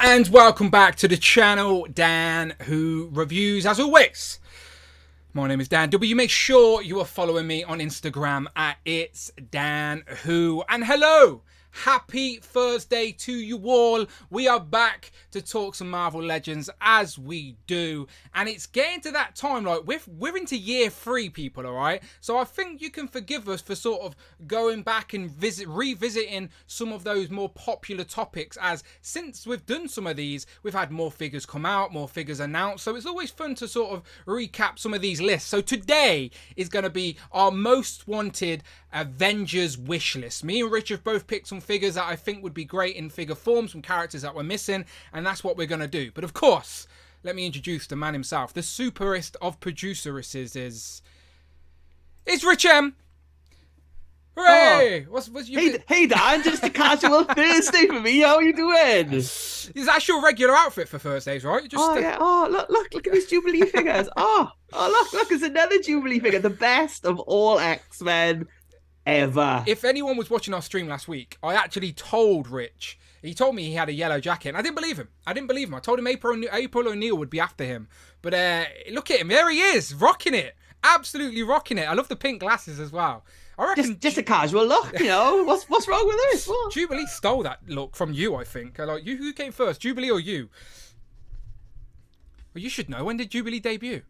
and welcome back to the channel, Dan Who Reviews. As always, my name is Dan W. Make sure you are following me on Instagram at It's Dan Who. And hello, happy Thursday to you all. We are back to talk some Marvel Legends as we do, and it's getting to that time. Like we're into year 3, people. All right, so I think you can forgive us for sort of going back and revisiting some of those more popular topics. As since we've done some of these, we've had more figures come out, more figures announced. So it's always fun to sort of recap some of these lists. So today is going to be our most wanted Avengers wish list. Me and Rich have both picked some figures that I think would be great in figure form, some characters that we're missing, and that's what we're going to do. But of course, let me introduce the man himself, the superest of produceresses is Rich M. Hooray! Oh. Hey Dan, just a casual Thursday for me. How are you doing? That's your regular outfit for Thursdays, right? Yeah. Oh, look at these Jubilee figures. Oh, look, there's another Jubilee figure. The best of all X-Men ever. If anyone was watching our stream last week, I actually told Rich. He told me he had a yellow jacket, and I didn't believe him. I told him April O'Neil would be after him. But look at him. There he is, rocking it. Absolutely rocking it. I love the pink glasses as well. I reckon just a casual look, you know. What's wrong with this? What? Jubilee stole that look from you, I think. Like, who came first, Jubilee or you? Well, you should know. When did Jubilee debut?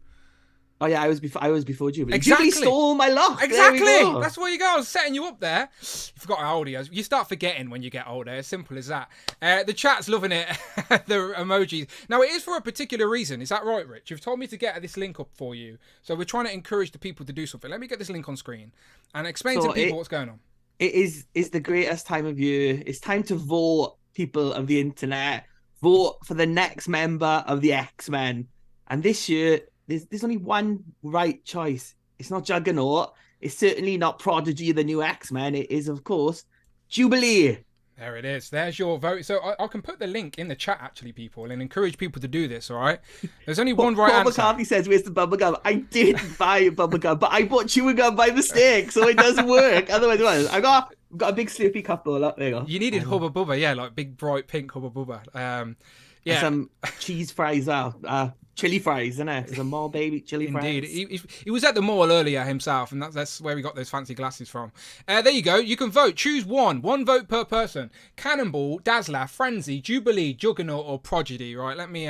Oh yeah, I was before Jubilee. Exactly. Jubilee stole my look. Exactly. That's where you go. I was setting you up there. You forgot how old he is. You start forgetting when you get older. As simple as that. The chat's loving it. The emojis. Now it is for a particular reason. Is that right, Rich? You've told me to get this link up for you. So we're trying to encourage the people to do something. Let me get this link on screen and explain to people what's going on. It is the greatest time of year. It's time to vote, people of the internet. Vote for the next member of the X-Men. And this year, there's only one right choice. It's not Juggernaut. It's certainly not Prodigy, the new X-Men. It is, of course, Jubilee. There it is. There's your vote. So I can put the link in the chat, actually, people, and encourage people to do this, all right? There's only one right answer. Paul McCartney says, where's the bubblegum? I did buy a bubblegum, but I bought chewing gum by mistake, so it doesn't work. Otherwise, I've got a big Slurpee cup all up. There you go. You needed Hubba Bubba, yeah, like big, bright pink Hubba Bubba. Yeah. Some cheese fries out. Chili fries, isn't it? Some more baby chili fries. Indeed. He was at the mall earlier himself, and that's where he got those fancy glasses from. There you go. You can vote. Choose one vote per person. Cannonball, Dazzler, Frenzy, Jubilee, Juggernaut, or Prodigy. Right, let me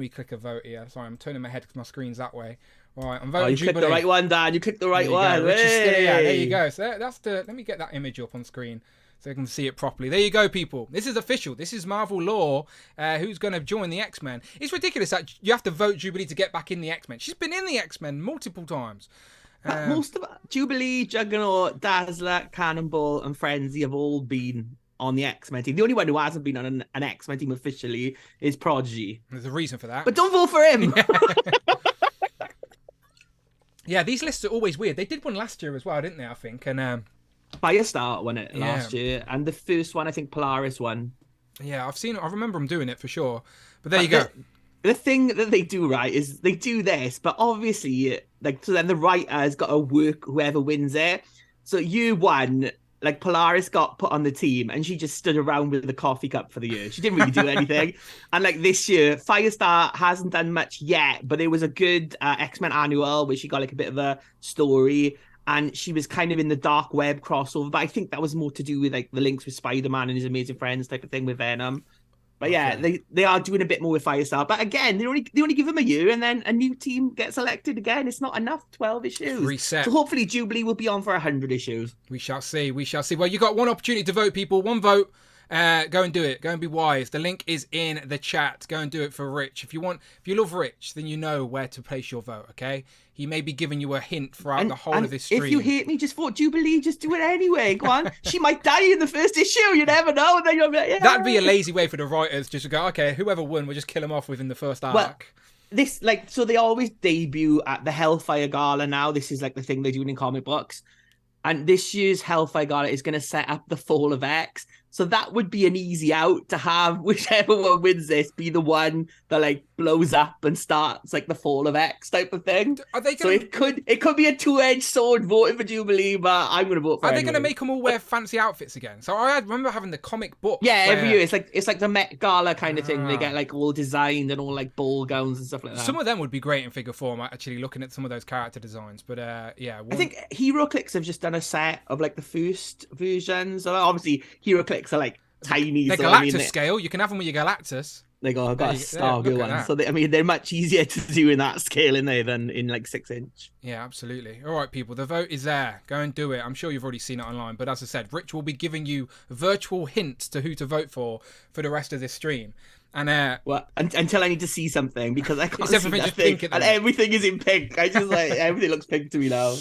click a vote here. Sorry, I'm turning my head because my screen's that way. Right, I'm voting Jubilee. You clicked the right one, Dan. You clicked the right one. There you go. So let me get that image up on screen so you can see it properly. There you go, people. This is official. This is Marvel law. Who's going to join the X-Men? It's ridiculous that you have to vote Jubilee to get back in the X-Men. She's been in the X-Men multiple times. Most of Jubilee, Juggernaut, Dazzler, Cannonball, and Frenzy have all been on the X-Men team. The only one who hasn't been on an X-Men team officially is Prodigy. There's a reason for that. But don't vote for him. Yeah, these lists are always weird. They did one last year as well, didn't they, I think? And Firestar won it last year, and the first one, I think Polaris won. Yeah, I remember them doing it for sure. But there you go. The thing that they do right is they do this, but obviously, so then the writer's got to work whoever wins it. So year one, Polaris got put on the team, and she just stood around with a coffee cup for the year. She didn't really do anything. And this year, Firestar hasn't done much yet, but it was a good X-Men annual where she got a bit of a story. And she was kind of in the dark web crossover, but I think that was more to do with the links with Spider-Man and his amazing friends type of thing with Venom. But yeah, they are doing a bit more with Firestar. But again, they only give them a year, and then a new team gets elected again. It's not enough 12 issues. Reset. So hopefully Jubilee will be on for 100 issues. We shall see. Well, you got one opportunity to vote, people. One vote. Go and do it. Go and be wise. The link is in the chat. Go and do it for Rich. If you love Rich, then you know where to place your vote, okay? He may be giving you a hint throughout the whole of this stream. If you hate me, just vote Jubilee. Just do it anyway. Go on. She might die in the first issue. You never know. And then you'll be like, yeah. That'd be a lazy way for the writers just to go, okay, whoever won, we'll just kill them off within the first arc. Well, this, so they always debut at the Hellfire Gala now. This is the thing they're doing in comic books. And this year's Hellfire Gala is going to set up the fall of X. So that would be an easy out to have whichever one wins this be the one that like blows up and starts like the fall of X type of thing. Are they So it could be a two-edged sword voting for Jubilee, but I'm going to vote for. Are they going to make them all wear fancy outfits again? So I remember having the comic book. Yeah, every year it's like the Met Gala kind of thing. They get like all designed and all like ball gowns and stuff like that. Some of them would be great in figure form. Actually, looking at some of those character designs, but yeah, I think HeroClix have just done a set of like the first versions. So obviously HeroClix are like tiny. They're so, Galactus scale. You can have them with your Galactus. They got a Stargirl one. So they're much easier to do in that scale in there than in like 6-inch. Yeah, absolutely. All right, people, the vote is there. Go and do it. I'm sure you've already seen it online, but as I said, Rich will be giving you virtual hints to who to vote for the rest of this stream. And well, until I need to see something because I can't see nothing, just pink and everything is in pink. I just like everything looks pink to me now.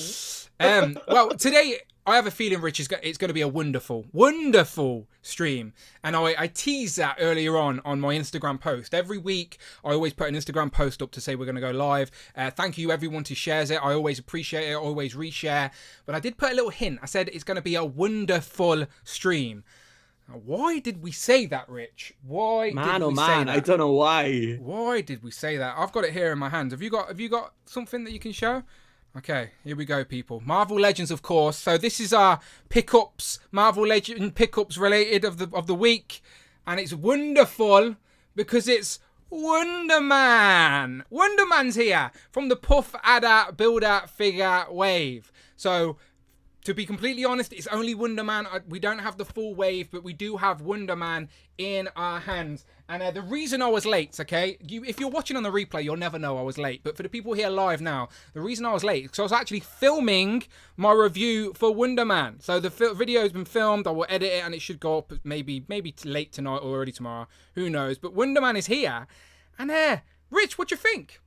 Well, today I have a feeling, Rich, it's going to be a wonderful, wonderful stream. And I teased that earlier on my Instagram post. Every week, I always put an Instagram post up to say we're going to go live. Thank you, everyone who shares it. I always appreciate it. I always reshare. But I did put a little hint. I said it's going to be a wonderful stream. Now, why did we say that, Rich? Why did we say that? I don't know why. Why did we say that? I've got it here in my hands. Have you got something that you can show? Okay, here we go, people. Marvel Legends, of course. So this is our pickups, Marvel Legend pickups related of the week, and it's wonderful because it's Wonder Man. Wonder Man's here from the Puff Adder Builder figure wave. So, to be completely honest, it's only Wonder Man. We don't have the full wave, but we do have Wonder Man in our hands. And the reason I was late, okay? If you're watching on the replay, you'll never know I was late. But for the people here live now, the reason I was late is because I was actually filming my review for Wonder Man. So the video has been filmed. I will edit it, and it should go up maybe late tonight or early tomorrow. Who knows? But Wonder Man is here. And Rich, what do you think?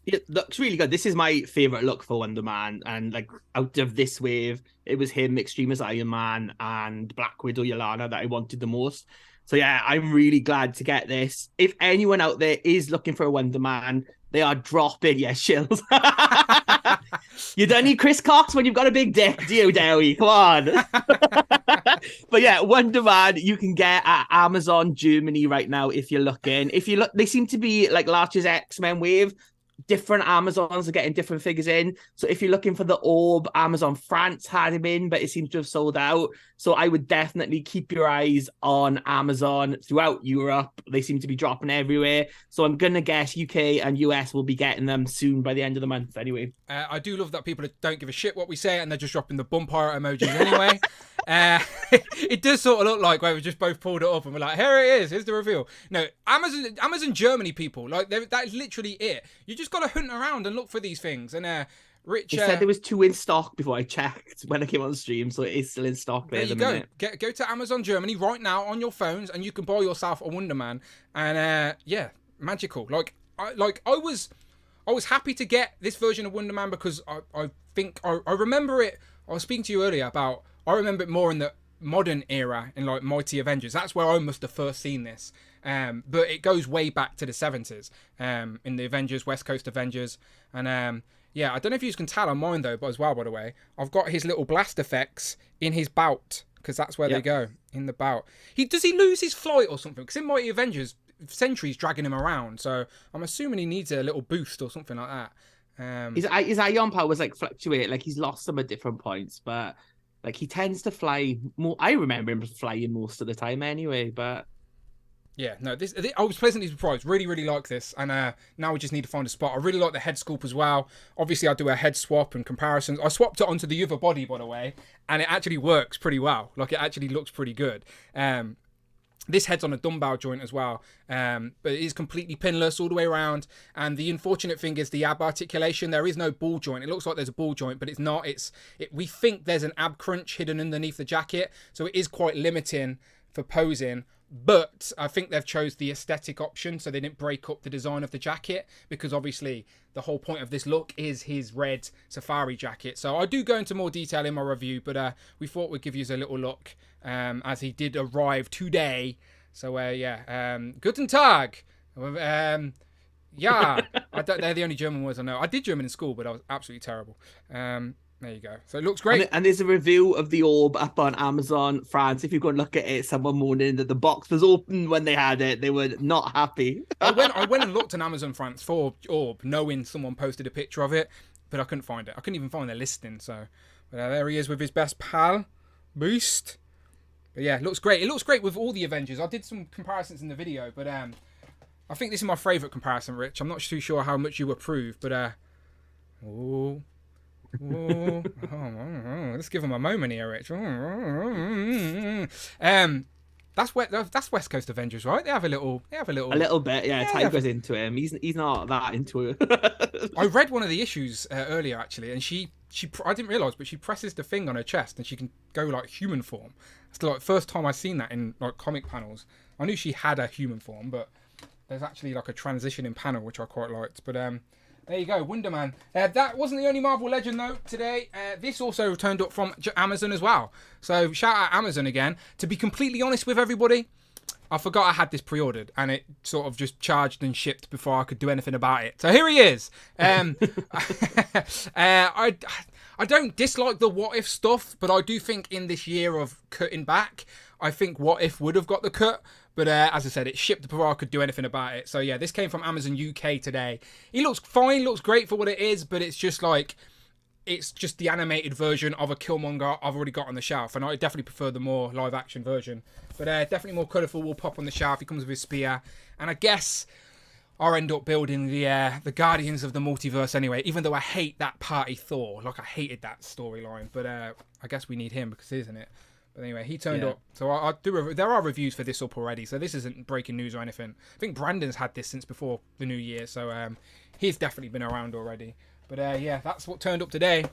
It looks really good. This is my favorite look for Wonder Man, and like out of this wave, it was him, Extremis Iron Man, and Black Widow Yelena that I wanted the most. So yeah, I'm really glad to get this. If anyone out there is looking for a Wonder Man, they are dropping. Yeah, shills. You don't need Chris Cox when you've got a big dick, do you, Dowie? Come on. But yeah, Wonder Man you can get at Amazon Germany right now if you're looking. If you look, they seem to be like last year's X-Men wave. Different Amazons are getting different figures in. So if you're looking for the Orb, Amazon France had him in, but it seems to have sold out. So I would definitely keep your eyes on Amazon throughout Europe. They seem to be dropping everywhere. So I'm going to guess UK and US will be getting them soon by the end of the month anyway. I do love that people don't give a shit what we say and they're just dropping the bumper emojis anyway. It does sort of look like where we just both pulled it up and we're like, here it is, here's the reveal. No, Amazon Germany people, like that is literally it. You just got to hunt around and look for these things. And Rich said there was 2 in stock before I checked when I came on the stream, so it is still in stock there. There you go. Go to Amazon Germany right now on your phones and you can buy yourself a Wonder Man. And yeah, magical. I was happy to get this version of Wonder Man because I think I remember it. I was speaking to you earlier about. I remember it more in the modern era, in like Mighty Avengers. That's where I must have first seen this. But it goes way back to the 70s in the Avengers, West Coast Avengers. And yeah, I don't know if you can tell on mine though, but as well, by the way, I've got his little blast effects in his bout because that's where they go, in the bout. Does he lose his flight or something? Because in Mighty Avengers, Sentry's dragging him around. So I'm assuming he needs a little boost or something like that. His ion powers like fluctuate, like he's lost them at different points, but like he tends to fly more. I remember him flying most of the time anyway, but yeah, no, I was pleasantly surprised. Really, really like this, and now we just need to find a spot. I really like the head sculpt as well. Obviously, I do a head swap and comparisons. I swapped it onto the other body, by the way, and it actually works pretty well. Like it actually looks pretty good. This head's on a dumbbell joint as well, but it is completely pinless all the way around. And the unfortunate thing is the ab articulation. There is no ball joint. It looks like there's a ball joint, but it's not. We think there's an ab crunch hidden underneath the jacket, so it is quite limiting for posing. But I think they've chose the aesthetic option, so they didn't break up the design of the jacket, because obviously the whole point of this look is his red safari jacket. So I do go into more detail in my review, but we thought we'd give you a little look as he did arrive today. So yeah, guten Tag. Yeah, they're the only German words I know. I did German in school, but I was absolutely terrible. There you go. So it looks great. And there's a review of the orb up on Amazon France. If you go and look at it, someone moaning that the box was open when they had it. They were not happy. I went and looked on Amazon France for orb, knowing someone posted a picture of it, but I couldn't find it. I couldn't even find the listing. So there he is with his best pal, Beast. But yeah, it looks great. It looks great with all the Avengers. I did some comparisons in the video, but I think this is my favourite comparison, Rich. I'm not too sure how much you approve, but oh, let's give him a moment here, Rich. That's West Coast Avengers, right? They have a little bit, yeah. Tiger's into him. He's not that into it. I read one of the issues earlier actually, and she I didn't realise, but she presses the thing on her chest and she can go like human form. It's the first time I've seen that in like comic panels. I knew she had a human form, but there's actually like a transitioning panel which I quite liked. But there you go, Wonder Man. That wasn't the only Marvel Legend though today. This also turned up from Amazon as well. So shout out Amazon again. To be completely honest with everybody, I forgot I had this pre-ordered and it sort of just charged and shipped before I could do anything about it. So here he is. I don't dislike the What If stuff, but I do think in this year of cutting back, I think What If would have got the cut. But as I said, it shipped before I could do anything about it. So yeah, this came from Amazon UK today. He looks fine, looks great for what it is, but it's just like, it's just the animated version of a Killmonger I've already got on the shelf. And I definitely prefer the more live action version. But definitely more colourful, will pop on the shelf. He comes with his spear. And I guess I'll end up building the Guardians of the Multiverse anyway, even though I hate that party Thor. Like, I hated that storyline. But I guess we need him because isn't it? But anyway, he turned up. So there are reviews for this up already. So this isn't breaking news or anything. I think Brandon's had this since before the new year. So he's definitely been around already. But yeah, that's what turned up today.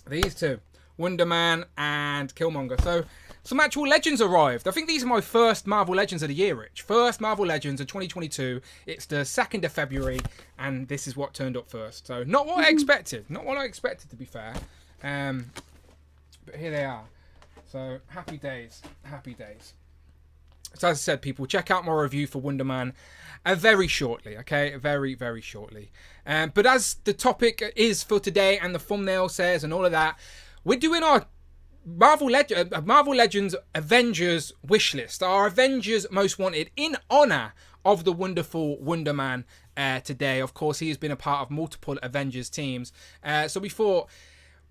These two, Wonder Man and Killmonger. So some actual Legends arrived. I think these are my first Marvel Legends of the year, Rich. First Marvel Legends of 2022. It's the 2nd of February, and this is what turned up first. So not what I expected. Not what I expected, to be fair. But here they are. So happy days. Happy days. So as I said, people, check out my review for Wonder Man very shortly, okay? Very, very shortly. But as the topic is for today and the thumbnail says and all of that, we're doing our Marvel Legends Avengers Wishlist. Our Avengers Most Wanted in honour of the wonderful Wonder Man today. Of course, he has been a part of multiple Avengers teams. So we thought,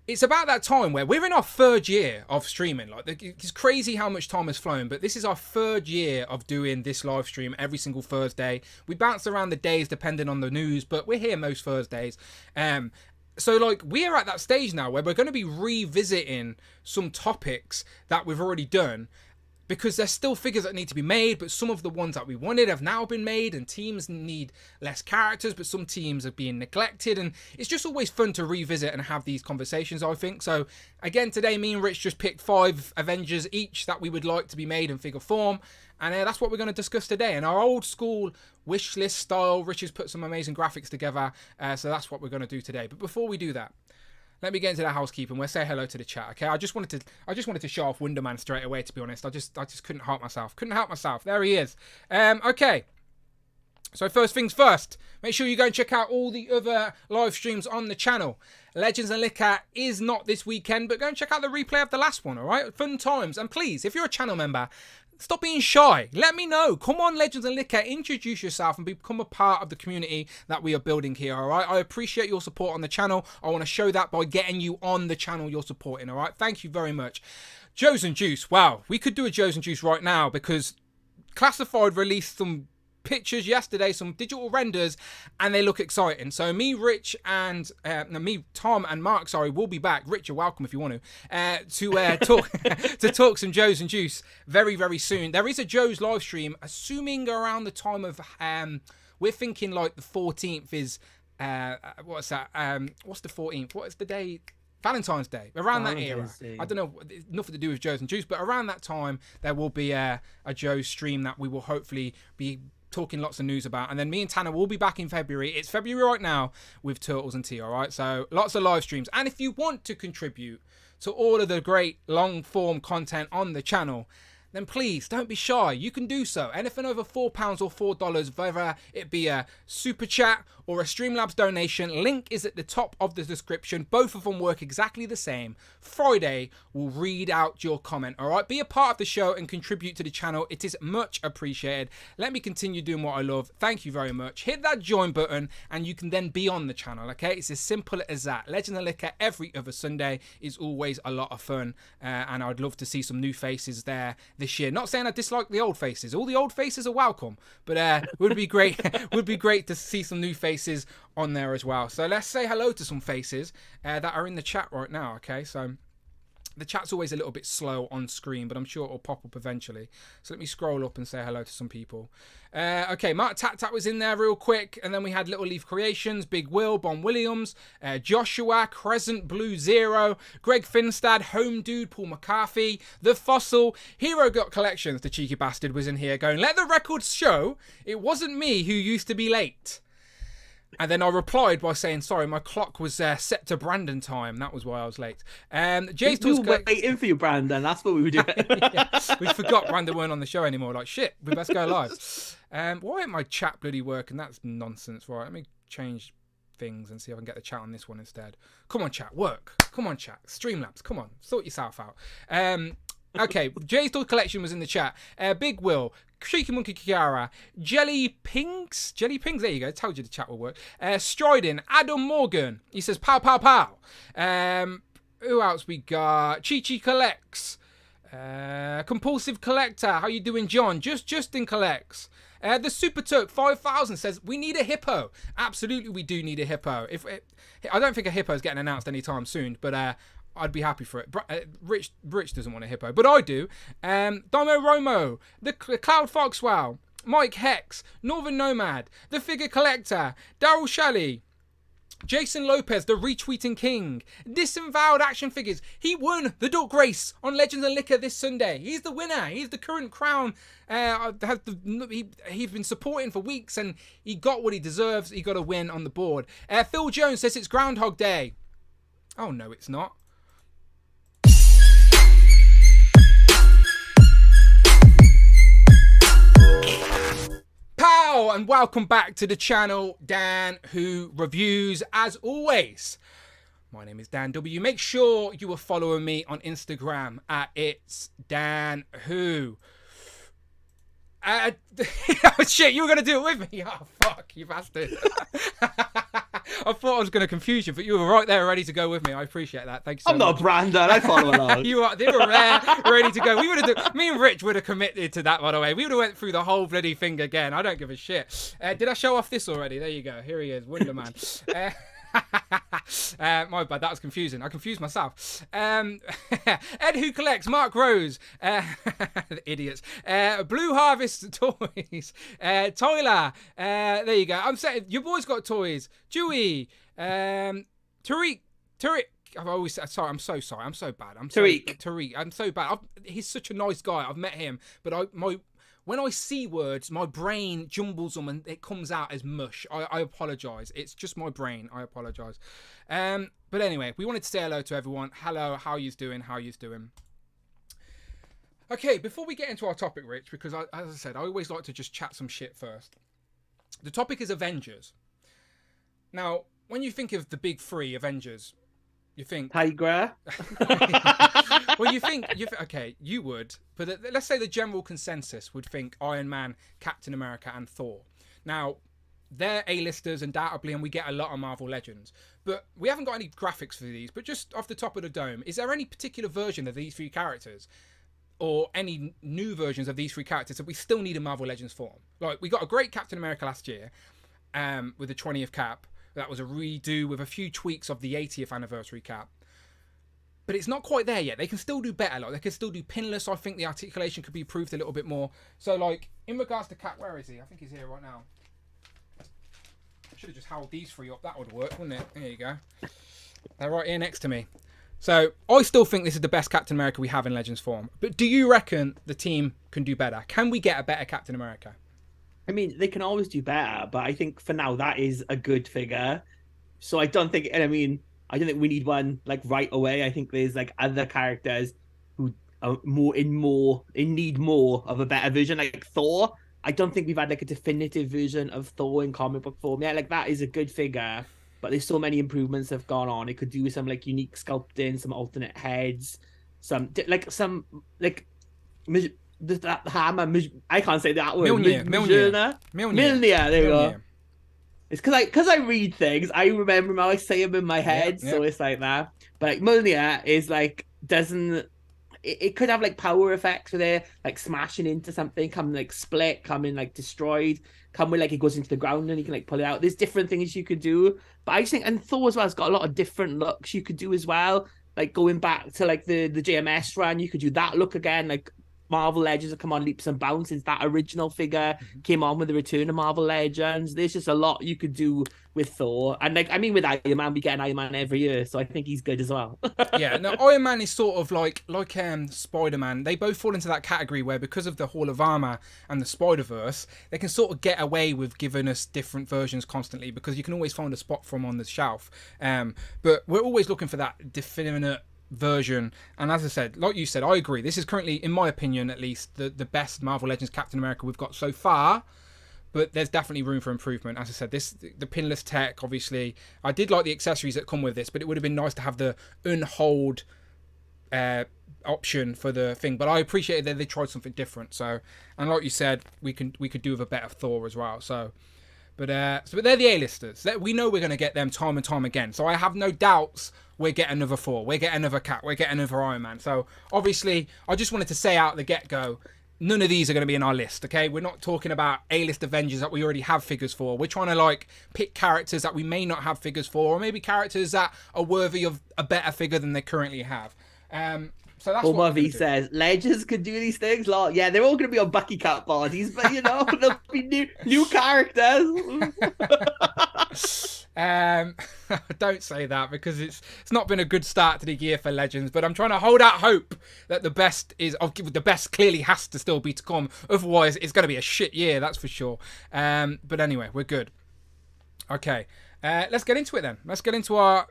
it's about that time where we're in our 3rd year of streaming. Like, it's crazy how much time has flown, but this is our 3rd year of doing this live stream every single Thursday. We bounce around the days depending on the news, but we're here most Thursdays. So, like, we're at that stage now where we're going to be revisiting some topics that we've already done, because there's still figures that need to be made, but some of the ones that we wanted have now been made, and teams need less characters, but some teams are being neglected, and it's just always fun to revisit and have these conversations, I think. So again, today me and Rich just picked 5 Avengers each that we would like to be made in figure form, and that's what we're going to discuss today. In our old school wish list style, Rich has put some amazing graphics together, so that's what we're going to do today. But before we do that, let me get into the housekeeping. We'll say hello to the chat, okay? I just wanted to show off Wonder Man straight away, to be honest. I just couldn't help myself. There he is. Okay. So first things first, make sure you go and check out all the other live streams on the channel. Legends and Liquor is not this weekend, but go and check out the replay of the last one, all right? Fun times. And please, if you're a channel member, stop being shy. Let me know. Come on, Legends and Liquor. Introduce yourself and become a part of the community that we are building here, all right? I appreciate your support on the channel. I want to show that by getting you on the channel you're supporting, all right? Thank you very much. Joe's and Juice. Wow, we could do a Joe's and Juice right now because Classified released some pictures yesterday, some digital renders, and they look exciting. So me, Rich, and Tom and Mark, sorry, will be back. Rich, you're welcome if you want to talk to talk some Joe's and Juice very, very soon. There is a Joe's live stream, assuming around the time of we're thinking like the 14th is what's that? What's the 14th? What is the day? Valentine's Day, around that era. I don't know, nothing to do with Joe's and Juice, but around that time there will be a Joe's stream that we will hopefully be talking lots of news about. And then me and Tanner will be back in February. It's February right now with Turtles and Tea, all right? So lots of live streams. And if you want to contribute to all of the great long form content on the channel, then please don't be shy. You can do so. Anything over £4 or $4, whether it be a super chat or a Streamlabs donation, link is at the top of the description. Both of them work exactly the same. Friday will read out your comment. All right, be a part of the show and contribute to the channel. It is much appreciated. Let me continue doing what I love. Thank you very much. Hit that join button and you can then be on the channel. Okay, it's as simple as that. Legend of Liquor every other Sunday is always a lot of fun, and I'd love to see some new faces there this year. Not saying I dislike the old faces. All the old faces are welcome, but would be great. Would be great to see some new faces on there as well. So let's say hello to some faces that are in the chat right now. Okay, so the chat's always a little bit slow on screen, but I'm sure it'll pop up eventually. So let me scroll up and say hello to some people. Okay, Mark Tat was in there real quick. And then we had Little Leaf Creations, Big Will, Bon Williams, Joshua, Crescent Blue Zero, Greg Finstad, Home Dude, Paul McCarthy, The Fossil, Hero Got Collections, the cheeky bastard was in here going, let the records show it wasn't me who used to be late. And then I replied by saying, sorry, my clock was set to Brandon time. That was why I was late. Jay's we were waiting for you, Brandon. That's what we were doing. Yeah, we forgot Brandon weren't on the show anymore. Like, shit, we best go live. Why ain't my chat bloody working? That's nonsense. Right, let me change things and see if I can get the chat on this one instead. Come on, chat, work. Come on, chat. Streamlabs, come on. Sort yourself out. Okay, Jay's Toy Collection was in the chat. Big Will, Shaky Monkey Kiara, Jelly Pings, there you go, told you the chat will work. Striding, Adam Morgan, he says pow pow pow. Who else we got? Chi Chi Collects, Compulsive Collector, how you doing, John? Justin Collects. The Super Turk 5000 says we need a hippo. Absolutely, we do need a hippo. I don't think a hippo is getting announced anytime soon, but I'd be happy for it. Rich doesn't want a hippo, but I do. Domo Romo, the Cloud Foxwell, Mike Hex, Northern Nomad, the Figure Collector, Daryl Shelley, Jason Lopez, the Retweeting King, Disavowed Action Figures. He won the Duck Race on Legends of Liquor this Sunday. He's the winner. He's the current crown. He's been supporting for weeks and he got what he deserves. He got a win on the board. Phil Jones says it's Groundhog Day. Oh, no, it's not. Pow, and welcome back to the channel, Dan Who Reviews. As always, my name is Dan W. Make sure you are following me on Instagram at It's Dan Who. Oh shit, you were gonna do it with me. Oh fuck, you bastard. I thought I was going to confuse you, but you were right there ready to go with me. I appreciate that. Thank you so much. I'm not Brandon. I follow along. They were there, ready to go. Me and Rich would have committed to that, by the way. We would have went through the whole bloody thing again. I don't give a shit. Did I show off this already? There you go. Here he is, Wonder Man. My bad, that was confusing. I confused myself. Ed Who Collects, Mark Rose, the idiots. Blue Harvest Toys, Tyler. There you go. I'm saying your boy's got toys. Dewey, Tariq. I've always said, sorry, I'm so sorry. I'm so bad. Tariq. I'm so bad. He's such a nice guy. I've met him, but when I see words, my brain jumbles them and it comes out as mush. I apologise. It's just my brain. I apologise. But anyway, we wanted to say hello to everyone. Hello, how yous doing? Okay, before we get into our topic, Rich, because as I said, I always like to just chat some shit first. The topic is Avengers. Now, when you think of the big three Avengers, you think Tigra. Well, okay, you would, but let's say the general consensus would think Iron Man, Captain America, and Thor. Now, they're A-listers undoubtedly, and we get a lot of Marvel Legends, but we haven't got any graphics for these. But just off the top of the dome, is there any particular version of these three characters, or any new versions of these three characters that we still need a Marvel Legends form? Like, we got a great Captain America last year, with the 20th cap. That was a redo with a few tweaks of the 80th anniversary cap. But it's not quite there yet. They can still do better. Like, they can still do pinless. I think the articulation could be improved a little bit more. So, like, in regards to Cap, where is he? I think he's here right now. I should have just held these three up. That would work, wouldn't it? There you go. They're right here next to me. So, I still think this is the best Captain America we have in Legends form. But do you reckon the team can do better? Can we get a better Captain America? I mean, they can always do better, but I think for now that is a good figure. So I don't think we need one like right away. I think there's like other characters who need more of a better version. Like Thor, I don't think we've had like a definitive version of Thor in comic book form. Yeah, like that is a good figure, but there's so many improvements that have gone on. It could do with some like unique sculpting, some alternate heads, that hammer. I can't say that word. Mjolnir. Mjolnir. There we go. It's because I read things. I remember them. I say them in my head, so it's like that. But like Mjolnir is like doesn't. It could have like power effects with it, like smashing into something, come like split, coming like destroyed, come with like it goes into the ground and you can like pull it out. There's different things you could do, but I just think, and Thor as well has got a lot of different looks you could do as well. Like going back to like the JMS run, you could do that look again. Like Marvel Legends have come on leaps and bounds since that original figure came on with the return of Marvel Legends. There's just a lot you could do with Thor. And like, I mean, with Iron Man, we get an Iron Man every year, so I think he's good as well. Yeah, no, Iron Man is sort of like Spider-Man. They both fall into that category where because of the Hall of Armor and the Spider-Verse, they can sort of get away with giving us different versions constantly because you can always find a spot for them on the shelf. But we're always looking for that definite version, and as I said, like you said, I agree, this is currently, in my opinion at least, the best Marvel Legends Captain America we've got so far, but there's definitely room for improvement. As I said, the pinless tech, obviously I did like the accessories that come with this, but it would have been nice to have the unhold option for the thing, but I appreciated that they tried something different. So, and like you said, we could do with a better Thor as well. But they're the A-listers. We know we're going to get them time and time again. So I have no doubts we're getting another Thor. We're getting another Cap. We're getting another Iron Man. So obviously, I just wanted to say out the get-go, none of these are going to be in our list, okay? We're not talking about A-list Avengers that we already have figures for. We're trying to, like, pick characters that we may not have figures for, or maybe characters that are worthy of a better figure than they currently have. So that's what V says, Legends could do these things. Like, yeah, they're all going to be on Bucky Cap bodies, but you know, there'll be new characters. Don't say that because it's not been a good start to the year for Legends. But I'm trying to hold out hope that the best clearly has to still be to come. Otherwise, it's going to be a shit year, that's for sure. But anyway, we're good. Okay. Let's get into it then. Let's get into our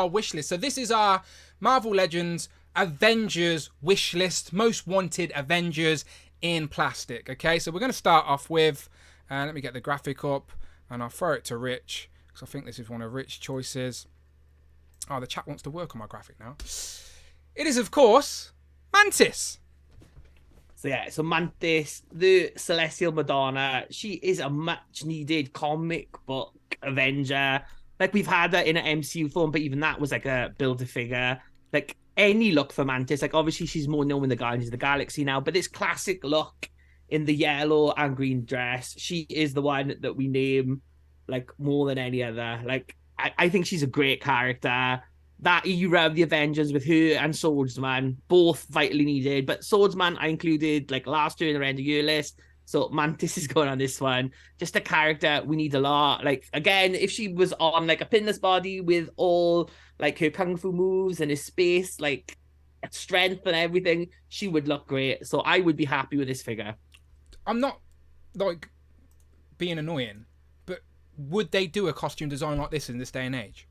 wish list. So this is our Marvel Legends Avengers wish list, most wanted Avengers in plastic. Okay, so we're going to start off with, let me get the graphic up and I'll throw it to Rich because I think this is one of Rich's choices. Oh, the chat wants to work on my graphic now. It is, of course, Mantis. So Mantis, the Celestial Madonna, she is a much needed comic book Avenger. Like we've had her in an MCU form, but even that was like a Build-A-Figure. Like any look for Mantis, like obviously she's more known in the Guardians of the Galaxy now, but this classic look in the yellow and green dress, she is the one that we name like more than any other. Like I think she's a great character. That era of the Avengers with her and Swordsman, both vitally needed, but Swordsman I included like last year in the end of year list. So Mantis is going on this one. Just a character we need a lot. Like, again, if she was on like a pinless body with all like her kung fu moves and her space, like strength and everything, she would look great. So I would be happy with this figure. I'm not like being annoying, but would they do a costume design like this in this day and age?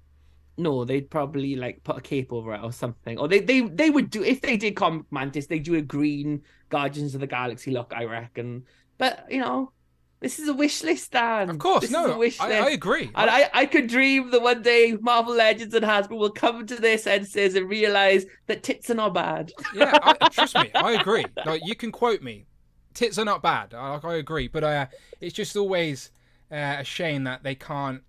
No, they'd probably like put a cape over it or something. Or they would do, if they did comic Mantis, they'd do a green Guardians of the Galaxy look, I reckon. But, you know, this is a wish list, Dan. Of course, I agree. And I could dream that one day Marvel Legends and Hasbro will come to their senses and realise that tits are not bad. Yeah, trust me, I agree. Like, you can quote me. Tits are not bad. I agree. But it's just always a shame that they can't...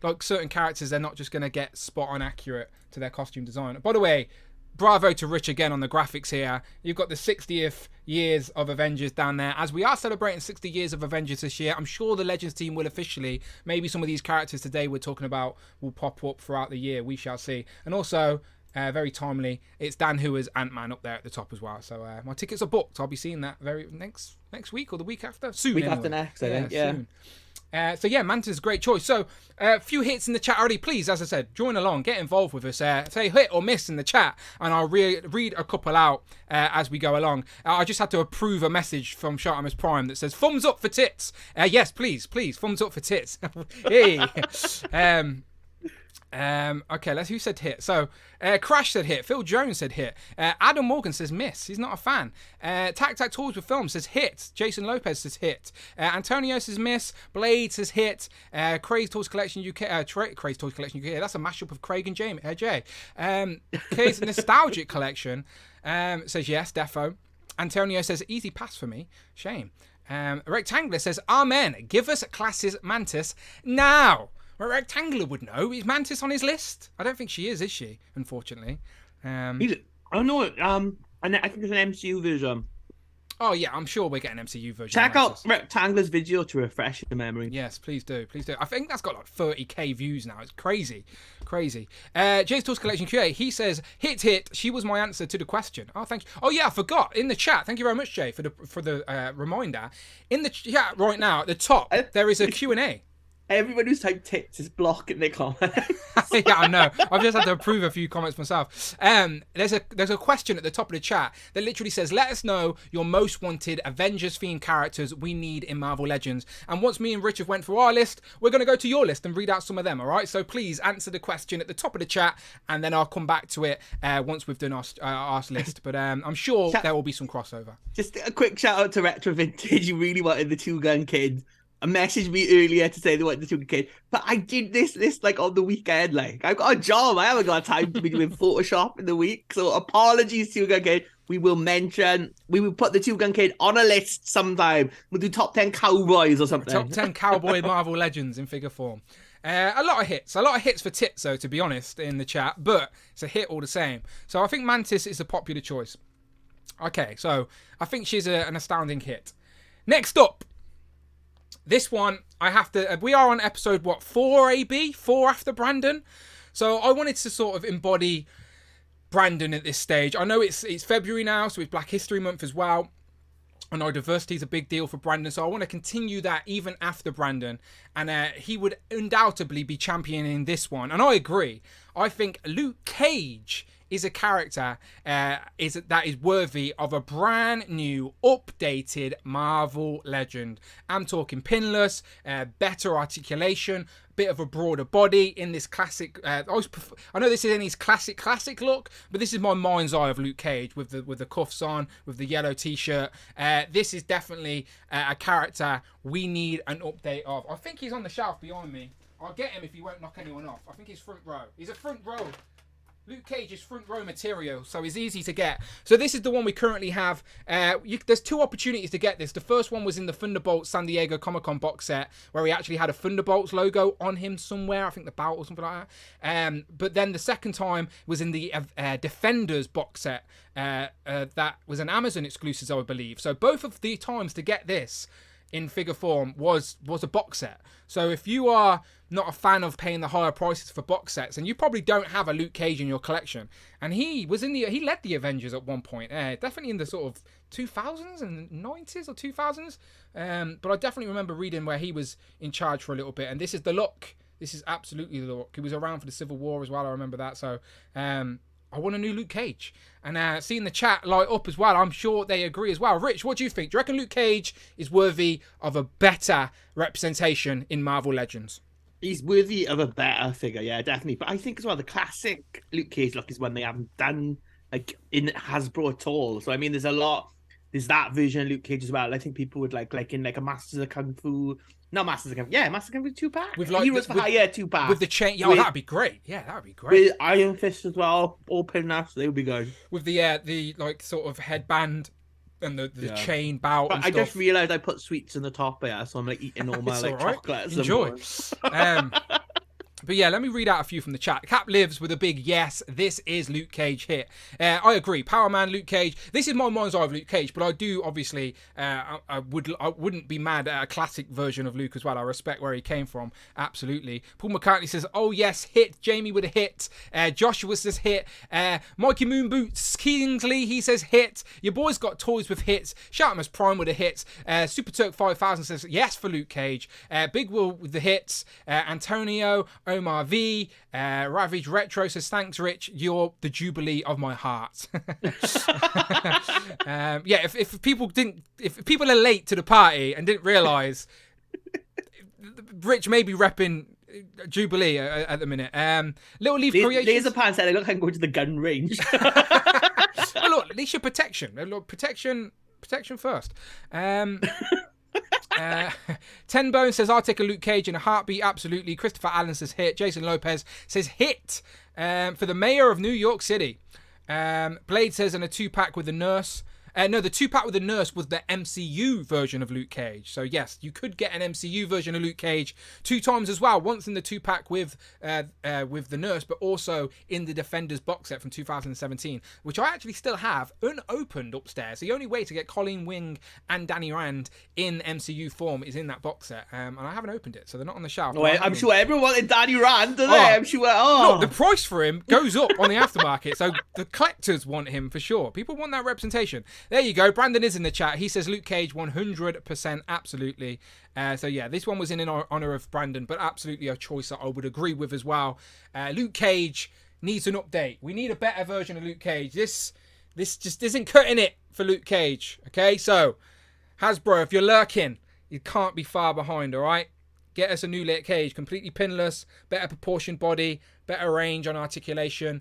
Like, certain characters, they're not just going to get spot-on accurate to their costume design. By the way, bravo to Rich again on the graphics here. You've got the 60th years of Avengers down there. As we are celebrating 60 years of Avengers this year, I'm sure the Legends team will officially, maybe some of these characters today we're talking about will pop up throughout the year. We shall see. And also, very timely, it's Dan Hoover's Ant-Man up there at the top as well. So my tickets are booked. I'll be seeing that next week or the week after. Soon. Week after next, I think. Yeah. Soon. So yeah, Mantis, great choice. So a few hits in the chat already. Please, as I said, join along, get involved with us. Say hit or miss in the chat, and I'll read a couple out as we go along. I just had to approve a message from Shartimus Prime that says thumbs up for tits. Yes, please, thumbs up for tits. Hey. Okay, who said hit? So, Crash said hit. Phil Jones said hit. Adam Morgan says miss. He's not a fan. Tac Tac Toys with Film says hit. Jason Lopez says hit. Antonio says miss. Blade says hit. Crazy Toys Collection UK. Crazy Toys Collection UK. That's a mashup of Craig and Jay. Kay's Nostalgic Collection says yes, defo. Antonio says easy pass for me. Shame. Rectangular says amen. Give us classes Mantis now. Well, Rectangular would know. Is Mantis on his list? I don't think she is she? Unfortunately. Oh no. I think there's an MCU version. Oh yeah, I'm sure we're getting an MCU version. Check out Rectangler's video to refresh your memory. Yes, please do. I think that's got like 30k views now. It's crazy. Jay's Toys Collection QA. He says hit. She was my answer to the question. Oh, thank you. Oh yeah, I forgot in the chat. Thank you very much, Jay, for the reminder. In the chat right now at the top there is a Q&A. Everyone who's typed tits is blocking their comments. Yeah, I know. I've just had to approve a few comments myself. There's a question at the top of the chat that literally says, let us know your most wanted Avengers themed characters we need in Marvel Legends. And once me and Rich have went through our list, we're going to go to your list and read out some of them, all right? So please answer the question at the top of the chat, and then I'll come back to it once we've done our list. But I'm sure there will be some crossover. Just a quick shout out to Retro Vintage. You really wanted the Two Gun Kid. Messaged me earlier to say they wanted the Two Gun Kid, but I did this list like on the weekend. Like, I've got a job. I haven't got time to be doing Photoshop in the week. So apologies, Two Gun Kid. We will put the Two Gun Kid on a list sometime. We'll do top 10 cowboys or something. Top 10 cowboy Marvel Legends in figure form. A lot of hits for tits though, to be honest, in the chat, but it's a hit all the same. So I think Mantis is a popular choice. Okay, so I think she's an astounding hit. Next up. This one, we are on episode, 4 AB? 4 after Brandon? So I wanted to sort of embody Brandon at this stage. I know it's February now, so it's Black History Month as well. I know diversity is a big deal for Brandon, so I want to continue that even after Brandon. And he would undoubtedly be championing this one. And I agree. I think Luke Cage is a character that is worthy of a brand new, updated Marvel Legend. I'm talking pinless, better articulation, bit of a broader body in this classic. I know this is in his classic look, but this is my mind's eye of Luke Cage with the cuffs on, with the yellow t-shirt. This is definitely a character we need an update of. I think he's on the shelf behind me. I'll get him if he won't knock anyone off. I think he's front row. He's a front row. Luke Cage is front row material, so it's easy to get. So this is the one we currently have. There's 2 opportunities to get this. The first one was in the Thunderbolts San Diego Comic-Con box set, where he actually had a Thunderbolts logo on him somewhere. I think the belt or something like that. But then the second time was in the Defenders box set. That was an Amazon exclusive, I believe. So both of the times to get this in figure form was a box set. So if you are not a fan of paying the higher prices for box sets, and you probably don't have a Luke Cage in your collection, and he led the Avengers at one point, definitely in the sort of 2000s and 90s or 2000s, but I definitely remember reading where he was in charge for a little bit, and this is the look. This is absolutely the look. He was around for the Civil War as well, I remember that. So I want a new Luke Cage. And seeing the chat light up as well, I'm sure they agree as well. Rich, what do you think? Do you reckon Luke Cage is worthy of a better representation in Marvel Legends? He's worthy of a better figure, yeah, definitely. But I think as well, the classic Luke Cage look is one they haven't done like in Hasbro at all. So I mean, there's that version of Luke Cage as well. I think people would like in like a Masters of Kung Fu. Not Masters of Kung Fu. Yeah, Masters of Kung Fu 2-pack. With like Heroes for Hire 2-pack. With the chain. Yeah, that'd be great. Yeah, that'd be great. With Iron Fist as well, all pinnaps, they would be good. With the like sort of headband and the chain bout. But and I stuff. Just realised I put sweets in the top, yeah, so I'm like eating all my like chocolates. Enjoy. But yeah, let me read out a few from the chat. Cap lives with a big yes. This is Luke Cage hit. I agree. Power Man, Luke Cage. This is my mind's eye of Luke Cage, but I do obviously I wouldn't be mad at a classic version of Luke as well. I respect where he came from. Absolutely. Paul McCartney says, "Oh yes, hit." Jamie with a hit. Joshua says hit. Mikey Moonboots Kingsley, he says hit. Your boy's got toys with hits. Shoutmas Prime with a hit. Super Turk 5000 says yes for Luke Cage. Big Will with the hits. Antonio. Omar V, Ravage Retro says, "Thanks, Rich. You're the jubilee of my heart." Yeah, if people are late to the party and didn't realise, Rich may be repping Jubilee at the minute. Little Leaf Creations. Laser Pan said, I look like I'm going to the gun range. Well, look, at least your protection. Look, protection first. 10 Bone says, I'll take a Luke Cage in a heartbeat. Absolutely. Christopher Allen says hit. Jason Lopez says hit for the mayor of New York City. Blade says, and a 2-pack with the nurse. No, the 2-pack with the nurse was the MCU version of Luke Cage. So yes, you could get an MCU version of Luke Cage 2 times as well. Once in the 2-pack with the nurse, but also in the Defenders box set from 2017, which I actually still have unopened upstairs. The only way to get Colleen Wing and Danny Rand in MCU form is in that box set, and I haven't opened it, so they're not on the shelf. No, I'm sure everyone wanted Danny Rand, don't they? I'm sure. Look, the price for him goes up on the aftermarket, so the collectors want him for sure. People want that representation. There you go. Brandon is in the chat. He says Luke Cage 100%, absolutely. So yeah, this one was in honor of Brandon, but absolutely a choice that I would agree with as well. Luke Cage needs an update. We need a better version of Luke Cage. This just isn't cutting it for Luke Cage. Okay, so Hasbro, if you're lurking, you can't be far behind. All right, get us a new Luke Cage, completely pinless, better proportioned body, better range on articulation,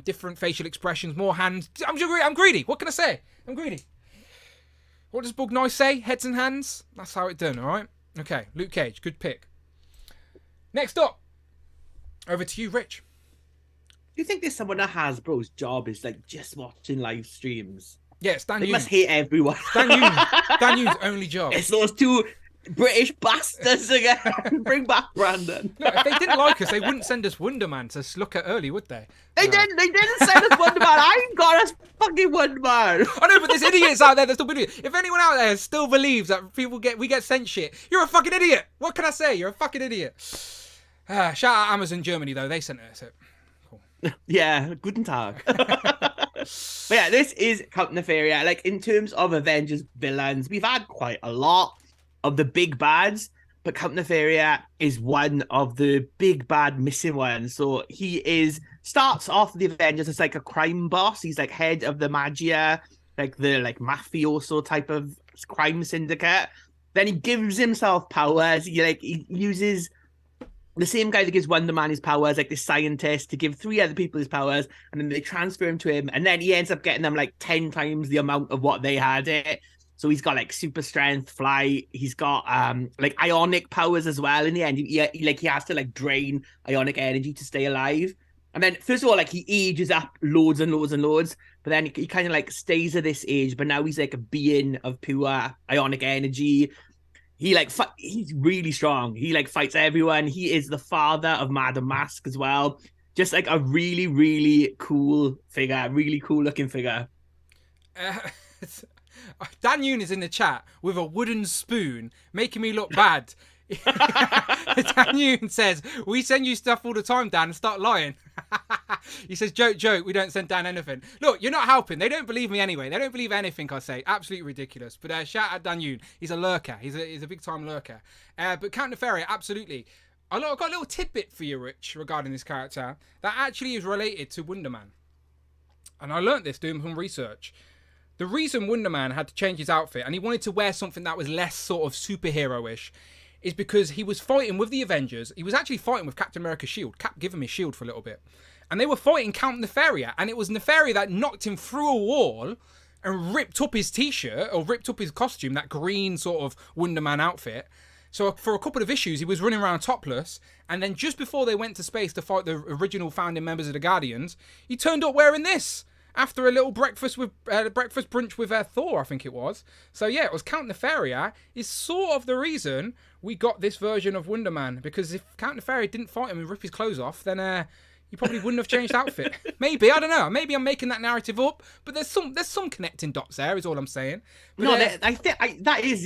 different facial expressions, more hands. I'm greedy. What can I say? I'm greedy. What does Bug Nice say? Heads and hands? That's how it's done, all right? Okay, Luke Cage, good pick. Next up, over to you, Rich. Do you think there's someone at Hasbro's job is like just watching live streams? Yes, Dan They Yoon. must hate everyone. Dan Yoon's only job. It's those 2 British bastards again. Bring back Brandon. Look, if they didn't like us, they wouldn't send us Wonder Man to look at early, would they? They didn't send us Wonder Man. I ain't got us fucking Wonder Man. I know, but there's idiots out there that still believe it. If anyone out there still believes that we get sent shit, you're a fucking idiot. What can I say? You're a fucking idiot. Shout out Amazon Germany, though. They sent us it. Cool. Yeah, guten Tag. But yeah, this is Count Nefaria. Like, in terms of Avengers villains, we've had quite a lot of the big bads, but Count Nefaria is one of the big bad missing ones. So he starts off the Avengers as like a crime boss. He's like head of the Magia, like the mafioso type of crime syndicate. Then he gives himself powers. He uses the same guy that gives Wonder Man his powers, like the scientist, to give 3 other people his powers, and then they transfer him to him, and then he ends up getting them like 10 times the amount of what they had it. So he's got like super strength, fly. He's got like ionic powers as well. In the end, he has to like drain ionic energy to stay alive. And then first of all, like he ages up loads and loads and loads, but then he kind of like stays at this age. But now he's like a being of pure ionic energy. He's really strong. He like fights everyone. He is the father of Madam Mask as well. Just like a really, really cool figure. Really cool looking figure. Dan Yoon is in the chat with a wooden spoon, making me look bad. Dan Yoon says, we send you stuff all the time, Dan, start lying. He says, joke, we don't send Dan anything. Look, you're not helping. They don't believe me anyway. They don't believe anything I say. Absolutely ridiculous. But shout out Dan Yoon. He's a lurker. He's a big time lurker. But Count Nefaria, absolutely. I've got a little tidbit for you, Rich, regarding this character that actually is related to Wonder Man. And I learnt this doing some research. The reason Wonder Man had to change his outfit and he wanted to wear something that was less sort of superhero-ish is because he was fighting with the Avengers. He was actually fighting with Captain America's shield. Cap gave him his shield for a little bit. And they were fighting Count Nefaria. And it was Nefaria that knocked him through a wall and ripped up his t-shirt or ripped up his costume, that green sort of Wonder Man outfit. So for a couple of issues, he was running around topless. And then just before they went to space to fight the original founding members of the Guardians, he turned up wearing this. After a little breakfast brunch with Thor, I think it was. So yeah, it was Count Nefaria is sort of the reason we got this version of Wonder Man. Because if Count Nefaria didn't fight him and rip his clothes off, then he probably wouldn't have changed outfit. Maybe, I don't know. Maybe I'm making that narrative up, but there's some connecting dots there. Is all I'm saying. But, no, I think that is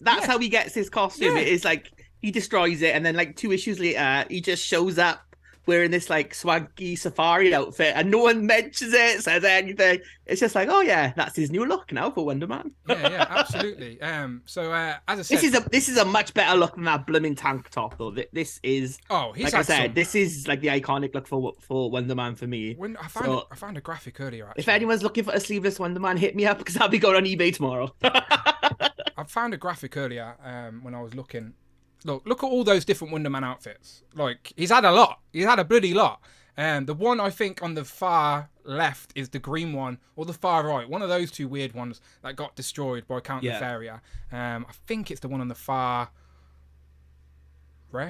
That's how he gets his costume. Yeah. It is like he destroys it, and then like 2 issues later, he just shows up wearing this like swanky safari outfit, and no one mentions it, says anything. It's just like, oh yeah, that's his new look now for Wonder Man. Yeah, absolutely. So as I said, this is a much better look than that blooming tank top, though. This is like I said, this is like the iconic look for Wonder Man for me. I found a graphic earlier. Actually. If anyone's looking for a sleeveless Wonder Man, hit me up because I'll be going on eBay tomorrow. I found a graphic earlier when I was looking. look at all those different Wonder Man outfits. Like, he's had a lot. He's had a bloody lot. The one I think on the far left is the green one, or the far right. One of those two weird ones that got destroyed by Count Nefaria. I think it's the one on the far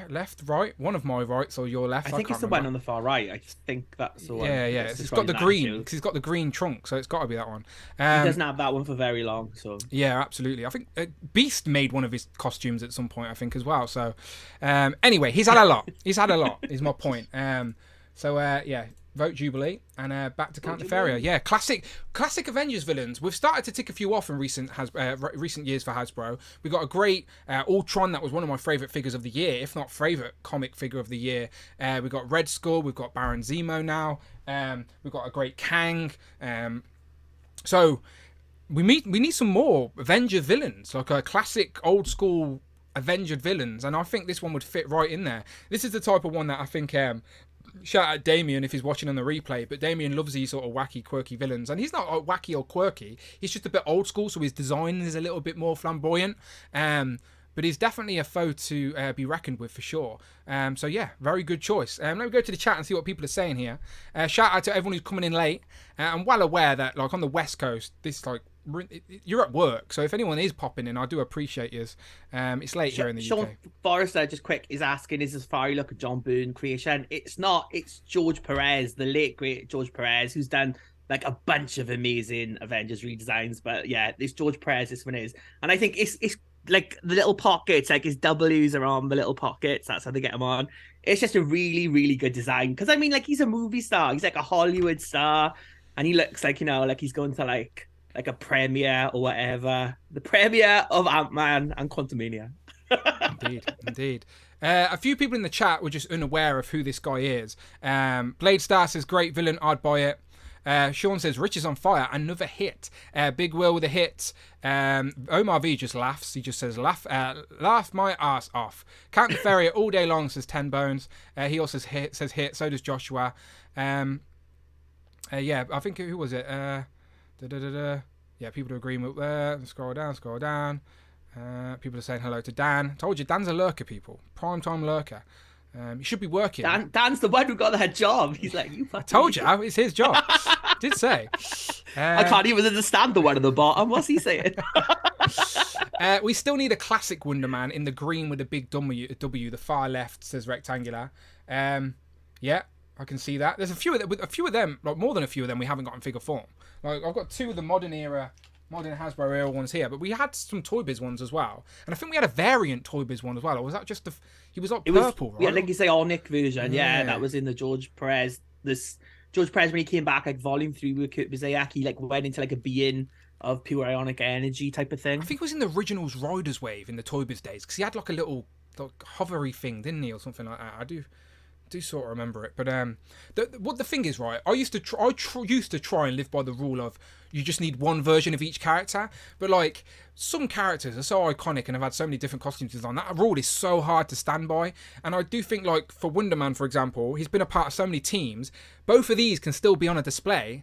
left, right. One of my rights or your left. I think it's the one on the far right. I think that's the one. Yeah. It's got the green because he's got the green trunk, so it's got to be that one. He doesn't have that one for very long, so yeah, absolutely. I think Beast made one of his costumes at some point, I think, as well. So anyway, he's had a lot. Is my point. Vote Jubilee and back to Count Nefaria. Yeah, classic Avengers villains. We've started to tick a few off in recent years for Hasbro. We got a great Ultron that was one of my favourite figures of the year, if not favourite comic figure of the year. We got Red Skull. We've got Baron Zemo now. We've got a great Kang. So we need some more Avenger villains, like a classic old school Avenger villains, and I think this one would fit right in there. This is the type of one that I think. Shout out Damien if he's watching on the replay, but Damien loves these sort of wacky, quirky villains, and he's not wacky or quirky. He's just a bit old school, so his design is a little bit more flamboyant. But he's definitely a foe to be reckoned with for sure. So yeah, very good choice. Let me go to the chat and see what people are saying here. Shout out to everyone who's coming in late. I'm well aware that like on the West Coast, you're at work, so if anyone is popping in, I do appreciate you. It's late here in the Sean UK. Forrester, just quick, is asking, is this Safari look a John Byrne creation? It's not. It's George Perez, the late great George Perez, who's done like a bunch of amazing Avengers redesigns. But yeah, this George Perez, this one is, and I think it's like the little pockets, like his W's are on the little pockets. That's how they get them on. It's just a really, really good design because I mean, like he's a movie star. He's like a Hollywood star, and he looks like like he's going to like a premiere or whatever. The premiere of Ant-Man and Quantumania. Indeed. A few people in the chat were just unaware of who this guy is. Blade Star says, great villain, I'd buy it. Sean says, Rich is on fire, another hit. Big Will with a hit. Omar V just laughs. He just says, laugh my ass off. Count Nefaria all day long, says 10 Bones. He also says hit, so does Joshua. I think, who was it? Yeah, people are agreeing with that. Scroll down. People are saying hello to Dan. Told you, Dan's a lurker, people. Primetime lurker. He should be working. Dan's the one who got that job. He's like, you. I told you, it's his job. Did say. I can't even understand the one at the bottom. What's he saying? We still need a classic Wonder Man in the green with a big W. The far left says rectangular. Yeah. I can see that. There's a few of them, like more than a few of them we haven't got in figure form. Like I've got two of the modern Hasbro era ones here, but we had some Toy Biz ones as well. And I think we had a variant Toy Biz one as well. Or was that just he was like purple, right? Yeah, I think it's the Onic version. Yeah, that was in the George Perez. This George Perez, when he came back, like Volume 3 with Kurt Busiek, he like went into like a being of pure ionic energy type of thing. I think it was in the originals Riders Wave in the Toy Biz days, because he had like a little hovery thing, didn't he, or something like that. I do sort of remember it, but what the thing is, right? I used to try and live by the rule of you just need one version of each character, but like some characters are so iconic and have had so many different costumes designed, that rule is so hard to stand by. And I do think, like for Wonder Man, for example, he's been a part of so many teams. Both of these can still be on a display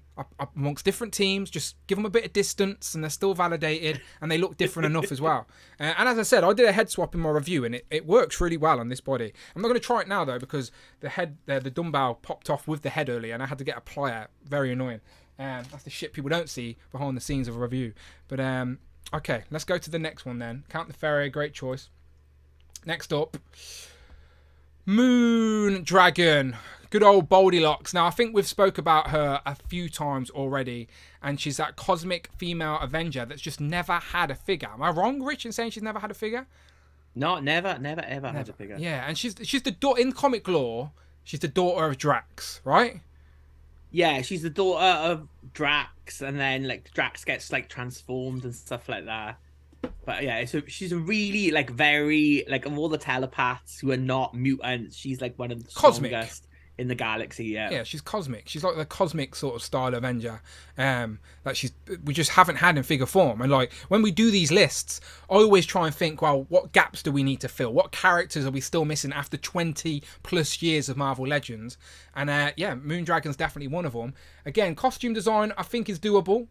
amongst different teams. Just give them a bit of distance and they're still validated and they look different enough as well. And as I said, I did a head swap in my review and it works really well on this body. I'm not going to try it now though, because the dumbbell popped off with the head earlier and I had to get a plier. Very annoying. That's the shit people don't see behind the scenes of a review. But okay, let's go to the next one then. Count Nefaria, great choice. Next up, Moon Dragon. Good old Goldilocks. Now, I think we've spoke about her a few times already, and she's that cosmic female Avenger that's just never had a figure. Am I wrong, Rich, in saying she's never had a figure? No, never had a figure. Yeah, and she's the daughter in comic lore. She's the daughter of Drax, right? Yeah, she's the daughter of Drax, and then like Drax gets like transformed and stuff like that. But yeah, so she's a really like very like of all the telepaths who are not mutants, she's like one of the strongest in the galaxy. Yeah, she's cosmic. She's like the cosmic sort of style Avenger that we just haven't had in figure form. And like when we do these lists, I always try and think, well, what gaps do we need to fill? What characters are we still missing after 20 plus years of Marvel Legends? And yeah, Moondragon's definitely one of them. Again, costume design I think is doable.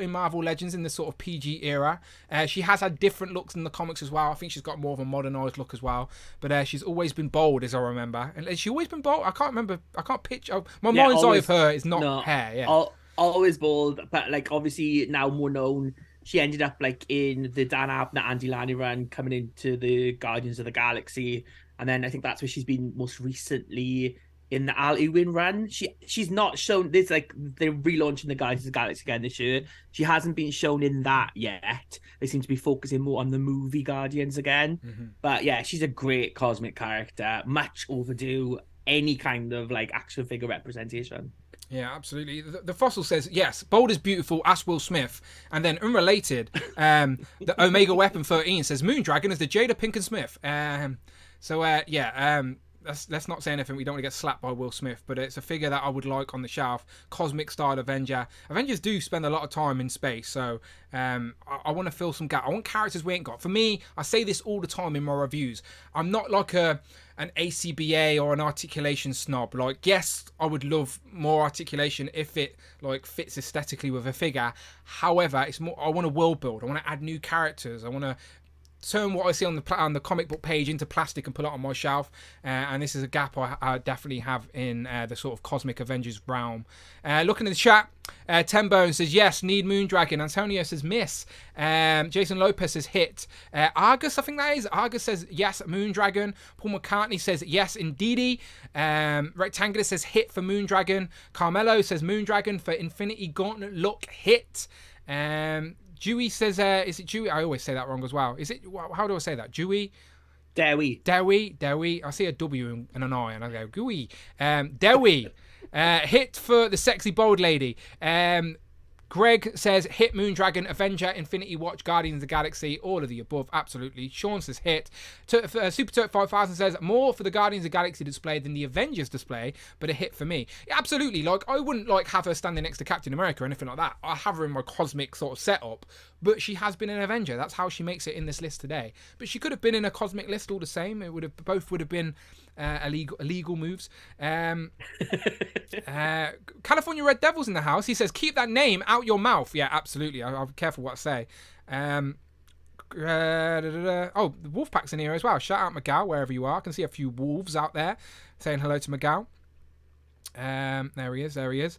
In Marvel Legends in the sort of PG era. She has had different looks in the comics as well. I think she's got more of a modernized look as well. But she's always been bold, as I remember. And has she always been bold? I can't remember. I can't picture. My mind's eye of her is not hair. Yeah. Always bold, but like obviously now more known. She ended up like in the Dan Abnett, Andy Lanning run, coming into the Guardians of the Galaxy, and then I think that's where she's been most recently in the Al Ewing run. She's not shown. There's like they're relaunching the Guardians of the Galaxy again this year. She hasn't been shown in that yet. They seem to be focusing more on the movie Guardians again. Mm-hmm. But yeah, she's a great cosmic character, much overdue. Any kind of like action figure representation. Yeah, absolutely. The Fossil says, yes, bold is beautiful, ask Will Smith. And then unrelated, the Omega Weapon 13 says, Moondragon is the Jada Pinkett Smith. Let's not say anything. We don't want to get slapped by Will Smith, but it's a figure that I would like on the shelf. Cosmic style Avenger. Avengers do spend a lot of time in space, so I want to fill some gap. I want characters we ain't got. For me, I say this all the time in my reviews. I'm not like an ACBA or an articulation snob. Like, yes, I would love more articulation if it like fits aesthetically with a figure. However, it's more. I want to world build. I want to add new characters. I want to turn what I see on the comic book page into plastic and put it on my shelf, and this is a gap I definitely have in the sort of Cosmic Avengers realm. Looking in the chat, Ten Bones says yes, need Moondragon. Antonio says miss. Jason Lopez says hit. Argus, I think that is. Argus says yes, Moondragon. Paul McCartney says yes, indeedy. Rectangular says hit for Moondragon. Carmelo says Moondragon for Infinity Gauntlet look hit. Dewey says, is it Dewey? I always say that wrong as well. Is it, how do I say that? Dewey? Dewi. I see a W and an I and I go, Gooey. Dewi. Hit for the sexy bold lady. Greg says, hit Moondragon, Avenger, Infinity Watch, Guardians of the Galaxy, all of the above, absolutely. Sean says hit. Super Turk 5000 says, more for the Guardians of the Galaxy display than the Avengers display, but a hit for me. Yeah, absolutely, like, I wouldn't, like, have her standing next to Captain America or anything like that. I have her in my cosmic sort of setup, but she has been an Avenger. That's how she makes it in this list today. But she could have been in a cosmic list all the same. It would have, both would have been illegal moves. California Red Devils in the house. He says, keep that name out your mouth. Yeah, absolutely. I'll be careful what I say. Oh, the Wolfpack's in here as well. Shout out Miguel, wherever you are. I can see a few wolves out there saying hello to Miguel. There he is.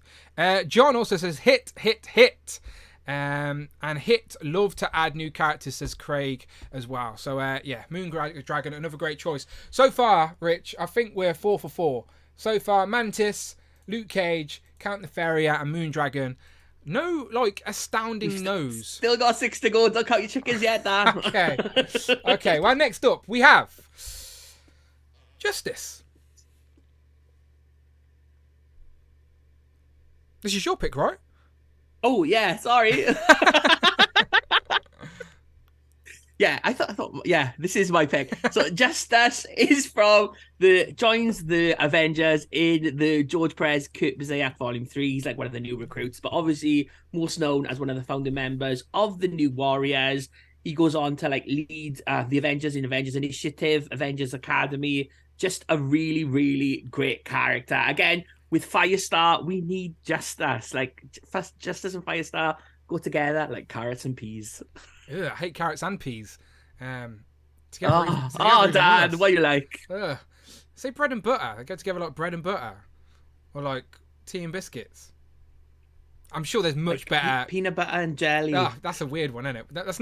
John also says hit. And hit, love to add new characters, says Craig as well. So yeah, Moondragon, another great choice. So far, Rich, I think we're 4 for 4. So far, Mantis, Luke Cage, Count Nefaria, and Moondragon. No, like, astounding nose. Still got 6 to go. Don't count your chickens yet, Dan. Okay, well, next up, we have Justice. This is your pick, right? Oh, yeah, sorry. Yeah, I thought, yeah, this is my pick. So Justice joins the Avengers in the George Perez Kurt Busiek Volume 3. He's like one of the new recruits, but obviously most known as one of the founding members of the New Warriors. He goes on to like lead the Avengers in Avengers Initiative, Avengers Academy. Just a really, really great character. Again, with Firestar, we need Justice. Like, Justice and Firestar go together like carrots and peas. Ugh, I hate carrots and peas. Dad, what do you like? Say bread and butter. They go together like bread and butter. Or like tea and biscuits. I'm sure there's much better peanut butter and jelly. Oh, that's a weird one, isn't it? Let's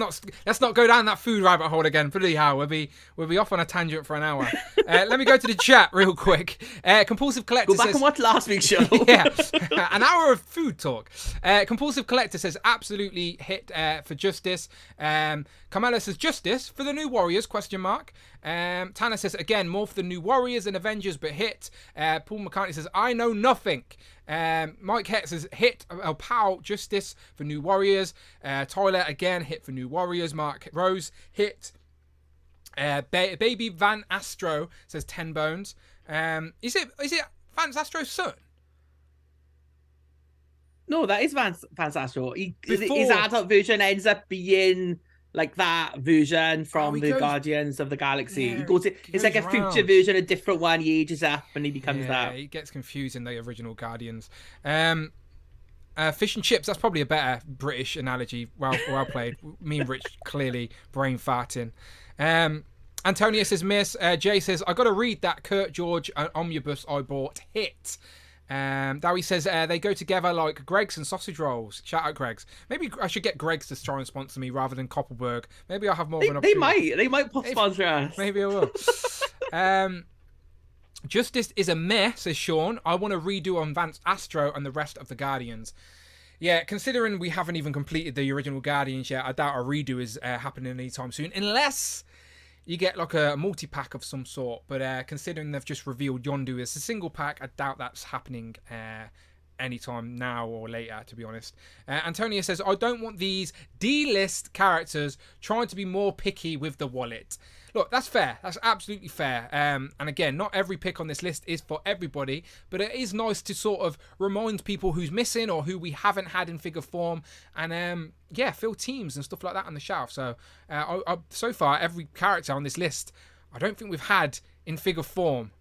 not go down that food rabbit hole again. Bloody hell, we'll be off on a tangent for an hour. Let me go to the chat real quick. Compulsive Collector says, go back and watch last week's show. Yeah, an hour of food talk. Compulsive Collector says absolutely hit for Justice. Kamala says Justice for the New Warriors ? Tanner says again more for the New Warriors and Avengers, but hit. Paul McCartney says I know nothing. Mike Het says hit pow Justice for New Warriors. Tyler again hit for New Warriors. Mark Rose hit. Baby Van Astro says 10 bones. Is it Vance Astro's son? No, that is Vance Astro. His Before- adult version ends up being like that version from he the goes- Guardians of the Galaxy. Yeah, He goes, he it's like a goes future round. version, a different one. He ages up and he becomes Yeah, that. he gets confused in the original Guardians. Fish and chips, that's probably a better British analogy. Well played. Me and Rich clearly brain farting. Antonia says, miss. Jay says, I got to read that Kurt George omnibus I bought hit. Dowie says, they go together like Greggs and sausage rolls. Shout out Greggs. Maybe I should get Greggs to try and sponsor me rather than Koppelberg. Maybe I'll have more of an opportunity. They might sponsor us. Maybe I will. Justice is a meh, says Sean. I want a redo on Vance Astro and the rest of the Guardians. Yeah, considering we haven't even completed the original Guardians yet, I doubt a redo is happening anytime soon. Unless you get like a multi-pack of some sort. But considering they've just revealed Yondu as a single pack, I doubt that's happening anytime now or later, to be honest. Antonia says, I don't want these D-list characters trying to be more picky with the wallet. Look, that's fair. That's absolutely fair. And again, not every pick on this list is for everybody, but it is nice to sort of remind people who's missing or who we haven't had in figure form, and fill teams and stuff like that on the shelf. So, so far, every character on this list, I don't think we've had in figure form.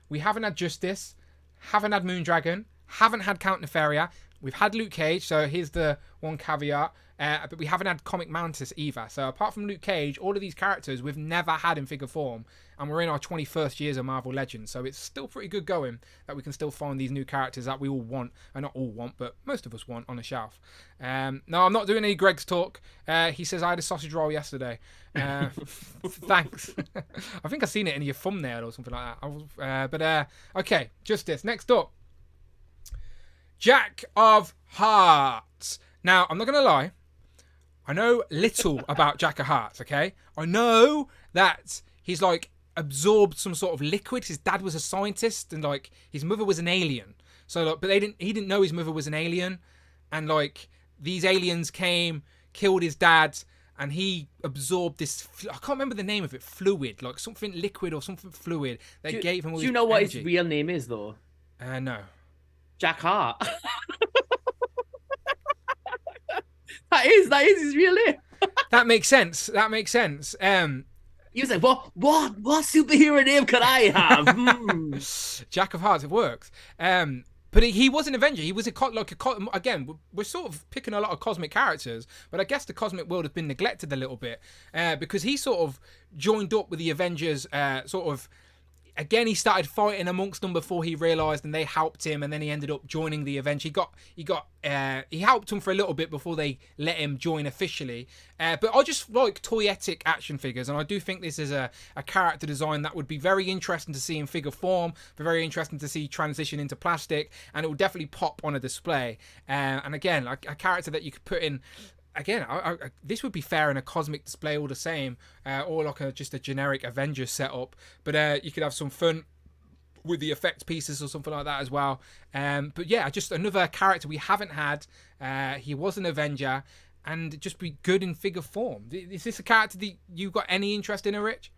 We haven't had Justice, haven't had Moondragon, haven't had Count Nefaria. We've had Luke Cage, so here's the one caveat. But we haven't had Comic Mantis either. So apart from Luke Cage, all of these characters we've never had in figure form. And we're in our 21st years of Marvel Legends. So it's still pretty good going that we can still find these new characters that we all want. And not all want, but most of us want on a shelf. No, I'm not doing any Greg's talk. He says, I had a sausage roll yesterday. Thanks. I think I've seen it in your thumbnail or something like that. Okay, Justice. Next up. Jack of Hearts. Now, I'm not going to lie. I know little about Jack of Hearts, okay? I know that he's like absorbed some sort of liquid. His dad was a scientist and like his mother was an alien. So like, but he didn't know his mother was an alien, and like these aliens came, killed his dad, and he absorbed this, I can't remember the name of it, fluid, like something liquid or something fluid that gave him all this energy. Do you know what his real name is though? No. Jack Hart. That is his real name. That makes sense. He was like, what superhero name could I have? Jack of Hearts, it works. But he was an Avenger. He was again, we're sort of picking a lot of cosmic characters, but I guess the cosmic world has been neglected a little bit because he sort of joined up with the Avengers again, he started fighting amongst them before he realised, and they helped him, and then he ended up joining the Avengers. He helped them for a little bit before they let him join officially. But I just like toyetic action figures, and I do think this is a character design that would be very interesting to see in figure form, very interesting to see transition into plastic, and it will definitely pop on a display. And again, like a character that you could put in. Again, this would be fair in a cosmic display all the same, or like just a generic Avengers setup. But you could have some fun with the effect pieces or something like that as well. But yeah, just another character we haven't had. He was an Avenger, and just be good in figure form. Is this a character that you got any interest in, Rich?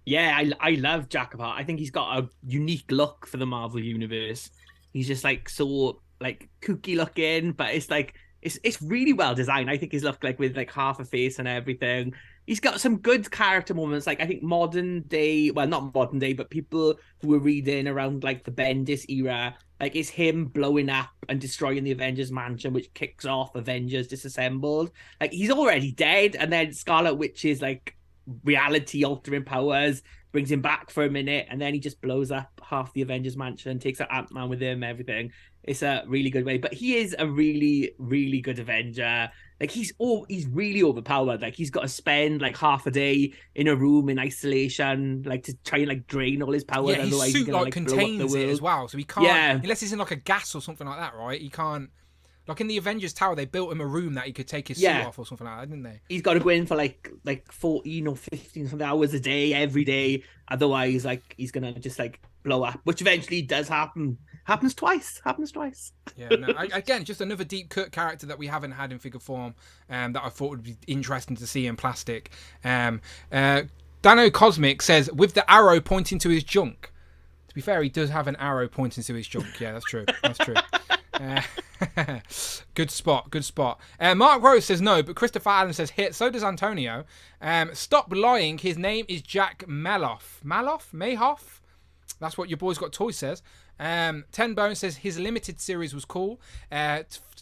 Yeah, I love Jack of Hearts. I think he's got a unique look for the Marvel universe. He's just like so like kooky looking, but it's like. It's really well designed. I think he's looked like with like half a face and everything. He's got some good character moments. Like I think modern day, well, not modern day, but people who were reading around like the Bendis era, like it's him blowing up and destroying the Avengers mansion, which kicks off Avengers Disassembled. Like he's already dead, and then Scarlet Witch's like reality altering powers brings him back for a minute, and then he just blows up half the Avengers mansion, takes out Ant-Man with him, everything. It's a really good way, but he is a really, really good Avenger. Like he's really overpowered. Like he's got to spend like half a day in a room in isolation, like to try and like drain all his power. Yeah, his suit like contains it as well, so he can't unless he's in like a gas or something like that, right? He can't. Like in the Avengers Tower, they built him a room that he could take his suit off or something like that, didn't they? He's got to go in for like 14 or 15 something hours a day, every day. Otherwise, like he's gonna just like blow up, which eventually does happen. Happens twice. Yeah, no, again, just another deep cut character that we haven't had in figure form, that I thought would be interesting to see in plastic. Dano Cosmic says, with the arrow pointing to his junk. To be fair, he does have an arrow pointing to his junk. Yeah, that's true. That's true. Good spot. Good spot. Mark Rose says no, but Christopher Allen says hit. So does Antonio. Stop lying. His name is Jack Maloff. Mayhoff? That's what your boy's got toy says. 10 Bone says his limited series was cool.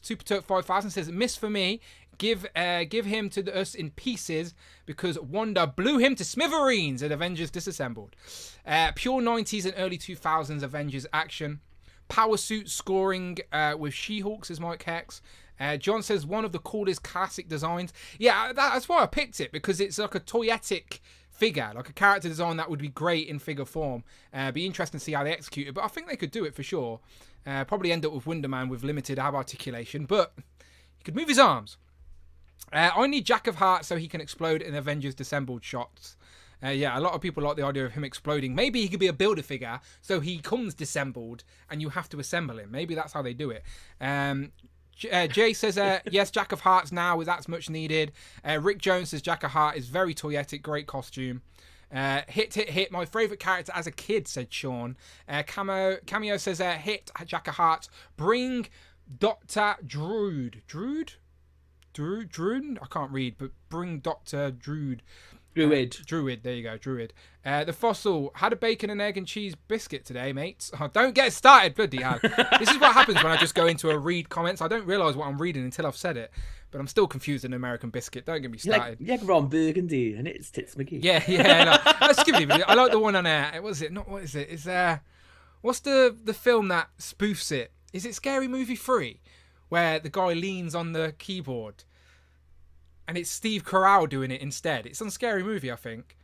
Super Turk 5000 says miss for me. Give him to us in pieces because Wanda blew him to smithereens at Avengers Disassembled. Pure 90s and early 2000s Avengers action. Power suit scoring with She-Hulk, says Mike Hex. John says one of the coolest classic designs. Yeah, that's why I picked it, because it's like a toyetic figure, like a character design that would be great in figure form. Be interesting to see how they execute it, but I think they could do it for sure. Probably end up with Wonder Man with limited ab articulation, but he could move his arms. I need Jack of Hearts so he can explode in Avengers Disassembled shots. Yeah, a lot of people like the idea of him exploding. Maybe he could be a Build-A-Figure, so he comes disassembled, and you have to assemble him. Maybe that's how they do it. Jay says, yes, Jack of Hearts now, that's much needed. Rick Jones says, Jack of Heart is very toyetic, great costume. Hit, my favourite character as a kid, said Sean. Cameo says, hit, Jack of Hearts. Bring Dr. Drood. Drood? I can't read, but bring Dr. Drood. Druid, there you go, Druid. The Fossil had a bacon and egg and cheese biscuit today, mates. Oh, don't get started, bloody hell. This is what happens when I just go into a read comments. I don't realise what I'm reading until I've said it, but I'm still confused in American biscuit. Don't get me started. Like Ron Burgundy and it's Tits McGee. Yeah. No, let's give it. I like the one on what is it? What is it? Is what's the film that spoofs it? Is it Scary Movie 3, where the guy leans on the keyboard? And it's Steve Carell doing it instead. It's on Scary Movie, I think.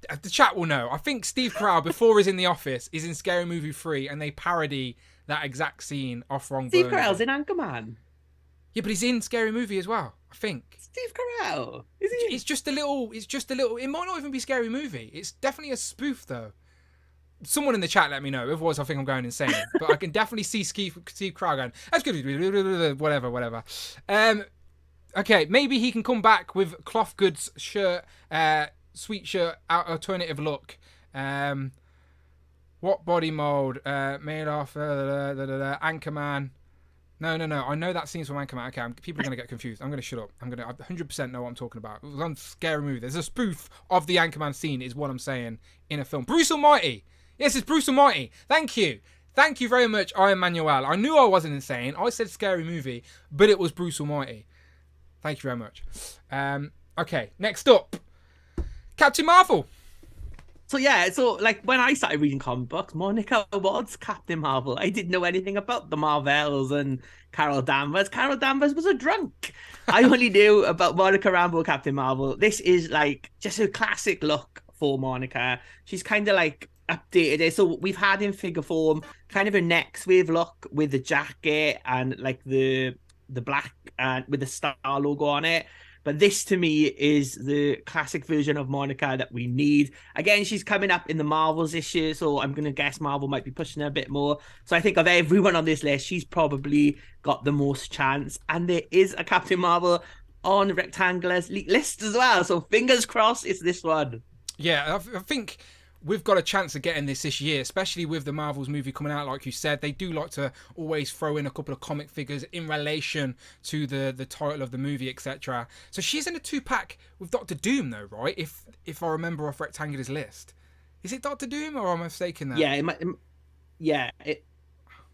The chat will know. I think Steve Carell, before he's in The Office, is in Scary Movie 3, and they parody that exact scene off Wrong Steve Carell's in Anchorman. Yeah, but he's in Scary Movie as well, I think. Steve Carell? Is he? It's just a little... It might not even be Scary Movie. It's definitely a spoof, though. Someone in the chat let me know. Otherwise, I think I'm going insane. But I can definitely see Steve Carell going, that's good, whatever. Okay, maybe he can come back with cloth goods shirt, sweet shirt, alternative look. What body mold? Made off Anchorman. No. I know that scene's from Anchorman. Okay, people are going to get confused. I'm going to shut up. I 100% know what I'm talking about. It was on Scary Movie. There's a spoof of the Anchorman scene, is what I'm saying, in a film. Bruce Almighty. Yes, it's Bruce Almighty. Thank you. Thank you very much, Ian Manuel. I knew I wasn't insane. I said Scary Movie, but it was Bruce Almighty. Thank you very much. Okay, next up, Captain Marvel. So like when I started reading comic books, Monica was Captain Marvel. I didn't know anything about the Marvels and Carol Danvers. Carol Danvers was a drunk. I only knew about Monica Rambeau, Captain Marvel. This is like just a classic look for Monica. She's kind of like updated it. So we've had in figure form kind of a next wave look with the jacket and like the black and with the star logo on it. But this to me is the classic version of Monica that we need. Again, she's coming up in the Marvels issue, so I'm going to guess Marvel might be pushing her a bit more. So I think of everyone on this list, she's probably got the most chance. And there is a Captain Marvel on Rectangular's list as well. So fingers crossed it's this one. Yeah, I think we've got a chance of getting this year, especially with the Marvels movie coming out. Like you said, they do like to always throw in a couple of comic figures in relation to the title of the movie, etc. So she's in a 2-pack with Doctor Doom, though, right? If I remember off Rectangular's list, is it Doctor Doom or am I mistaken there? Yeah,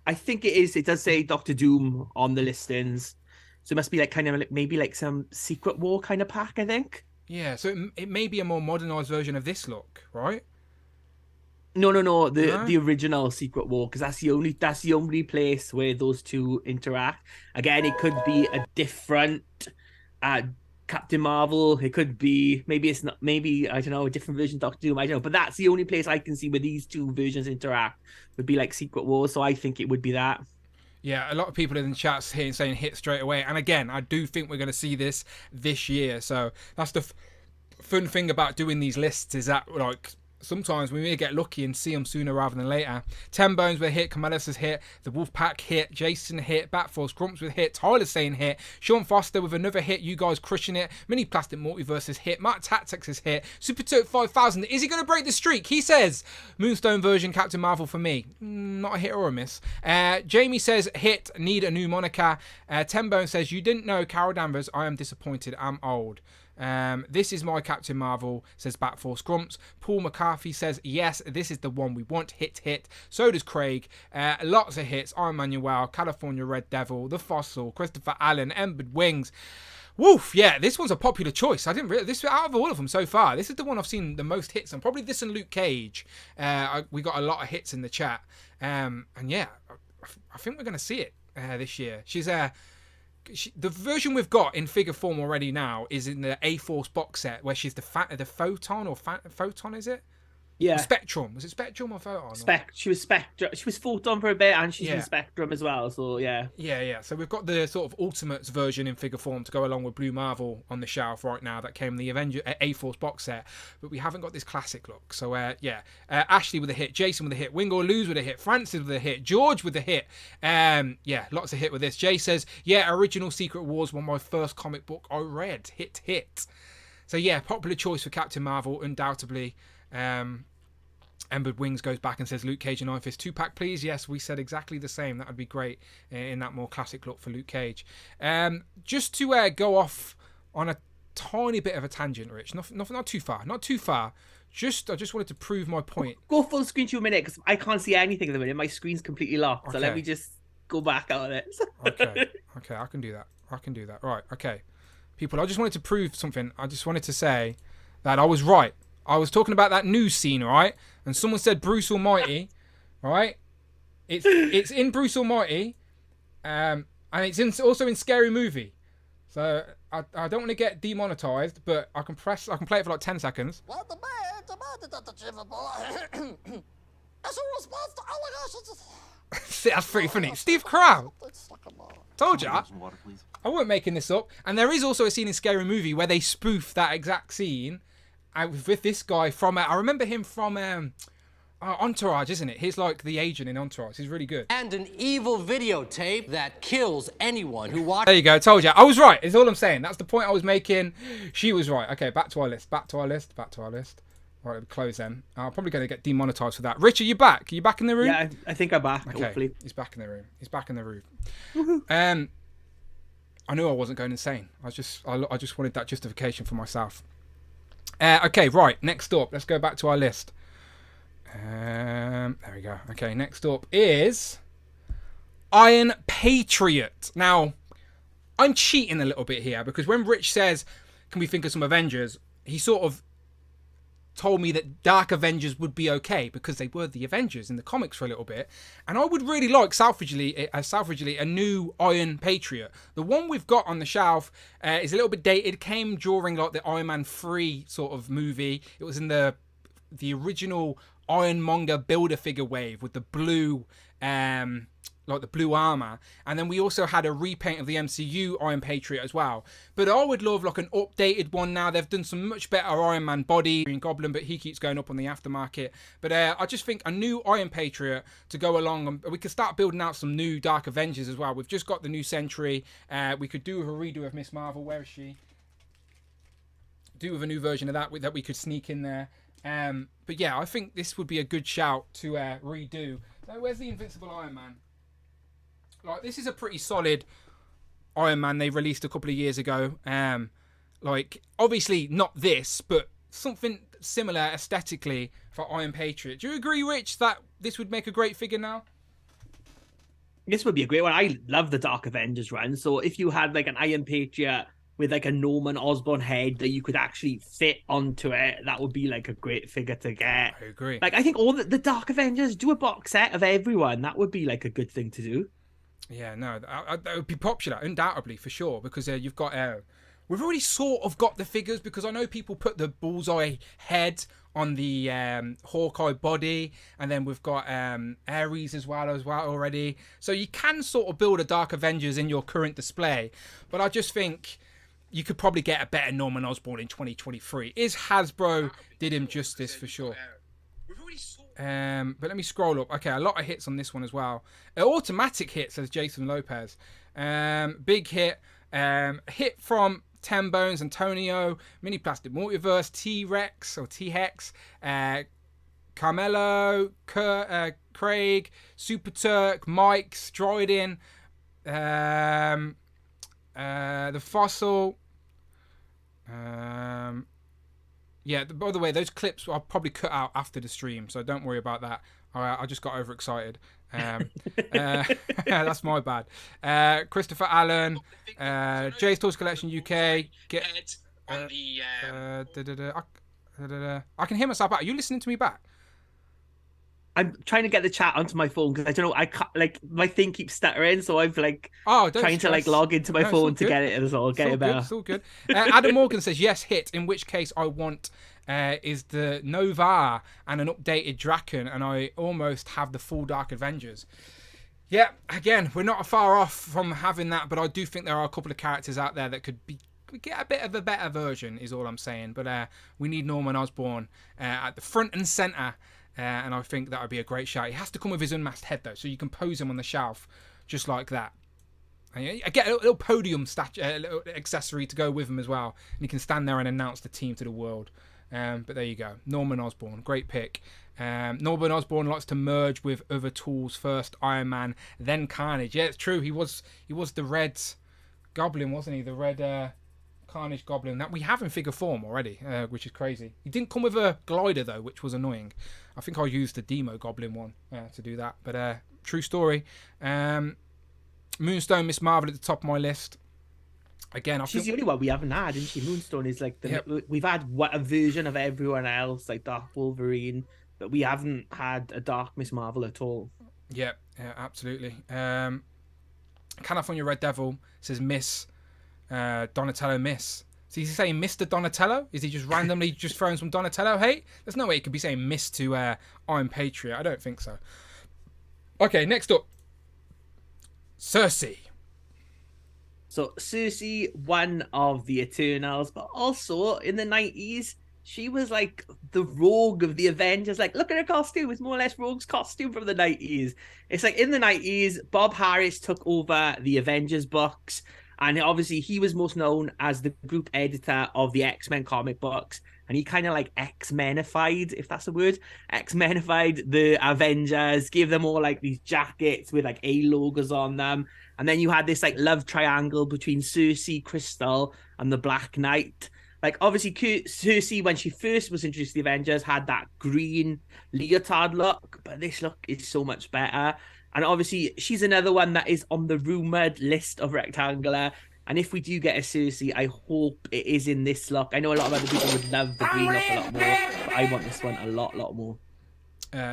I think it is. It does say Doctor Doom on the listings, so it must be like kind of like maybe like some Secret War kind of pack, I think. Yeah, so it may be a more modernized version of this look, right? No. The original Secret War, because that's the only place where those two interact. Again, it could be a different Captain Marvel. It could be maybe I don't know, a different version of Doctor Doom. I don't know, but that's the only place I can see where these two versions interact. Would be like Secret War. So I think it would be that. Yeah, a lot of people in the chats here saying hit straight away. And again, I do think we're going to see this year. So that's the fun thing about doing these lists, is that like sometimes we may get lucky and see them sooner rather than later. 10 Bones with a hit, Camillus has hit, the Wolfpack hit, Jason hit, Batforce Grumps with a hit, Tyler saying hit, Sean Foster with another hit, you guys crushing it, Mini Plastic Multiverse has hit, Matt Tactics has hit, Super Tote 5000, is he going to break the streak? He says, Moonstone version Captain Marvel for me. Not a hit or a miss. Jamie says, hit, need a new moniker. 10 Bones says, you didn't know Carol Danvers, I am disappointed, I'm old. This is my Captain Marvel, says Batforce Grumps. Paul McCarthy says, yes, this is the one we want. Hit, hit. So does Craig. Lots of hits. Iron Manuel, California Red Devil, The Fossil, Christopher Allen, Embered Wings. Woof, yeah, this one's a popular choice. I didn't really, this out of all of them so far, this is the one I've seen the most hits on. Probably this and Luke Cage. We got a lot of hits in the chat. And yeah, I think we're going to see it this year. The version we've got in figure form already now is in the A-Force box set where she's the Photon or Photon, is it? Yeah. The Spectrum. Was it Spectrum or Photon? She was Spectrum. She was Photon for a bit, and she's in Spectrum as well. So yeah. Yeah. So we've got the sort of Ultimates version in figure form to go along with Blue Marvel on the shelf right now. That came in the Avengers A-Force box set, but we haven't got this classic look. So Ashley with a hit, Jason with a hit, Wingo Lose with a hit, Francis with a hit, George with a hit. Lots of hit with this. Jay says, original Secret Wars, one of my first comic book I read. Hit. So yeah, popular choice for Captain Marvel, undoubtedly. Embered Wings goes back and says, Luke Cage and Iron Fist 2-pack, please. Yes, we said exactly the same. That would be great in that more classic look for Luke Cage. Just to go off on a tiny bit of a tangent, Rich. Not too far. I just wanted to prove my point. Go full screen to a minute, because I can't see anything at the minute. My screen's completely locked. Okay. So let me just go back on it. Okay, I can do that. Right, okay. People, I just wanted to prove something. I just wanted to say that I was right. I was talking about that news scene, right? And someone said Bruce Almighty, right? It's in Bruce Almighty, and it's also in Scary Movie. So I don't want to get demonetized, but I can play it for like 10 seconds. Well, the man demanded that the achievable as a response to allegations. That's pretty funny. Steve Carell. Told ya. I weren't making this up. And there is also a scene in Scary Movie where they spoof that exact scene with this guy from, I remember him from Entourage, isn't it? He's like the agent in Entourage. He's really good. And an evil videotape that kills anyone who watches. There you go. Told you. I was right. Is all I'm saying. That's the point I was making. She was right. Okay, back to our list. All right, close then. I'm probably going to get demonetized for that. Richard, you back? Are you back in the room? Yeah, I think I'm back, okay. Hopefully. He's back in the room. I knew I wasn't going insane. I just wanted that justification for myself. Okay, right. Next up, let's go back to our list. There we go. Okay, next up is Iron Patriot. Now, I'm cheating a little bit here because when Rich says, "Can we think of some Avengers?" he sort of told me that Dark Avengers would be okay because they were the Avengers in the comics for a little bit, and I would really like salvagely a new Iron Patriot. The one we've got on the shelf is a little bit dated. It came during like the Iron Man 3 sort of movie. It was in the original Ironmonger builder figure wave with the blue like the blue armor, and then we also had a repaint of the MCU Iron Patriot as well. But I would love like an updated one now. They've done some much better Iron Man body, Green Goblin, but he keeps going up on the aftermarket. But I just think a new Iron Patriot to go along, and we could start building out some new Dark Avengers as well. We've just got the new Sentry. We could do a redo of Miss Marvel. Where is she? Do with a new version of that we could sneak in there. But yeah, I think this would be a good shout to redo. So where's the Invincible Iron Man? Like, this is a pretty solid Iron Man they released a couple of years ago. Like, obviously not this, but something similar aesthetically for Iron Patriot. Do you agree, Rich, that this would make a great figure now? This would be a great one. I love the Dark Avengers run. So if you had like an Iron Patriot with like a Norman Osborn head that you could actually fit onto it, that would be like a great figure to get. I agree. Like, I think all the Dark Avengers, do a box set of everyone. That would be like a good thing to do. Yeah, no, that would be popular, undoubtedly, for sure, because you've got... we've already sort of got the figures, because I know people put the Bullseye head on the Hawkeye body, and then we've got Ares as well already. So you can sort of build a Dark Avengers in your current display, but I just think you could probably get a better Norman Osborn in 2023. Hasbro did him justice, for sure. But let me scroll up. Okay, a lot of hits on this one as well. Automatic hit, says Jason Lopez. Big hit. Hit from Ten Bones, Antonio, Mini Plastic Multiverse, T-Rex or T-Hex, Carmelo, Craig, Super Turk, Mike, Stroidin, the Fossil. Yeah, by the way, those clips I'll probably cut out after the stream, so don't worry about that. I just got overexcited. That's my bad. Christopher Allen, Jay's Toys Collection UK. I can hear myself back. Are you listening to me back? I'm trying to get the chat onto my phone because I don't know. I can't, like, my thing keeps stuttering, so I've trying to log into my phone to get it as well. Get it better. It's all good. Adam Morgan says yes, hit. In which case, I want is the Nova and an updated Draken, and I almost have the full Dark Avengers. Yeah, again, we're not far off from having that, but I do think there are a couple of characters out there that could get a bit of a better version. Is all I'm saying. But we need Norman Osborn at the front and center. And I think that would be a great shout. He has to come with his unmasked head, though, so you can pose him on the shelf just like that. And I get a little podium a little accessory to go with him as well. And he can stand there and announce the team to the world. But there you go. Norman Osborn. Great pick. Norman Osborn likes to merge with other tools first. Iron Man, then Carnage. Yeah, it's true. He was the Red Goblin, wasn't he? The Red... Carnage Goblin that we have in figure form already, which is crazy. He didn't come with a glider though, which was annoying. I think I used the Demo Goblin one to do that, but true story. Moonstone, Miss Marvel at the top of my list. Again, she's the only one we haven't had, isn't she? Moonstone is like we've had a version of everyone else, like Dark Wolverine, but we haven't had a Dark Miss Marvel at all. Yeah, absolutely. California Red Devil says Miss. Donatello Miss. So is he saying Mr. Donatello? Is he just randomly just throwing some Donatello hate? There's no way he could be saying Miss to I'm Patriot. I don't think so. Okay, next up. Sersi. So Sersi, one of the Eternals, but also in the 90s, she was like the Rogue of the Avengers. Like, look at her costume. It's more or less Rogue's costume from the 90s. It's like in the 90s, Bob Harris took over the Avengers books. And obviously, he was most known as the group editor of the X-Men comic books. And he kind of like X-Menified, if that's a word, X-Menified the Avengers, gave them all like these jackets with like A logos on them. And then you had this like love triangle between Sersi, Crystal, and the Black Knight. Like, obviously, Sersi, when she first was introduced to the Avengers, had that green leotard look. But this look is so much better. And obviously, she's another one that is on the rumoured list of Rectangular. And if we do get a Sersi, I hope it is in this look. I know a lot of other people would love the green look a lot more, but I want this one a lot more.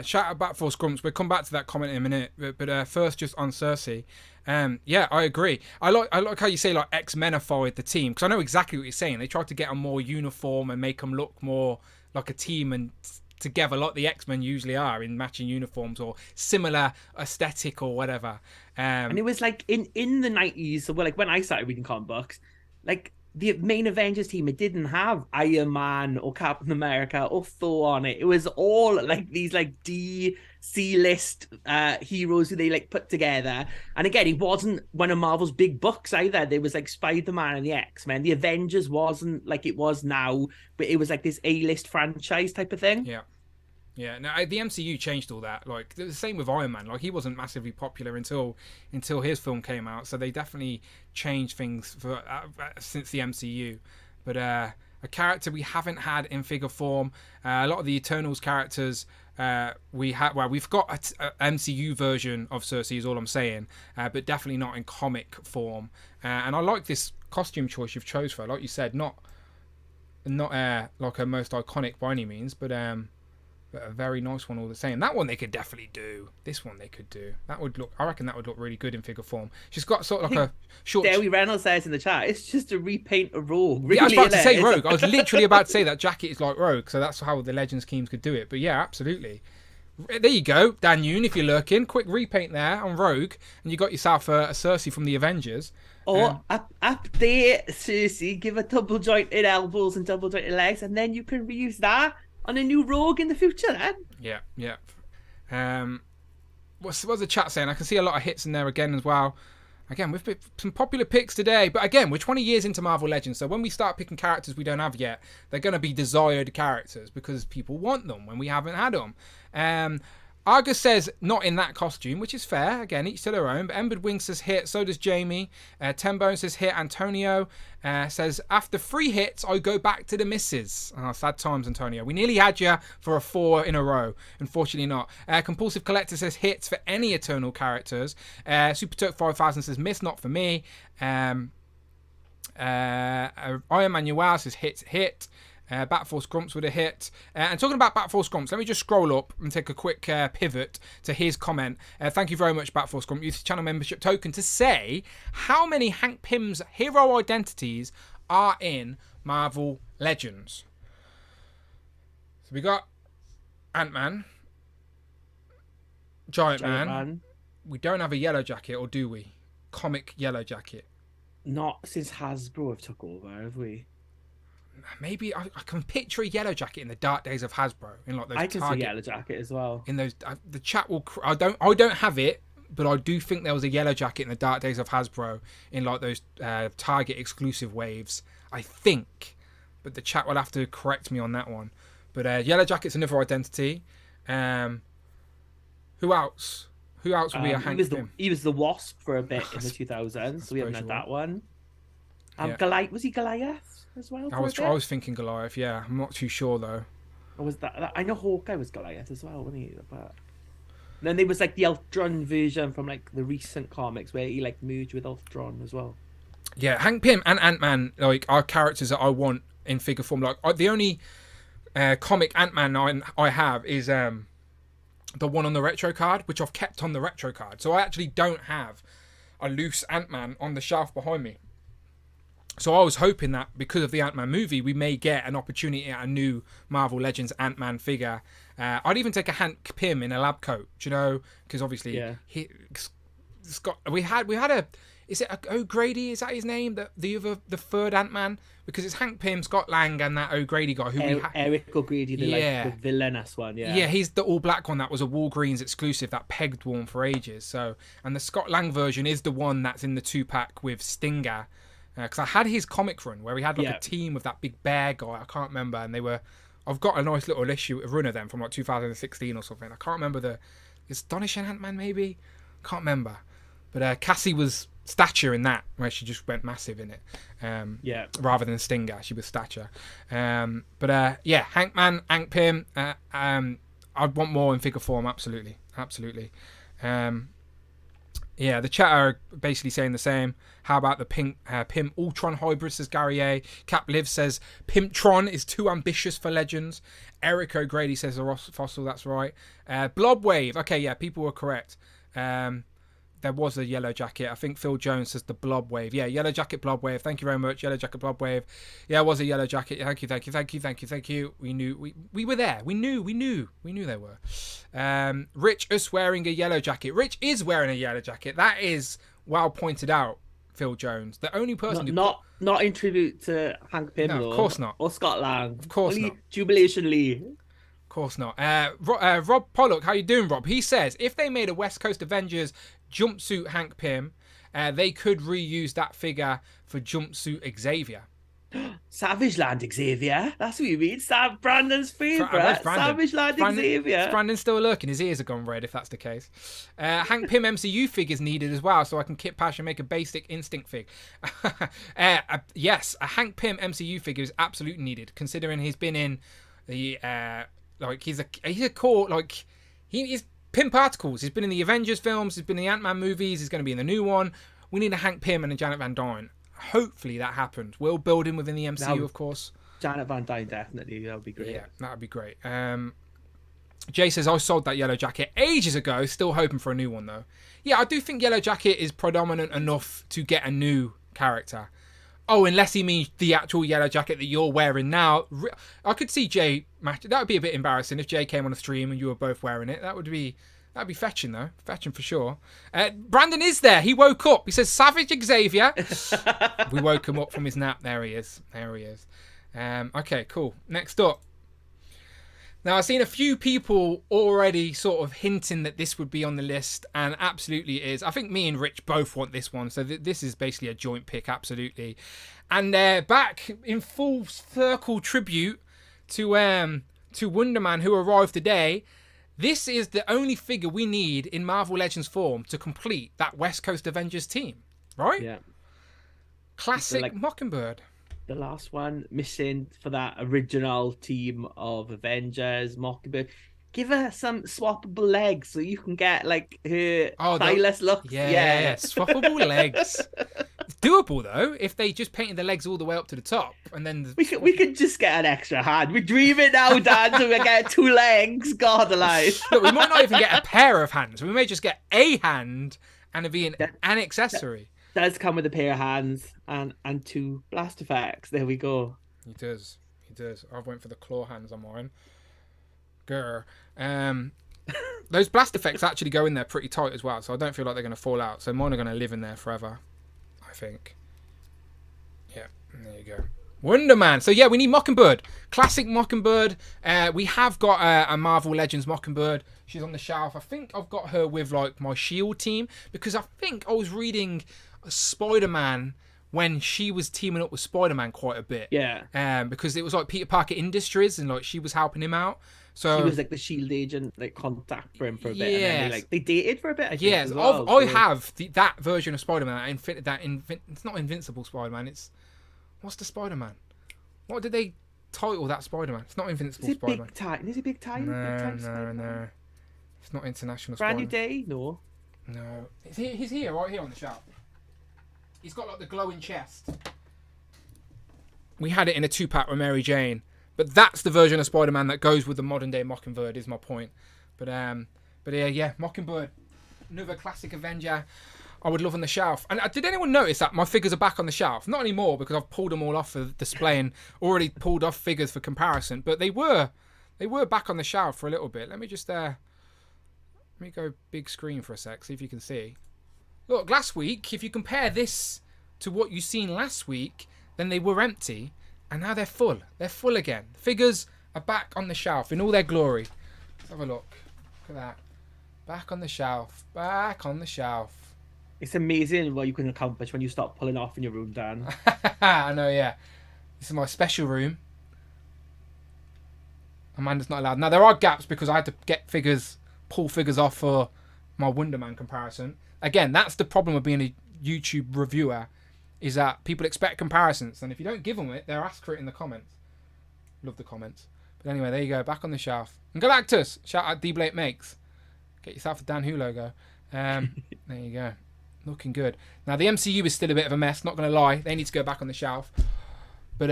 Shout out back for Scrumps. We'll come back to that comment in a minute. But first, just on Sersi. Yeah, I agree. I like how you say like X-Menified the team, because I know exactly what you're saying. They tried to get them more uniform and make them look more like a team and together like the X-Men usually are in matching uniforms or similar aesthetic or whatever. And it was like in the 90s, so like when I started reading comic books, like the main Avengers team, it didn't have Iron Man or Captain America or Thor on it. It was all like these like C-list heroes who they like put together. And again, it wasn't one of Marvel's big books either. There was like Spider-Man and the X-Men. The Avengers wasn't like it was now, but it was like this A-list franchise type of thing. Yeah, no, the MCU changed all that. Like the same with Iron Man. Like he wasn't massively popular until his film came out. So they definitely changed things for since the MCU. But a character we haven't had in figure form. A lot of the Eternals characters we've got an MCU version of Sersi, is all I'm saying. But definitely not in comic form. And I like this costume choice you've chose for her. Like you said, not like her most iconic by any means, but a very nice one all the same. That one they could definitely do. This one they could do. I reckon that would look really good in figure form. She's got sort of like a short... Dewi Reynolds says in the chat, it's just a repaint of Rogue. Really, yeah, I was about to say Rogue. I was literally about to say that jacket is like Rogue, so that's how the Legends teams could do it. But yeah, absolutely. There you go, Dan Yoon, if you're lurking. Quick repaint there on Rogue, and you got yourself a Sersi from the Avengers. Or up there, Sersi, give her double jointed elbows and double jointed legs, and then you can reuse that on a new Rogue in the future then. Yeah. What's the chat saying? I can see a lot of hits in there again as well. Again, we've picked some popular picks today, but again, we're 20 years into Marvel Legends, so when we start picking characters we don't have yet, they're going to be desired characters because people want them when we haven't had them. Argus says, not in that costume, which is fair. Again, each to their own. But Embered Wing says hit, so does Jamie. Tembone says hit. Antonio says, after 3 hits, I go back to the misses. Oh, sad times, Antonio. We nearly had you for a 4 in a row. Unfortunately not. Compulsive Collector says hits for any Eternal characters. Super Turk 5000 says miss, not for me. Iron Manuel says hit. Batforce Grumps with a hit. And talking about Batforce Grumps, let me just scroll up and take a quick pivot to his comment. Thank you very much, Batforce Grump. Use the channel membership token to say how many Hank Pym's hero identities are in Marvel Legends. So we got Ant-Man, Giant Man. We don't have a Yellow Jacket, or do we? Comic Yellow Jacket. Not since Hasbro have took over, have we? Maybe I can picture a Yellow Jacket in the dark days of Hasbro in like those. I can see Yellow Jacket as well. In those, the chat will. I don't have it, but I do think there was a Yellow Jacket in the dark days of Hasbro in like those Target exclusive waves. I think, but the chat will have to correct me on that one. But Yellow Jacket's another identity. Who else? Who else would be a Hank Pym? He was the Wasp for a bit in the 2000s, so we haven't had that one. Yeah. Was he Goliath as well? I was thinking Goliath. Yeah, I'm not too sure though. Or was that? I know Hawkeye was Goliath as well, wasn't he? But then there was like the Ultron version from like the recent comics where he like merged with Ultron as well. Yeah, Hank Pym and Ant-Man like are characters that I want in figure form. Like the only comic Ant-Man I have is the one on the retro card, which I've kept on the retro card. So I actually don't have a loose Ant-Man on the shelf behind me. So I was hoping that because of the Ant-Man movie, we may get an opportunity at a new Marvel Legends Ant-Man figure. I'd even take a Hank Pym in a lab coat, you know, because obviously we had a. Is it O'Grady? Is that his name? The third Ant-Man? Because it's Hank Pym, Scott Lang, and that O'Grady guy who Eric O'Grady, the villainous one. Yeah, he's the all black one that was a Walgreens exclusive that pegged one for ages. So, and the Scott Lang version is the one that's in the 2-pack with Stinger. Because I had his comic run where he had like a team of that big bear guy. I can't remember, and they were. I've got a nice little run of them from like 2016 or something. I can't remember the Astonishing Ant-Man maybe. Can't remember, but Cassie was stature in that where she just went massive in it. Rather than Stinger, she was stature. Hank Pym. I'd want more in figure form. Absolutely. The chat are basically saying the same. How about the Pym Ultron hybrid, says Gary A. Cap Liv says Pimptron is too ambitious for Legends. Eric O'Grady says a Ross Fossil, that's right. Blobwave, okay, yeah, people were correct. There was a Yellow Jacket. I think Phil Jones says the Blobwave. Yeah, Yellow Jacket Blobwave. Thank you very much. Yellow Jacket Blobwave. Yeah, it was a Yellow Jacket. Thank you. We knew we were there. We knew they were. Rich is wearing a Yellow Jacket. Rich is wearing a Yellow Jacket. That is well pointed out, Phil Jones. The only person not in tribute to Hank Pym, no, of course not. Or Scott Lang. Of course not. Jubilation Lee. Of course not. Rob Pollock, how you doing, Rob? He says if they made a West Coast Avengers jumpsuit Hank Pym, they could reuse that figure for jumpsuit Xavier. Savage Land Xavier. That's what you mean. Brandon's favourite. Savage Land Xavier. Brandon's still looking. His ears are gone red if that's the case. Hank Pym MCU figures needed as well, so I can kit pash and make a basic Instinct fig. Yes, a Hank Pym MCU figure is absolutely needed, considering he's been in the he's a core, like he's Pym Particles. He's been in the Avengers films. He's been in the Ant-Man movies. He's going to be in the new one. We need a Hank Pym and a Janet Van Dyne. Hopefully that happens. We'll build him within the MCU, of course. Janet Van Dyne, definitely. That would be great. Yeah, that would be great. Jay says, I sold that Yellow Jacket ages ago. Still hoping for a new one, though. Yeah, I do think Yellow Jacket is predominant enough to get a new character. Oh, unless he means the actual Yellow Jacket that you're wearing now. I could see Jay match. That would be a bit embarrassing if Jay came on a stream and you were both wearing it. That'd be fetching, though. Fetching for sure. Brandon is there. He woke up. He says, Savage Xavier. We woke him up from his nap. There he is. Okay, cool. Next up. Now, I've seen a few people already sort of hinting that this would be on the list, and absolutely it is. I think me and Rich both want this one, so this is basically a joint pick, absolutely. And back in full circle tribute to Wonder Man, who arrived today. This is the only figure we need in Marvel Legends form to complete that West Coast Avengers team, right? Yeah. Classic Mockingbird. The last one missing for that original team of Avengers, Mockingbird. Give her some swappable legs so you can get like her stylist looks. Yeah, swappable legs. It's doable though if they just painted the legs all the way up to the top, and then we could just get an extra hand. We're dreaming now, Dan, so we get 2 legs. God alive. Look, we might not even get a pair of hands. We may just get a hand and it'd be an accessory. Does come with a pair of hands and 2 blast effects. There we go. He does. I went for the claw hands on mine. Grr. Those blast effects actually go in there pretty tight as well, so I don't feel like they're going to fall out. So mine are going to live in there forever, I think. Yeah, there you go. Wonder Man. So yeah, we need Mockingbird. Classic Mockingbird. We have got a Marvel Legends Mockingbird. She's on the shelf. I think I've got her with like my Shield team, because I think I was reading Spider-Man when she was teaming up with Spider-Man quite a bit. Yeah. Because it was like Peter Parker Industries and like she was helping him out. So she was like the Shield agent, like contact for him for a bit. And then they dated for a bit. I think, yes, well, I have that version of Spider-Man. It's not Invincible Spider-Man. It's what's the Spider-Man? What did they title that Spider-Man? It's not Invincible Spider-Man. Is it Big Time? No. It's not International Brand Spider-Man. New Day? No. He's here, right here on the shelf. He's got like the glowing chest. We had it in a 2-pack with Mary Jane, but that's the version of Spider-Man that goes with the modern day Mockingbird, is my point. But yeah, Mockingbird, another classic Avenger I would love on the shelf. And did anyone notice that my figures are back on the shelf? Not anymore, because I've pulled them all off for display and already pulled off figures for comparison, but they were back on the shelf for a little bit. Let me just let me go big screen for a sec, see if you can see. Look, last week, if you compare this to what you seen last week, then they were empty, and now they're full. They're full again. Figures are back on the shelf in all their glory. Let's have a look. Look at that. Back on the shelf. Back on the shelf. It's amazing what you can accomplish when you start pulling off in your room, Dan. I know, yeah. This is my special room. Amanda's not allowed. Now, there are gaps because I had to pull figures off for my Wonder Man comparison. Again, that's the problem of being a YouTube reviewer, is that people expect comparisons, and if you don't give them it, they're asked for it in the comments. Love the comments. But anyway, there you go, back on the shelf. And Galactus, shout out D-Blake Makes. Get yourself a Dan Who logo. There you go. Looking good. Now, the MCU is still a bit of a mess, not going to lie. They need to go back on the shelf. But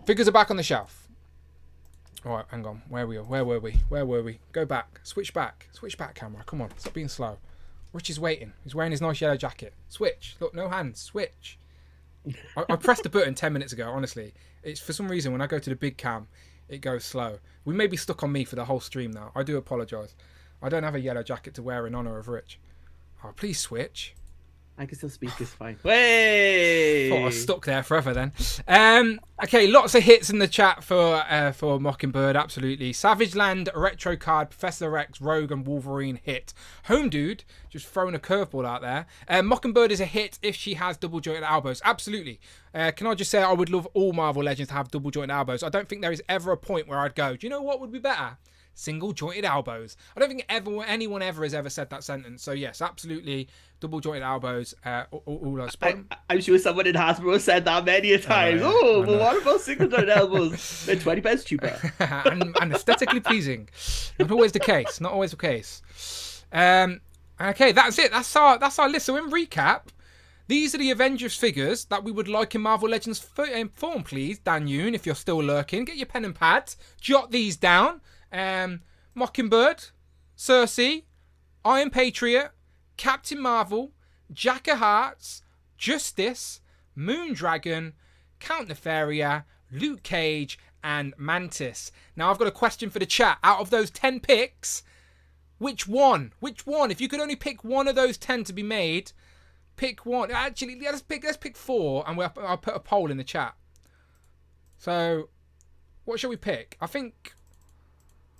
figures are back on the shelf. All right, hang on. Where were we? Go back. Switch back, camera. Come on, stop being slow. Rich is waiting. He's wearing his nice yellow jacket. Switch. Look, no hands. Switch. I pressed the button 10 minutes ago, honestly. It's for some reason, when I go to the big cam, it goes slow. We may be stuck on me for the whole stream now. I do apologise. I don't have a yellow jacket to wear in honour of Rich. Oh, please switch. I can still speak, it's fine. Way! Thought I was stuck there forever then. Okay, lots of hits in the chat for Mockingbird, absolutely. Savage Land, Retro Card, Professor X, Rogue and Wolverine hit. Home Dude, just throwing a curveball out there. Mockingbird is a hit if she has double jointed elbows, absolutely. Can I just say I would love all Marvel Legends to have double jointed elbows. I don't think there is ever a point where I'd go, do you know what would be better? Single jointed elbows. I don't think anyone ever has ever said that sentence. So yes, absolutely, double jointed elbows. All those. I'm sure someone in Hasbro said that many a times. But what about single jointed elbows? They're 20 pence cheaper and aesthetically pleasing. Not always the case. Not always the case. Okay, that's it. That's our list. So in recap, these are the Avengers figures that we would like in Marvel Legends form. Please, Dan Yoon, if you're still lurking, get your pen and pad, jot these down. Mockingbird, Sersi, Iron Patriot, Captain Marvel, Jack of Hearts, Justice, Moondragon, Count Nefaria, Luke Cage, and Mantis. Now I've got a question for the chat. Out of those 10 picks, which one? If you could only pick one of those 10 to be made, pick one. Actually, let's pick 4, and I'll put a poll in the chat. So, what shall we pick? I think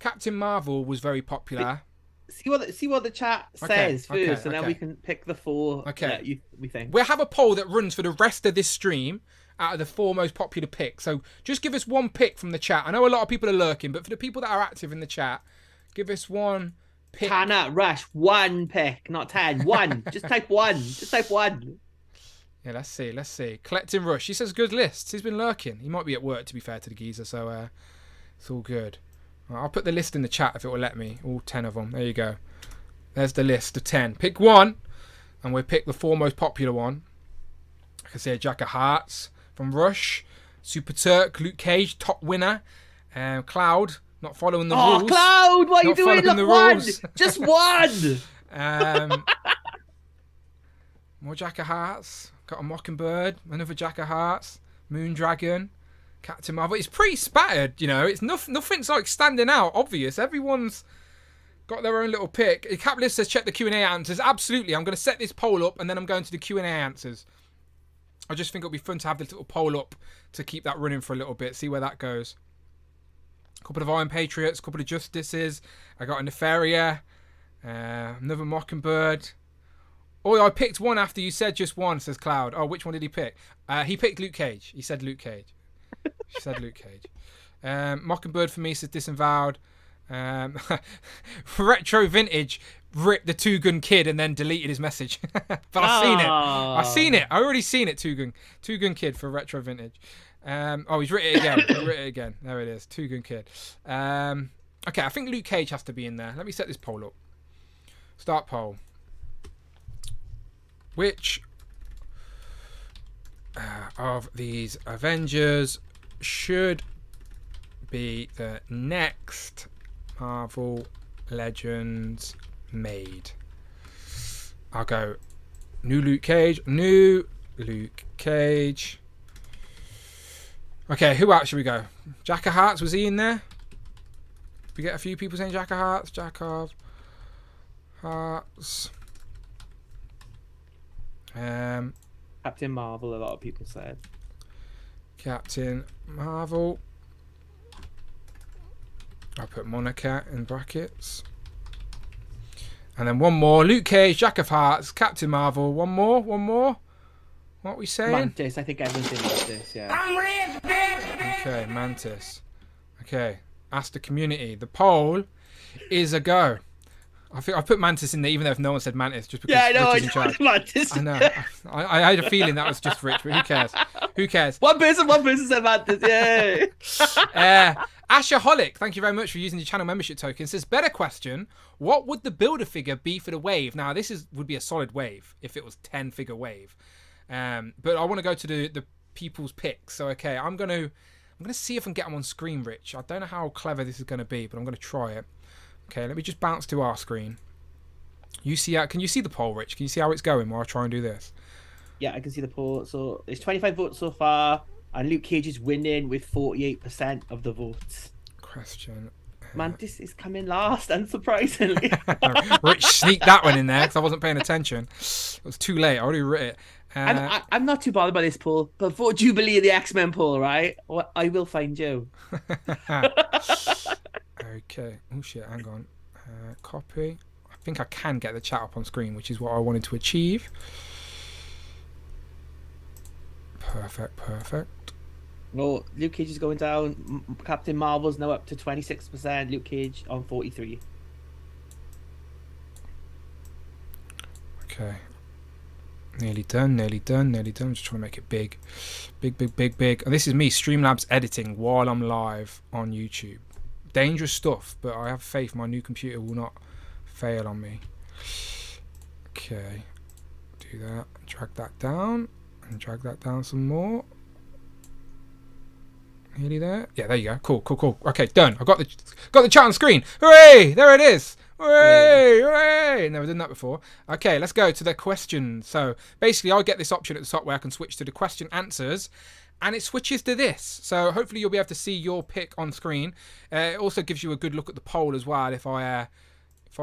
Captain Marvel was very popular. See what the chat says first, and then we can pick the 4 that we think. We'll have a poll that runs for the rest of this stream out of the 4 most popular picks. So just give us one pick from the chat. I know a lot of people are lurking, but for the people that are active in the chat, give us one pick. Cannot rush 1 pick, not 10. 1. Just type 1. Just type 1. Yeah, let's see. Collecting Rush. He says good lists. He's been lurking. He might be at work, to be fair to the geezer, so it's all good. Right, I'll put the list in the chat if it will let me. All 10 of them. There you go. There's the list of 10. Pick 1, and we'll pick the 4 most popular one. I can see a Jack of Hearts from Rush. Super Turk, Luke Cage, top winner. Cloud, not following the rules. Oh, Cloud, what are you doing? Look, 1. Just 1. More Jack of Hearts. Got a Mockingbird, another Jack of Hearts, Moondragon, Captain Marvel. It's pretty spattered, you know. It's nothing's like standing out, obvious. Everyone's got their own little pick. Capitalist says check the Q&A answers. Absolutely. I'm going to set this poll up and then I'm going to the Q&A answers. I just think it'll be fun to have this little poll up to keep that running for a little bit, see where that goes. A couple of Iron Patriots, a couple of Justices. I got a Nefaria, another Mockingbird. Oh, I picked 1 after you said just 1, says Cloud. Oh, which one did he pick? He picked Luke Cage. He said Luke Cage. She said Luke Cage. Mockingbird for me says Disavowed. Retro Vintage ripped the Two-Gun Kid and then deleted his message. But I've seen it. I already seen it, Two-Gun Kid for Retro Vintage. He's written it again. There it is, Two-Gun Kid. Okay, I think Luke Cage has to be in there. Let me set this poll up. Start poll. Which of these Avengers should be the next Marvel Legends made? I'll go new Luke Cage. Okay, who else should we go? Jack of Hearts, was he in there? We get a few people saying Jack of Hearts. Jack of Hearts. Captain Marvel, a lot of people said. Captain Marvel. I'll put Monica in brackets. And then one more. Luke Cage, Jack of Hearts, Captain Marvel. One more. What are we saying? Mantis. I think everyone's in Mantis, yeah. Okay, Mantis. Okay, ask the community. The poll is a go. I think I put Mantis in there, even though if no one said Mantis, just because Rich is in charge. Mantis. I know. I had a feeling that was just Rich, but who cares? Who cares? One person said Mantis. Yay! Ashaholic, thank you very much for using your channel membership token. Says, better question. What would the builder figure be for the wave? Now, this would be a solid wave if it was 10-figure wave. But I want to go to the people's picks. So okay, I'm gonna see if I can get them on screen, Rich. I don't know how clever this is gonna be, but I'm gonna try it. Okay, let me just bounce to our screen. Can you see the poll, Rich? Can you see how it's going while I try and do this? Yeah, I can see the poll. So there's 25 votes so far, and Luke Cage is winning with 48% of the votes. Question. Mantis is coming last, unsurprisingly. Rich sneaked that one in there because I wasn't paying attention. It was too late. I already wrote it. I'm not too bothered by this poll, but for Jubilee of the X-Men poll, right? Well, I will find you. Okay. Oh shit, hang on. Copy. I think I can get the chat up on screen, which is what I wanted to achieve. Perfect. No, Luke Cage is going down. Captain Marvel's now up to 26%. Luke Cage on 43%. Okay. Nearly done. I'm just trying to make it big. Big. And this is me, Streamlabs editing while I'm live on YouTube. Dangerous stuff, but I have faith my new computer will not fail on me. Okay. Do that. Drag that down. And drag that down some more. Nearly there. Yeah, there you go. Cool. Okay, done. I've got the chat on screen. Hooray! There it is. Hooray! Never done that before. Okay, let's go to the question. So basically, I'll get this option at the top where I can switch to the question answers, and it switches to this. So hopefully you'll be able to see your pick on screen. It also gives you a good look at the poll as well. If I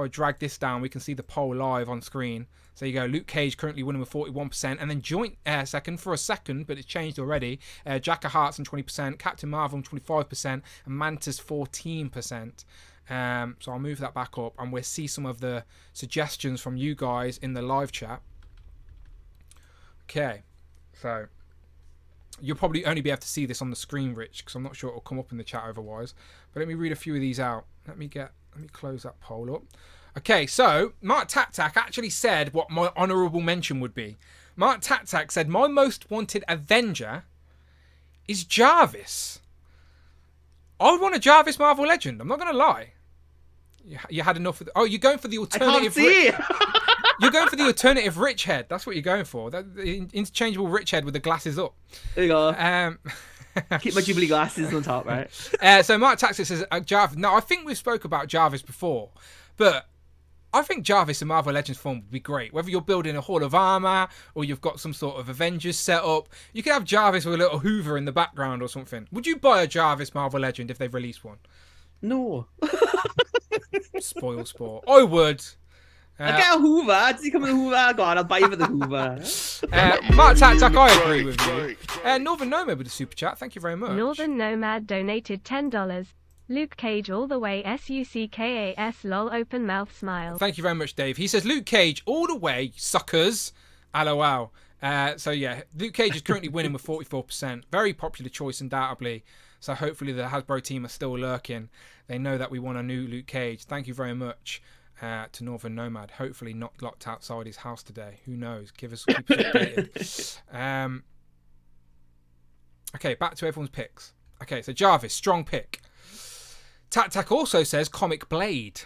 drag this down, we can see the poll live on screen. So you go, Luke Cage currently winning with 41%, and then joint second for a second, but it's changed already. Jack of Hearts on 20%, Captain Marvel on 25%, and Mantis 14%. So I'll move that back up, and we'll see some of the suggestions from you guys in the live chat. Okay, so you'll probably only be able to see this on the screen, Rich, because I'm not sure it'll come up in the chat otherwise. But let me read a few of these out. Let me close that poll up. Okay, so Mark Tac actually said what my honourable mention would be. Mark Tac said, my most wanted Avenger is Jarvis. I would want a Jarvis Marvel Legend. I'm not going to lie. You had enough of the... Oh, you're going for the alternative... I can't see it. You're going for the alternative rich head. That's what you're going for. The interchangeable rich head with the glasses up. There you go. Keep my Jubilee glasses on top, right? So Mark Taxis says Jarvis. No, I think we spoke about Jarvis before, but I think Jarvis in Marvel Legends form would be great. Whether you're building a Hall of Armor or you've got some sort of Avengers set up, you could have Jarvis with a little Hoover in the background or something. Would you buy a Jarvis Marvel Legend if they released one? No. Spoil sport. I would. I'll get a Hoover. Does he come with a Hoover? Go on, I'll buy you for the Hoover. Mark Tac, I agree with you. Northern Nomad with a super chat. Thank you very much. Northern Nomad donated $10. Luke Cage all the way SUCKAS lol open mouth smile. Thank you very much, Dave. He says Luke Cage all the way suckers. LOL. So yeah, Luke Cage is currently winning with 44%. Very popular choice, undoubtedly. So hopefully the Hasbro team are still lurking. They know that we want a new Luke Cage. Thank you very much to Northern Nomad. Hopefully not locked outside his house today. Who knows? Keep us updated. Okay, back to everyone's picks. Okay, so Jarvis, strong pick. Tac also says Comic Blade.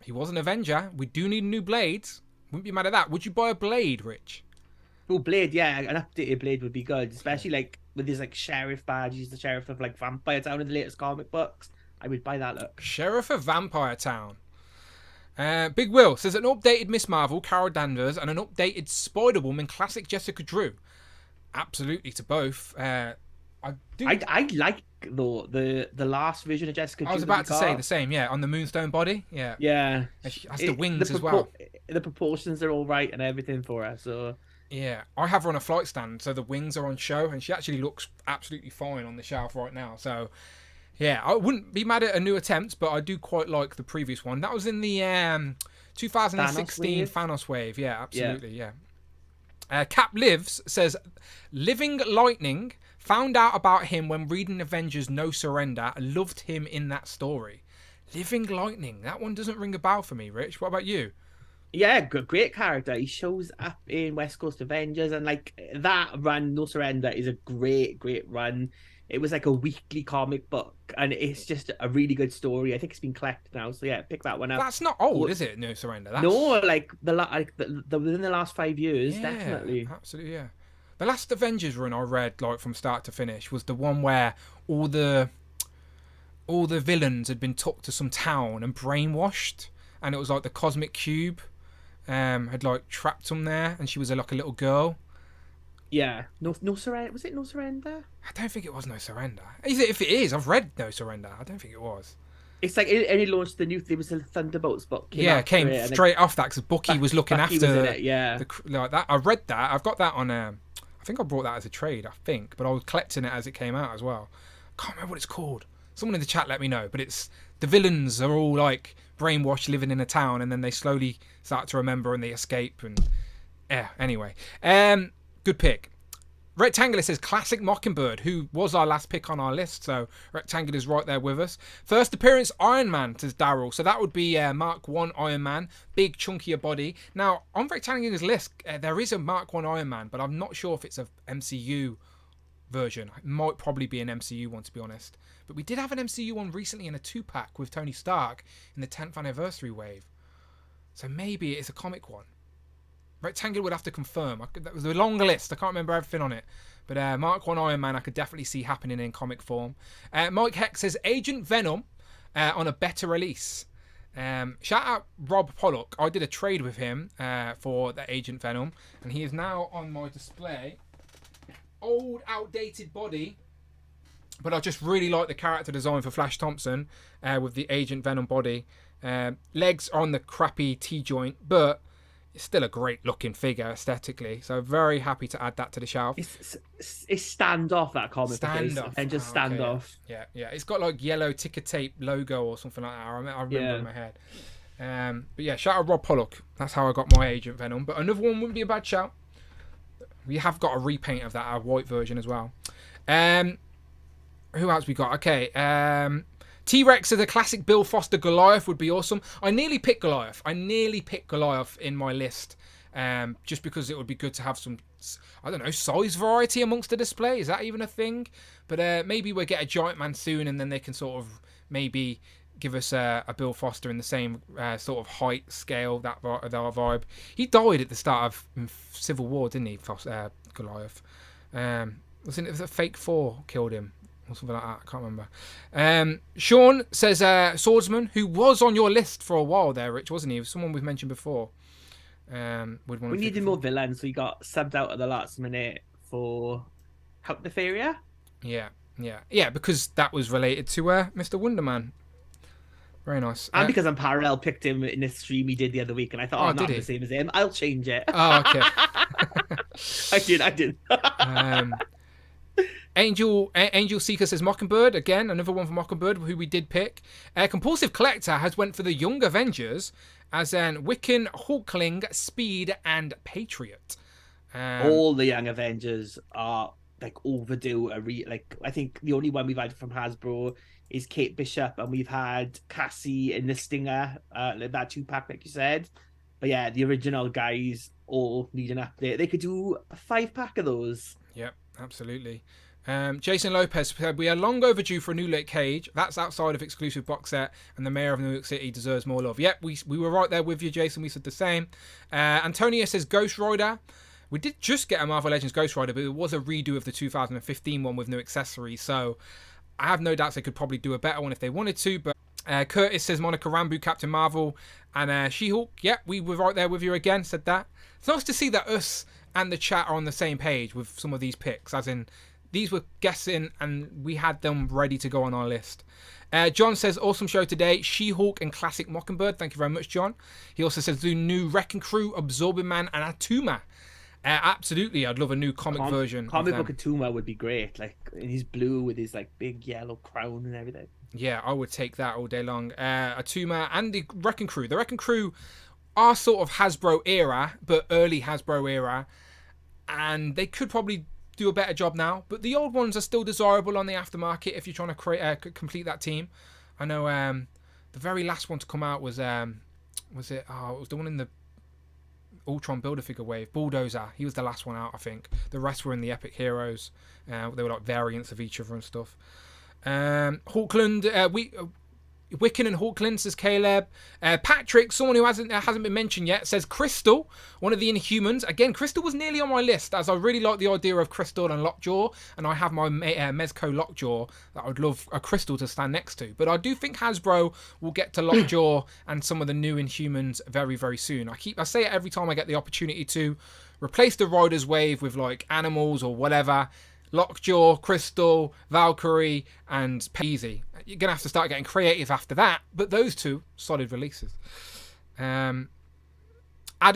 He was an Avenger. We do need new Blades. Wouldn't be mad at that. Would you buy a Blade, Rich? Oh, Blade, yeah. An updated Blade would be good. Especially like with his like sheriff badge. He's the sheriff of like Vampire Town in the latest comic books. I would buy that look. Sheriff of Vampire Town. Big Will says an updated Miss Marvel, Carol Danvers, and an updated Spider-Woman classic Jessica Drew. Absolutely to both. I like though the last version of Jessica Drew. I was about to say the same, yeah, on the Moonstone body, yeah. Yeah. She has the wings as well. The proportions are all right and everything for her, so... Yeah, I have her on a flight stand, so the wings are on show, and she actually looks absolutely fine on the shelf right now, so... Yeah, I wouldn't be mad at a new attempt, but I do quite like the previous one. That was in the 2016 Thanos wave. Yeah, absolutely, yeah. Cap Lives says, Living Lightning, found out about him when reading Avengers No Surrender. Loved him in that story. Living Lightning, that one doesn't ring a bell for me, Rich. What about you? Yeah, great character. He shows up in West Coast Avengers, and like that run, No Surrender, is a great run. It was like a weekly comic book, and it's just a really good story. I think it's been collected now, so yeah, pick that one up. That's not old, is it? No Surrender. No, like within the last 5 years, yeah, definitely. Absolutely, yeah. The last Avengers run I read, like from start to finish, was the one where all the villains had been took to some town and brainwashed, and it was like the Cosmic Cube had like trapped them there, and she was like a little girl. Yeah, no surrender. Was it No Surrender? I don't think it was No Surrender. If it is, I've read No Surrender. I don't think it was. It's like it launched the new. There was a Thunderbolts book. Came straight off that because Bucky was looking after. Was in it, yeah, like that. I read that. I've got that on. I think I brought that as a trade. I think, but I was collecting it as it came out as well. I can't remember what it's called. Someone in the chat let me know. But it's the villains are all like brainwashed, living in a town, and then they slowly start to remember and they escape. And yeah, anyway. Good pick. Rectangular says classic Mockingbird, who was our last pick on our list. So Rectangular's right there with us. First appearance, Iron Man, says Daryl. So that would be Mark 1 Iron Man. Big, chunkier body. Now, on Rectangular's list, there is a Mark 1 Iron Man, but I'm not sure if it's a MCU version. It might probably be an MCU one, to be honest. But we did have an MCU one recently in a 2-pack with Tony Stark in the 10th anniversary wave. So maybe it's a comic one. Rectangular would have to confirm. That was a long list. I can't remember everything on it. But Mark 1 Iron Man I could definitely see happening in comic form. Mike Heck says Agent Venom on a better release. Shout out Rob Pollock. I did a trade with him for the Agent Venom. And he is now on my display. Old, outdated body. But I just really like the character design for Flash Thompson with the Agent Venom body. Legs on the crappy T-joint. But... it's still a great looking figure aesthetically. So very happy to add that to the shelf. It's standoff, that comic book is, Standoff. and just Okay, standoff. yeah. It's got like yellow ticker tape logo or something like that. I remember in my head. But yeah, shout out Rob Pollock. That's how I got my Agent Venom. But another one wouldn't be a bad shout. We have got a repaint of that, our white version as well. Who else we got? Okay. T-Rex as a classic Bill Foster Goliath would be awesome. I nearly picked Goliath in my list. Just because it would be good to have some, I don't know, size variety amongst the display. Is that even a thing? But maybe we'll get a Giant Man soon, and then they can sort of maybe give us a Bill Foster in the same sort of height scale, that vibe. He died at the start of Civil War, didn't he, Goliath? Wasn't it the Fake 4 killed him? Or something like that, I can't remember. Sean says Swordsman, who was on your list for a while there, Rich, wasn't he? He was someone we've mentioned before. We needed more villains, so we got subbed out at the last minute for Nefaria. Yeah, because that was related to Mr. Wonderman. Very nice. And because I'm parallel picked him in a stream he did the other week, and I thought, I'm not the same as him. I'll change it. Oh, okay. I did. Angel Seeker says Mockingbird again, another one for Mockingbird, who we did pick. Compulsive Collector has went for the Young Avengers, as in Wiccan, Hulkling, Speed, and Patriot. All the Young Avengers are like overdue. I think the only one we've had from Hasbro is Kate Bishop, and we've had Cassie in the Stinger, that 2-pack, like you said. But yeah, the original guys all need an update. They could do a 5-pack of those. Yep, absolutely. Jason Lopez said, we are long overdue for a new Luke Cage. That's outside of exclusive box set, and the mayor of New York City deserves more love. Yep, we were right there with you, Jason. We said the same. Antonia says Ghost Rider. We did just get a Marvel Legends Ghost Rider, but it was a redo of the 2015 one with new accessories. So I have no doubts they could probably do a better one if they wanted to. But Curtis says Monica Rambeau, Captain Marvel, and She-Hulk. Yep, we were right there with you again, said that. It's nice to see that us and the chat are on the same page with some of these picks, as in these were guessing and we had them ready to go on our list. John says, awesome show today. She-Hulk and classic Mockingbird. Thank you very much, John. He also says, do new Wrecking Crew, Absorbing Man, and Atuma. Absolutely, I'd love a new comic version. Comic book Atuma would be great. Like, he's blue with his like big yellow crown and everything. Yeah, I would take that all day long. Atuma and the Wrecking Crew. The Wrecking Crew are sort of Hasbro era, but early Hasbro era. And they could probably do a better job now, but the old ones are still desirable on the aftermarket if you're trying to complete that team. I know the very last one to come out was it was the one in the Ultron Build-A-Figure wave, Bulldozer. He was the last one out, I think. The rest were in the Epic Heroes. They were like variants of each other and stuff. Hawkland, Wiccan and Hawkland, says Caleb. Patrick, someone who hasn't been mentioned yet, says Crystal, one of the Inhumans. Again, Crystal was nearly on my list, as I really like the idea of Crystal and Lockjaw, and I have my Mezco Lockjaw that I would love a Crystal to stand next to. But I do think Hasbro will get to Lockjaw and some of the new Inhumans very, very soon. I say it every time I get the opportunity to replace the Riders wave with like animals or whatever. Lockjaw, Crystal, Valkyrie, and Easy. You're going to have to start getting creative after that, but those two, solid releases. Adam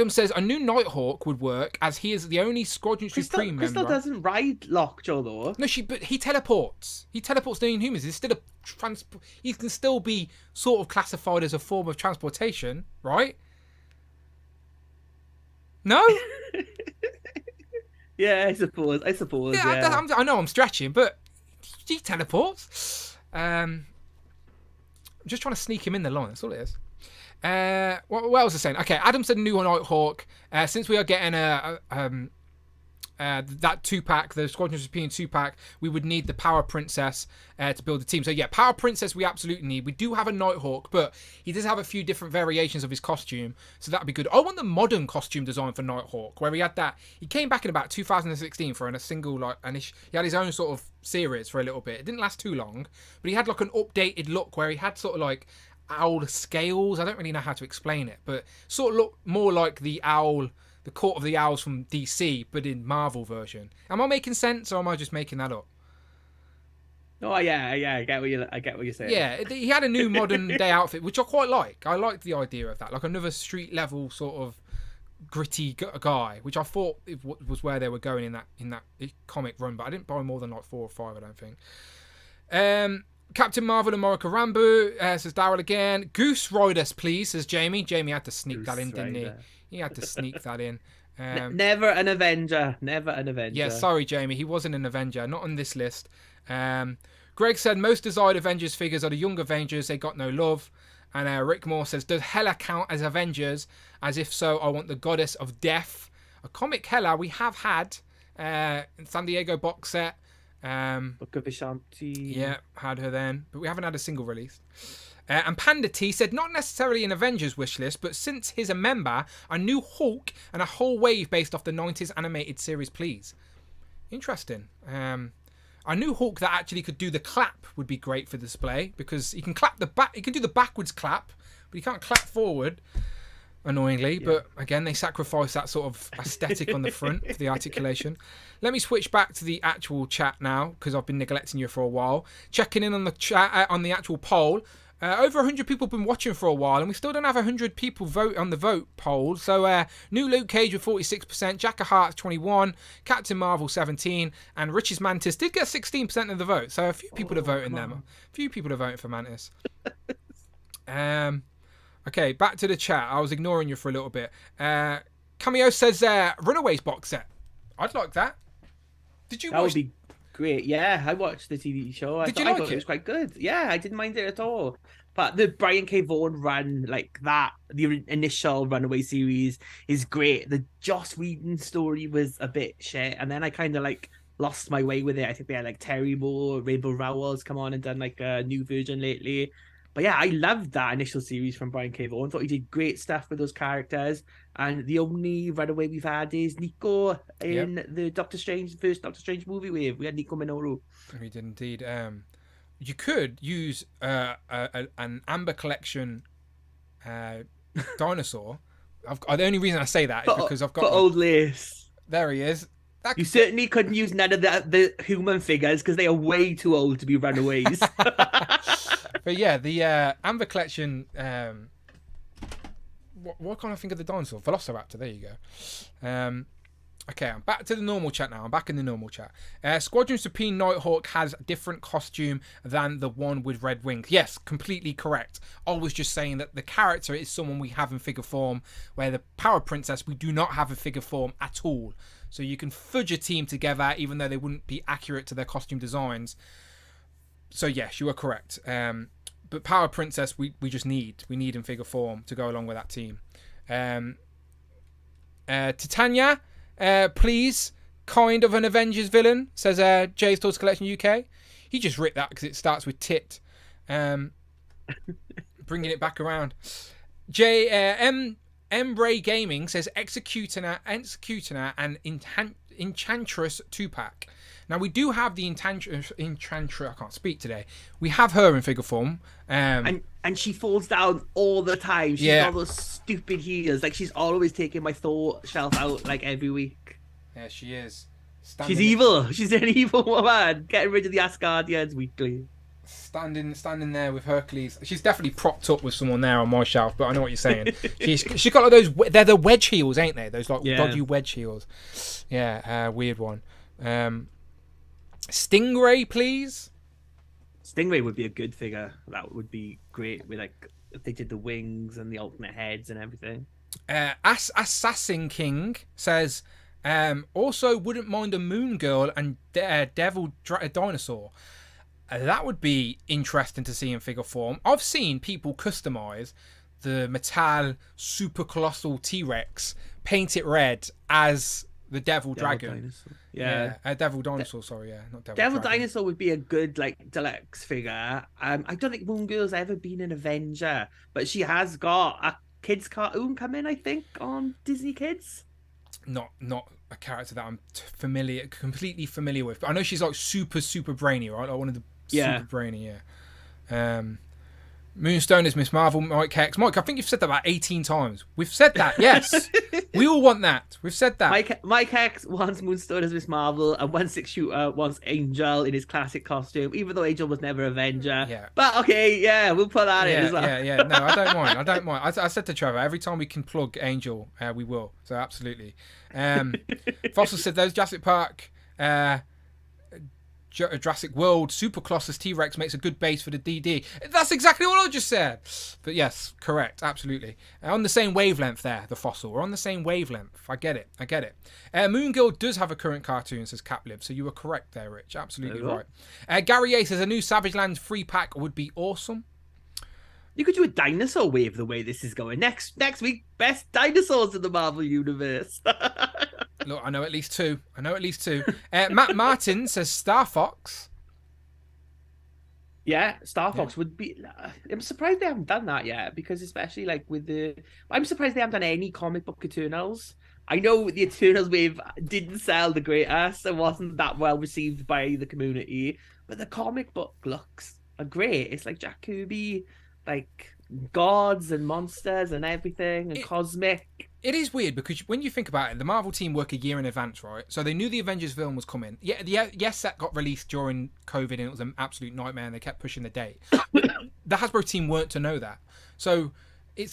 says a new Nighthawk would work, as he is the only Squadron Supreme member. Crystal doesn't ride Lockjaw, though. No, but he teleports. He teleports the Inhumans. He's still he can still be sort of classified as a form of transportation, right? No? Yeah, I suppose. Yeah. I know I'm stretching, but he teleports. I'm just trying to sneak him in the line. That's all it is. What was I saying? Okay, Adam said new Nighthawk. Since we are getting that 2-pack, the Squadron Supreme 2-pack, we would need the Power Princess to build the team. So yeah, Power Princess we absolutely need. We do have a Nighthawk, but he does have a few different variations of his costume, so that'd be good. I want the modern costume design for Nighthawk, where he had that. He came back in about 2016 for a single and he had his own sort of series for a little bit. It didn't last too long, but he had like an updated look where he had sort of like owl scales. I don't really know how to explain it, but sort of look more like the owl. The Court of the Owls from DC, but in Marvel version. Am I making sense, or am I just making that up? Oh yeah, I get what you're saying. Yeah, he had a new modern day outfit, which I quite like. I like the idea of that, like another street level sort of gritty guy, which I thought was where they were going in that comic run, but I didn't buy more than like 4 or 5, I don't think. Captain Marvel and Morika Rambeau, says Daryl again. Goose Ride us, please, says Jamie. Jamie had to sneak that in, didn't he? He had to sneak that in. Never an Avenger. Never an Avenger. Yeah, sorry, Jamie. He wasn't an Avenger. Not on this list. Greg said, most desired Avengers figures are the young Avengers. They got no love. And Rick Moore says, does Hela count as Avengers? As if so, I want the Goddess of Death. A comic Hela we have had. San Diego box set. Book of Ashanti. Yeah, had her then. But we haven't had a single release. And Panda T said, not necessarily an Avengers wish list, but since he's a member, a new Hulk and a whole wave based off the 90s animated series, please. Interesting. A new Hulk that actually could do the clap would be great for display, because he can clap the back. He can do the backwards clap, but he can't clap forward. Annoyingly, yeah. But again, they sacrifice that sort of aesthetic on the front for the articulation. Let me switch back to the actual chat now, because I've been neglecting you for a while. Checking in on the chat on the actual poll. Over 100 people have been watching for a while, and we still don't have 100 people vote on the vote poll. So, new Luke Cage with 46%, Jack of Hearts 21%, Captain Marvel 17%, and Rich's Mantis did get 16% of the vote. So, a few people are voting them. A few people are voting for Mantis. Okay, back to the chat. I was ignoring you for a little bit. Cameo says Runaways box set. I'd like that. Did you? That would be great. Yeah, I watched the TV show. I thought it was quite good. Yeah, I didn't mind it at all. But the Brian K. Vaughan run, like that, the initial Runaway series is great. The Joss Whedon story was a bit shit, and then I kind of like lost my way with it. I think they had like Terry Moore, Rainbow Rowell's come on and done like a new version lately. But yeah, I loved that initial series from Brian K. Vaughan. Thought he did great stuff with those characters. And the only Runaway we've had is Nico in the first Doctor Strange movie wave. We had Nico Minoru. We did indeed. You could use an Amber Collection dinosaur. The only reason I say that is because I've got old lace. There he is. You certainly couldn't use none of the human figures because they are way too old to be Runaways. But yeah, the Amber Collection. What can't I think of the dinosaur? Velociraptor. There you go. Okay, I'm back to the normal chat now. I'm back in the normal chat. Squadron Supreme Nighthawk has a different costume than the one with red wings. Yes, completely correct. I was just saying that the character is someone we have in figure form, where the Power Princess we do not have a figure form at all. So you can fudge a team together, even though they wouldn't be accurate to their costume designs. So yes, you are correct. But Power Princess, we just need in figure form to go along with that team. Titania, please, kind of an Avengers villain, says Jay's Toys Collection UK. He just ripped that because it starts with tit. Bringing it back around. Ray Gaming says Executioner and Enchantress 2-pack. Now, we do have the Enchantress. I can't speak today. We have her in figure form. And she falls down all the time. She's got those stupid heels. Like, she's always taking my Thor shelf out, like, every week. Yeah, she is. She's evil. She's an evil woman. Getting rid of the Asgardians weekly. Standing there with Hercules. She's definitely propped up with someone there on my shelf, but I know what you're saying. She's got like those. They're the wedge heels, ain't they? Those like dodgy wedge heels. Yeah, weird one. Stingray, please. Stingray would be a good figure. That would be great. With like if they did the wings and the alternate heads and everything. Assassin King says, also wouldn't mind a Moon Girl and Devil Dinosaur. That would be interesting to see in figure form. I've seen people customize the Metal Super Colossal T-Rex, paint it red as the Devil Dragon. Dinosaur. Devil Dinosaur, sorry, not Devil Dinosaur would be a good like deluxe figure. I don't think Moon Girl's ever been an Avenger, but she has got a kids cartoon coming, I think, on Disney Kids. Not a character that I'm completely familiar with. But I know she's like super brainy, right? Like one of the super brainy, Moonstone is Miss Marvel, Mike Hex. Mike, I think you've said that about 18 times. We've said that, yes. We all want that. We've said that. Mike Hex wants Moonstone as Miss Marvel, and 1/6 Shooter wants Angel in his classic costume, even though Angel was never Avenger. Yeah. But okay, yeah, we'll put that in as well. Yeah. No, I don't mind. I don't mind. I said to Trevor, every time we can plug Angel, we will. So absolutely. Fossil said those Jurassic Park... Jurassic World Super Colossus T-Rex makes a good base for the DD. That's exactly what I just said. But yes, correct, absolutely. On the same wavelength there, the Fossil. We're on the same wavelength. I get it. Moon Girl does have a current cartoon, says Caplib, so you were correct there, Rich. Absolutely right. Gary A says a new Savage Lands free pack would be awesome. You could do a dinosaur wave the way this is going. Next week, best dinosaurs in the Marvel Universe. Look, I know at least two. Matt Martin says Star Fox. Yeah, Star Fox would be... I'm surprised they haven't done that yet, because especially like with the... I'm surprised they haven't done any comic book Eternals. I know the Eternals wave didn't sell the greatest and wasn't that well received by the community, but the comic book looks are great. It's like Jack Kirby, like gods and monsters and everything, and cosmic. It is weird because when you think about it, the Marvel team work a year in advance, right? So they knew the Avengers film was coming. Yeah, yes, that got released during COVID and it was an absolute nightmare and they kept pushing the date. The Hasbro team weren't to know that. So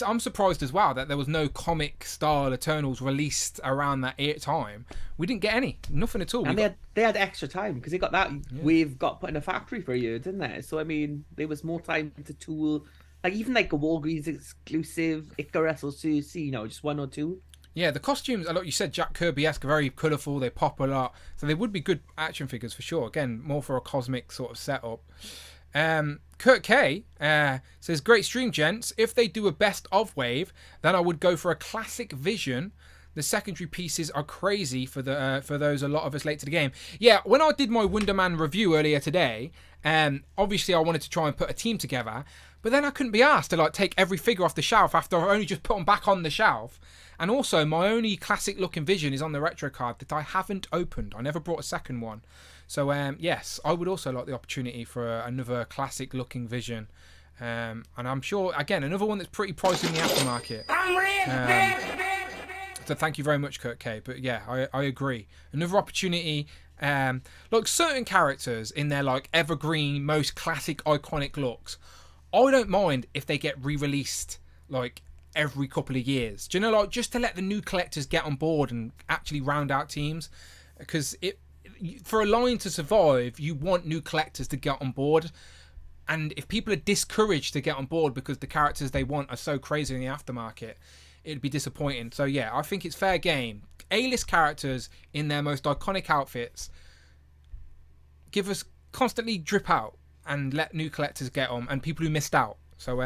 I'm surprised as well that there was no comic style Eternals released around that time. We didn't get any, nothing at all. And they had extra time because they got that wave got put in a factory for a year, didn't they? So I mean, there was more time to tool. Like, even like a Walgreens exclusive Icarus or Sersi, just one or two. Yeah, the costumes, like you said, Jack Kirby-esque, very colourful, they pop a lot. So they would be good action figures for sure. Again, more for a cosmic sort of setup. Kurt K says, great stream, gents. If they do a best of wave, then I would go for a classic Vision. The secondary pieces are crazy for those a lot of us late to the game. Yeah, when I did my Wonder Man review earlier today, obviously I wanted to try and put a team together, but then I couldn't be asked to take every figure off the shelf after I've only just put them back on the shelf. And also, my only classic looking Vision is on the retro card that I haven't opened. I never brought a second one. So yes, I would also like the opportunity for another classic looking Vision. And I'm sure, again, another one that's pretty pricey in the aftermarket. So thank you very much, Kurt K. But yeah, I agree. Another opportunity. Certain characters in their evergreen, most classic, iconic looks, I don't mind if they get re-released every couple of years. Do you know, just to let the new collectors get on board and actually round out teams, because for a line to survive, you want new collectors to get on board. And if people are discouraged to get on board because the characters they want are so crazy in the aftermarket, it'd be disappointing. So yeah, I think it's fair game. A-list characters in their most iconic outfits, give us constantly drip out and let new collectors get on and people who missed out. So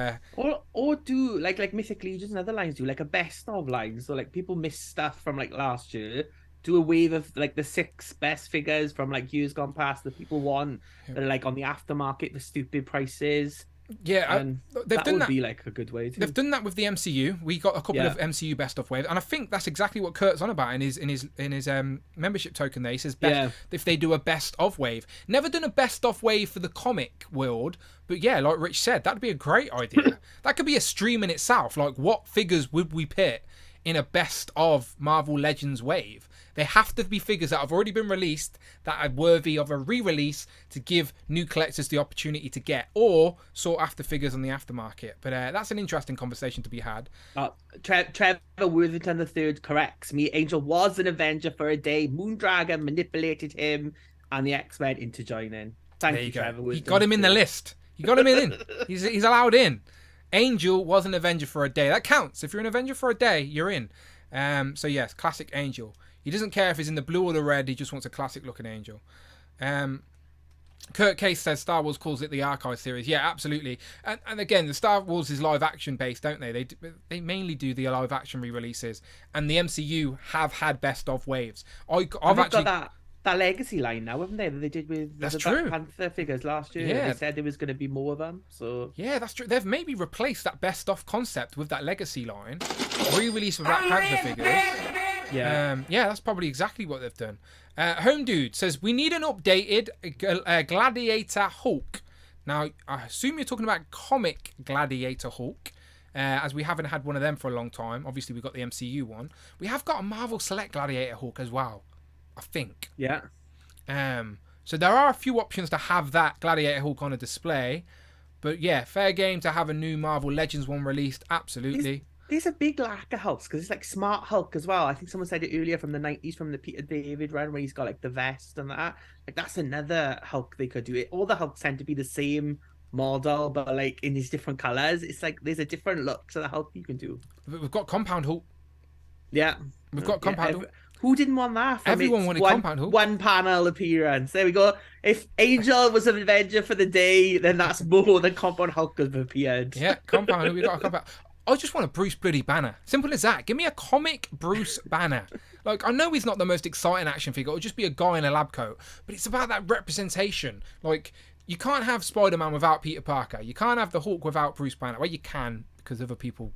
or do like Mythic Legions and other lines do a best of line. So people miss stuff from last year. Do a wave of the 6 best figures from years gone past that people want that are on the aftermarket for stupid prices. Yeah, they've done that. Would be a good way to. They've done that with the MCU. We got a couple of MCU best of waves, and I think that's exactly what Kurt's on about in his membership token. There, he says if they do a best of wave. Never done a best of wave for the comic world, but yeah, like Rich said, that'd be a great idea. That could be a stream in itself. What figures would we pit in a best of Marvel Legends wave? They have to be figures that have already been released that are worthy of a re-release to give new collectors the opportunity to get, or sought after figures on the aftermarket. But that's an interesting conversation to be had. Trevor Worthington III corrects me. Angel was an Avenger for a day. Moondragon manipulated him and the X-Men into joining. Thank you, Trevor Worthington. You got him in the list. You got him in. He's allowed in. Angel was an Avenger for a day. That counts. If you're an Avenger for a day, you're in. So yes, classic Angel. He doesn't care if he's in the blue or the red. He just wants a classic-looking Angel. Kurt Case says Star Wars calls it the Archive series. Yeah, absolutely. And again, the Star Wars is live-action based, don't they? They mainly do the live-action re-releases. And the MCU have had best-of waves. I've actually got that legacy line now, haven't they? That they did with the Black Panther figures last year. Yeah. They said there was going to be more of them. So yeah, that's true. They've maybe replaced that best-of concept with that legacy line. Re-release of Black Panther figures. Yeah, that's probably exactly what they've done. Home Dude says, we need an updated Gladiator Hulk. Now, I assume you're talking about comic Gladiator Hulk, as we haven't had one of them for a long time. Obviously, we've got the MCU one. We have got a Marvel Select Gladiator Hulk as well, I think. Yeah. So there are a few options to have that Gladiator Hulk on a display. But yeah, fair game to have a new Marvel Legends one released. Absolutely. There's a big lack of Hulks because it's like Smart Hulk as well. I think someone said it earlier from the 90s, from the Peter David run, where he's got like the vest and that. Like that's another Hulk they could do. It. All the Hulks tend to be the same model, but like in these different colors. It's like there's a different look to the Hulk you can do. We've got Compound Hulk. Yeah, We've got Compound Hulk. Who didn't want that? Everyone wanted Compound Hulk. One panel appearance. There we go. If Angel was an Avenger for the day, then that's more than Compound Hulk has appeared. Yeah, Compound Hulk. We got a Compound. I just want a Bruce bloody Banner. Simple as that. Give me a comic Bruce Banner. Like, I know he's not the most exciting action figure. It'll just be a guy in a lab coat. But it's about that representation. Like, you can't have Spider-Man without Peter Parker. You can't have the Hulk without Bruce Banner. Well, you can, because other people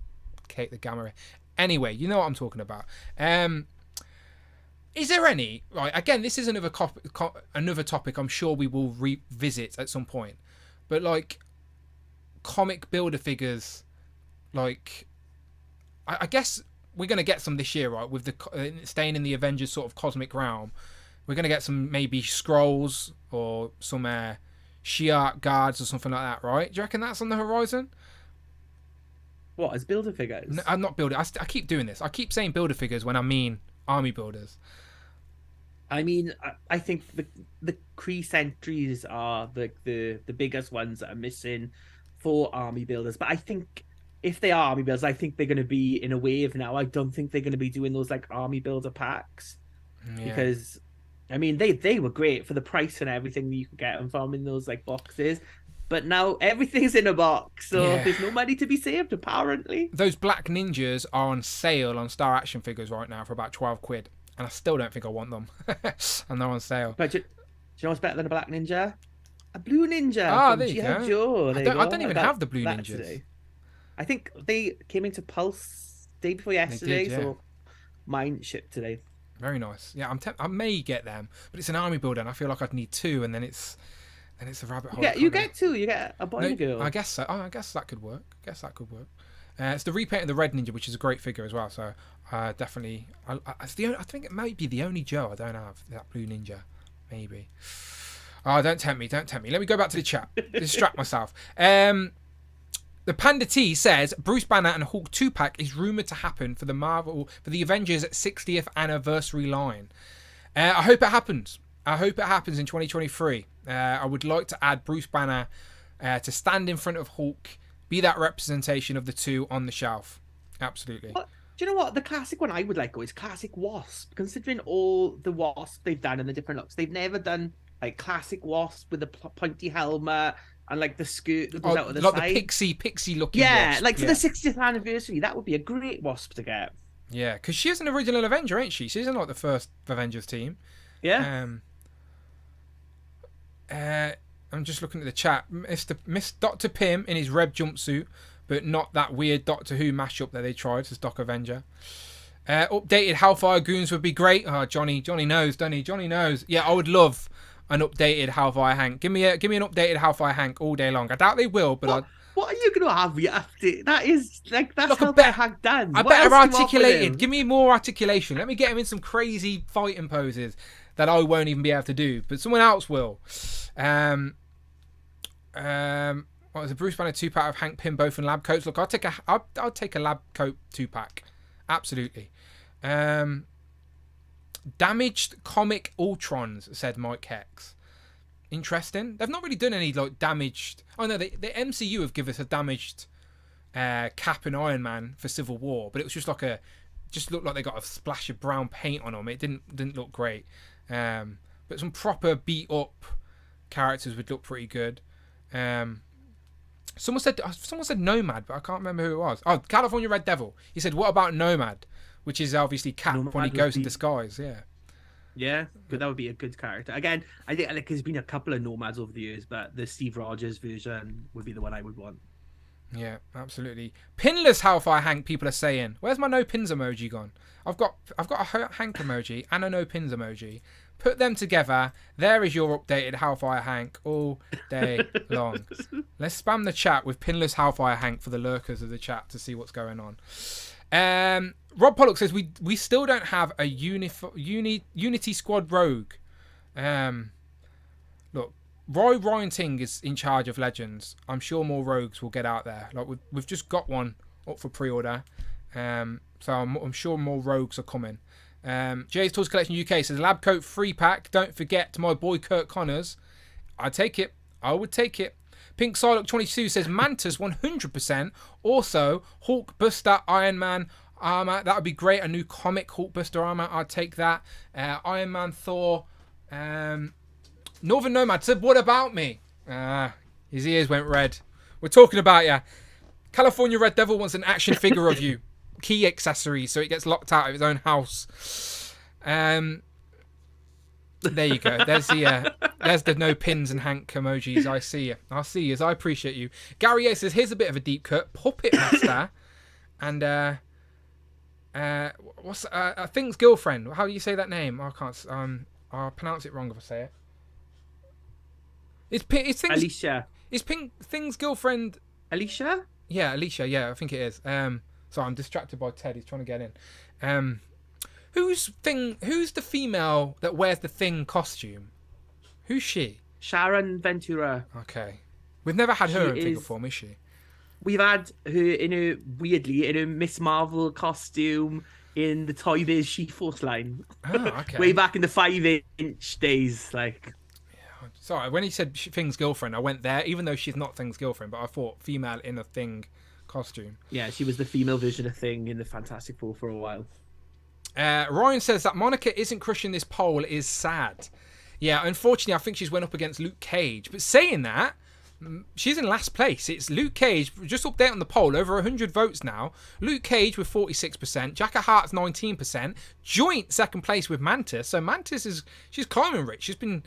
take the gamma ray. Anyway, you know what I'm talking about. Is there any... Right, again, this is another topic I'm sure we will revisit at some point. But, like, comic builder figures... Like, I guess we're going to get some this year, right? With the staying in the Avengers sort of cosmic realm, we're going to get some maybe scrolls or some Shi'ar guards or something like that, right? Do you reckon that's on the horizon? What, as builder figures? No, I'm not builder. I keep doing this. I keep saying builder figures when I mean army builders. I mean, I think the Kree sentries are the biggest ones that are missing for army builders, but I think. If they are army builders, I think they're going to be in a wave now. I don't think they're going to be doing those like army builder packs because, I mean, they were great for the price and everything that you could get them from in those like boxes. But now everything's in a box, so there's no money to be saved apparently. Those Black Ninjas are on sale on Star Action Figures right now for about £12, and I still don't think I want them. And they're on sale. But do you know what's better than a Black Ninja? A Blue Ninja. Ah, there you go. Joe. I don't even have the Blue Ninjas. Today. I think they came into Pulse day before yesterday, so mine shipped today. Very nice. Yeah, I may get them, but it's an army builder, and I feel like I'd need two, and then it's a rabbit hole. Yeah, you get two. You get a boy and a girl. I guess so. Oh, I guess that could work. It's the repaint of the Red Ninja, which is a great figure as well. So definitely, I think it might be the only Joe I don't have, that Blue Ninja, maybe. Oh, don't tempt me. Let me go back to the chat. Distract myself. The Panda T says Bruce Banner and Hulk 2-pack is rumoured to happen for the Avengers 60th anniversary line. I hope it happens. in 2023. I would like to add Bruce Banner to stand in front of Hulk, be that representation of the two on the shelf. Absolutely. Do you know what? The classic one I would like is classic Wasp. Considering all the Wasp they've done and the different looks, they've never done like classic Wasp with the pointy helmet. And like the skirt that goes out of the side. Like the pixie looking Wasp. Like for the 60th anniversary, that would be a great Wasp to get. Yeah, because she is an original Avenger, ain't she? She's in like the first Avengers team. Yeah. I'm just looking at the chat. Miss Dr. Pym in his Reb jumpsuit, but not that weird Doctor Who mashup that they tried as Doc Avenger. Updated Hellfire Goons would be great. Oh, Johnny knows, doesn't he? Johnny knows. Yeah, I would love an updated Hellfire Hank. Give me an updated Hellfire Hank all day long. I doubt they will, but what are you going to have? That's Hellfire Hank done. I better articulated. Give me more articulation. Let me get him in some crazy fighting poses that I won't even be able to do, but someone else will. What was a Bruce Banner 2-pack of Hank Pym both in lab coats? Look, I'll take a lab coat 2-pack. Absolutely. Damaged comic Ultrons, said Mike Hex. Interesting. They've not really done any like damaged. Oh no, the MCU have given us a damaged Cap and Iron Man for Civil War, but it was just looked like they got a splash of brown paint on them. It didn't look great. But some proper beat up characters would look pretty good. Someone said Nomad, but I can't remember who it was. Oh, California Red Devil. He said, "What about Nomad?" Which is obviously Cap when he goes in disguise. Yeah, but that would be a good character. Again, I think there's been a couple of Nomads over the years, but the Steve Rogers version would be the one I would want. Yeah, absolutely. Pinless Hellfire Hank, people are saying. Where's my no pins emoji gone? I've got a Hank emoji and a no pins emoji. Put them together. There is your updated Hellfire Hank all day long. Let's spam the chat with Pinless Hellfire Hank for the lurkers of the chat to see what's going on. Rob Pollock says we still don't have a Unity Squad rogue. Look, Ryan Ting is in charge of Legends. I'm sure more rogues will get out there. Like we've just got one up for pre-order, so I'm sure more rogues are coming. Jay's Toys Collection UK says Lab Coat 3-pack. Don't forget to my boy Kurt Connors. I'd take it. I would take it. Pink Psylocke 22 says Mantis 100%. Also Hulkbuster Iron Man armor. That would be great. A new comic Hulkbuster armor. I'd take that. Iron Man, Thor. Northern Nomad said, what about me? His ears went red. We're talking about you. California Red Devil wants an action figure of you. Key accessories so it gets locked out of his own house. There you go. There's the no pins and Hank emojis. I see you. I appreciate you. Gary A says, here's a bit of a deep cut. Puppet Master. And what's Thing's girlfriend? How do you say that name? I can't. I'll pronounce it wrong if I say it. It's Thing's, Alicia. Is Thing's girlfriend Alicia? Yeah, Alicia. Yeah, I think it is. So I'm distracted by Ted. He's trying to get in. Who's the female that wears the Thing costume? Who's she? Sharon Ventura. Okay. We've never had her in figure form, is she? We've had her in a Miss Marvel costume in the Toy Biz She-Force line. Oh, okay. Way back in the 5-inch days, like. Sorry, when he said Thing's girlfriend, I went there, even though she's not Thing's girlfriend, but I thought female in a Thing costume. Yeah, she was the female version of Thing in the Fantastic Four for a while. Ryan says that Monica isn't crushing this poll is sad. Yeah, unfortunately, I think she's went up against Luke Cage. But saying that, she's in last place. It's Luke Cage, just update on the poll, over 100 votes now. Luke Cage with 46%, Jacka Hart's 19%, joint second place with Mantis. So Mantis she's climbing rich. She's been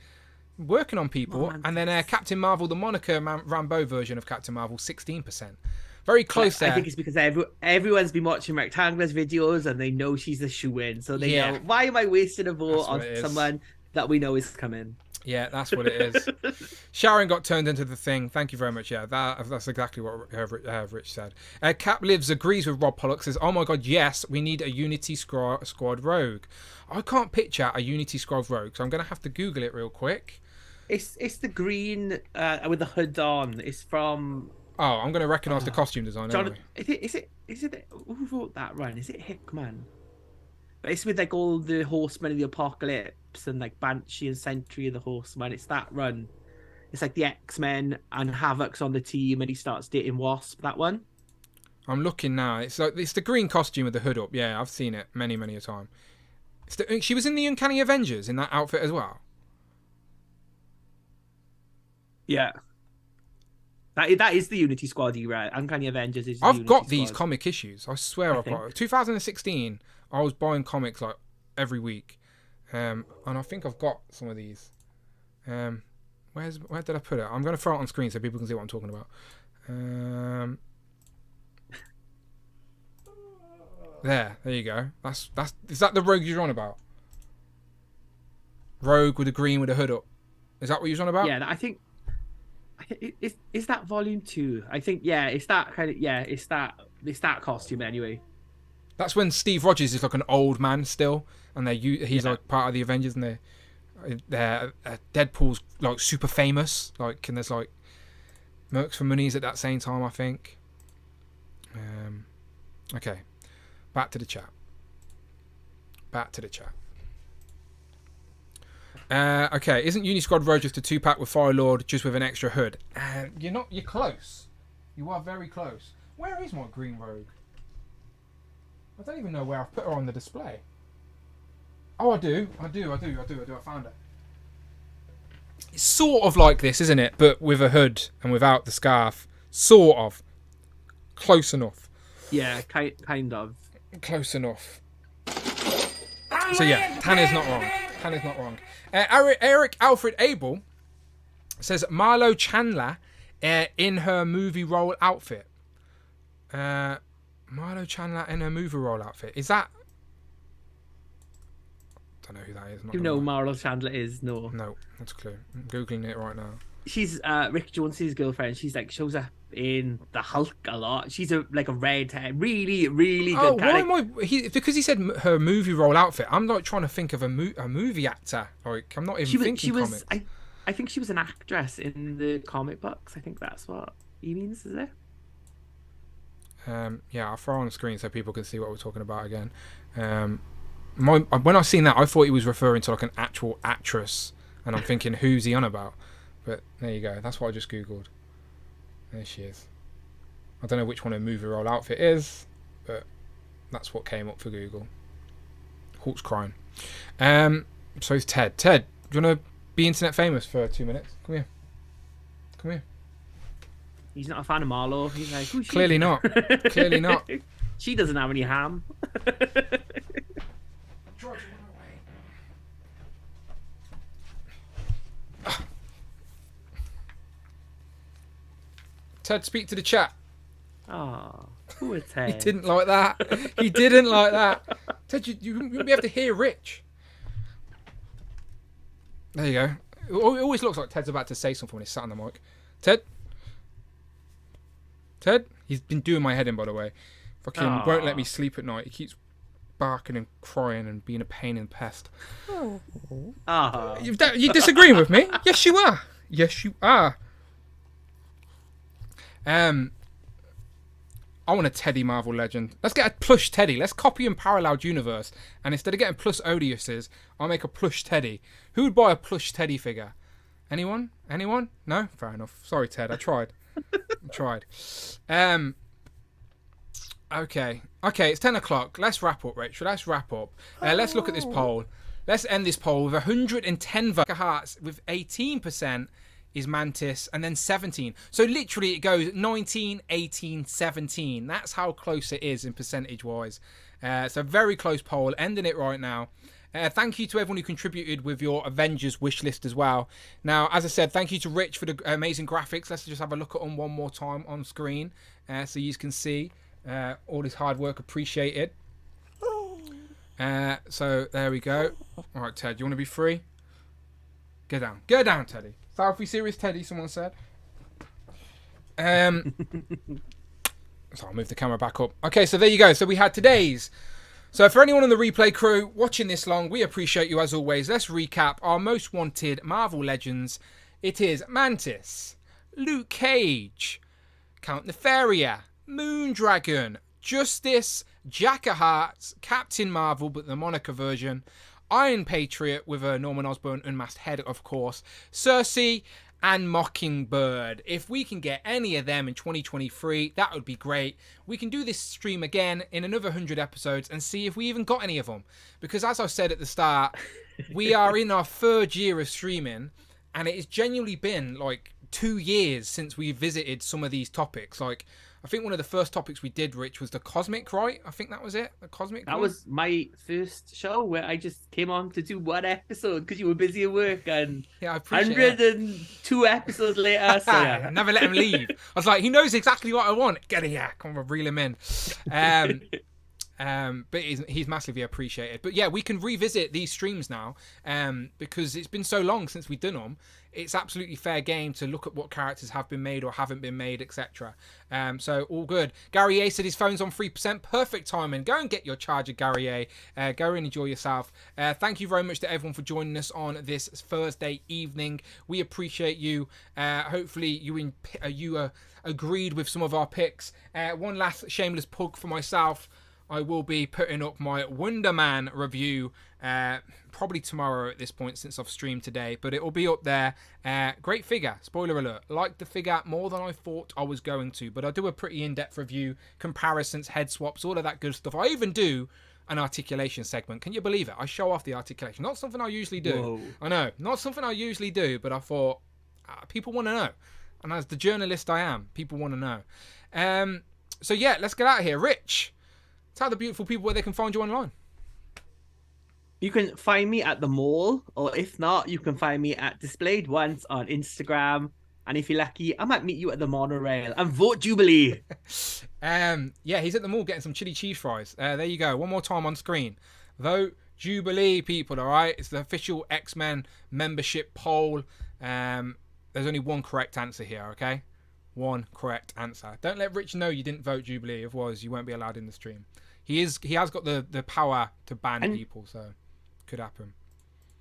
working on people. And then Captain Marvel, the Monica Rambeau version of Captain Marvel, 16%. Very close there. I think it's because everyone's been watching Rectangler's videos and they know she's a shoe-in. So they know, why am I wasting a vote on someone that we know is coming? Yeah, that's what it is. Sharon got turned into the Thing. Thank you very much. Yeah, that's exactly what Rich said. Cap Lives agrees with Rob Pollock, says, oh my god, yes, we need a Unity Squad rogue. I can't picture a Unity Squad rogue, so I'm going to have to Google it real quick. It's the green with the hood on. It's from... Oh, I'm going to recognise the costume design. John, is it who wrote that run? Is it Hickman? But it's with like all the Horsemen of the Apocalypse and like Banshee and Sentry of the Horsemen. It's that run. It's like the X-Men and Havoc's on the team and he starts dating Wasp. That one. I'm looking now. It's the green costume with the hood up. Yeah, I've seen it many a time. She was in the Uncanny Avengers in that outfit as well. Yeah. That is the Unity Squad era. Uncanny Avengers is the I've Unity got Squad. these comic issues. I swear I've got it. 2016, I was buying comics like every week. And I think I've got some of these. Where did I put it? I'm going to throw it on screen so people can see what I'm talking about. There you go. Is that the rogue you're on about? Rogue with a green with a hood up. Is that what you're on about? Yeah, I think is that volume 2? I think it's that kind of it's that costume anyway. That's when Steve Rogers is like an old man still, and he's like part of the Avengers, and they're Deadpool's like super famous, like, and there's like Mercs for Monies at that same time, I think. Okay, back to the chat. Okay, isn't Unisquad Road just a 2-pack with Fire Lord, just with an extra hood? You're close. You are very close. Where is my green rogue? I don't even know where I've put her on the display. Oh, I do. I found it. It's sort of like this, isn't it? But with a hood and without the scarf. Sort of. Close enough. Yeah, kind of. Close enough. So yeah, Tanner's not wrong. Eric Alfred Abel says Marlo Chandler in her movie role outfit. Milo Chandler in a movie role outfit. Is that? Don't know who that is. You know Marla Chandler is? No. No, that's a clue. I'm googling it right now. She's Rick Jones's girlfriend. She's like shows up in the Hulk a lot. She's a red hair, really good. Oh, why am I? Because he said her movie role outfit. I'm like trying to think of a movie actor. Like I'm not even thinking comics. I think she was an actress in the comic books. I think that's what he means, is it? Yeah, I'll throw on the screen so people can see what we're talking about again. When I seen that, I thought he was referring to like an actual actress, and I'm thinking, who's he on about? But there you go. That's what I just googled. There she is. I don't know which one her movie role outfit is, but that's what came up for Google. Hulk's crying. So is Ted. Ted, do you want to be internet famous for 2 minutes? Come here. Come here. He's not a fan of Marlo. He's like, who's she? Clearly not. Clearly not. She doesn't have any ham. Ted, speak to the chat. Oh, poor Ted. He didn't like that. He didn't like that. Ted, you wouldn't be able to hear Rich. There you go. It always looks like Ted's about to say something when he's sat on the mic. Ted? Ted? He's been doing my head in, by the way. Fucking won't let me sleep at night. He keeps barking and crying and being a pain in the pest. You disagreeing with me? Yes, you are. Yes, you are. I want a Teddy Marvel Legend. Let's get a plush Teddy. Let's copy and parallel universe. And instead of getting plus Odiouses, I'll make a plush Teddy. Who would buy a plush Teddy figure? Anyone? Anyone? No? Fair enough. Sorry, Ted. I tried. Okay, it's 10 o'clock. Let's wrap up, Rachel. Let's wrap up. Let's look at this poll. Let's end this poll with 110 hearts, with 18% is Mantis, and then 17. So literally it goes 19, 18, 17. That's how close it is in percentage-wise. So very close poll. Ending it right now. Thank you to everyone who contributed with your Avengers wish list as well. Now, as I said, thank you to Rich for the amazing graphics. Let's just have a look at them one more time on screen so you can see all this hard work appreciated. So there we go. All right, Ted, you want to be free? Get down. Get down, Teddy. Southie serious, Teddy, someone said. So I'll move the camera back up. Okay, so there you go. So we had today's. So for anyone on the replay crew watching this long, we appreciate you as always. Let's recap our most wanted Marvel Legends. It is Mantis, Luke Cage, Count Nefaria, Moondragon, Justice, Jack of Hearts, Captain Marvel, but the Monica version, Iron Patriot with a Norman Osborn unmasked head, of course, Sersi, and Mockingbird. If we can get any of them in 2023, that would be great. We can do this stream again in another 100 episodes and see if we even got any of them. Because as I said at the start, we are in our third year of streaming, and it has genuinely been like 2 years since we visited some of these topics. Like, I think one of the first topics we did, Rich, was the Cosmic, right? I think that was it. The Cosmic. That was my first show where I just came on to do one episode because you were busy at work, and yeah, I appreciate 102 episodes later. So yeah. I never let him leave. I was like, he knows exactly what I want. Get here, come on, reel him in. But he's massively appreciated. But yeah, we can revisit these streams now because it's been so long since we've done them. It's absolutely fair game to look at what characters have been made or haven't been made, etc. So all good. Gary A said his phone's on 3%. Perfect timing. Go and get your charger, Gary A. Go and enjoy yourself. Thank you very much to everyone for joining us on this Thursday evening. We appreciate you. Hopefully you agreed with some of our picks. One last shameless plug for myself. I will be putting up my Wonder Man review probably tomorrow at this point since I've streamed today, but it will be up there. Great figure, spoiler alert. Liked the figure more than I thought I was going to, but I do a pretty in-depth review, comparisons, head swaps, all of that good stuff. I even do an articulation segment. Can you believe it? I show off the articulation. Not something I usually do. Whoa. I know, not something I usually do, but I thought people want to know. And as the journalist I am, people want to know. So yeah, let's get out of here. Rich, tell the beautiful people where they can find you online. You can find me at the mall, or if not, you can find me at Displayed Once on Instagram. And if you're lucky, I might meet you at the monorail and vote Jubilee. Yeah, he's at the mall getting some chili cheese fries. There you go. One more time on screen. Vote Jubilee, people. All right, it's the official X-Men membership poll. There's only one correct answer here. Okay, one correct answer. Don't let Rich know you didn't vote Jubilee. Otherwise, you won't be allowed in the stream. He has got the power to ban people, so could happen.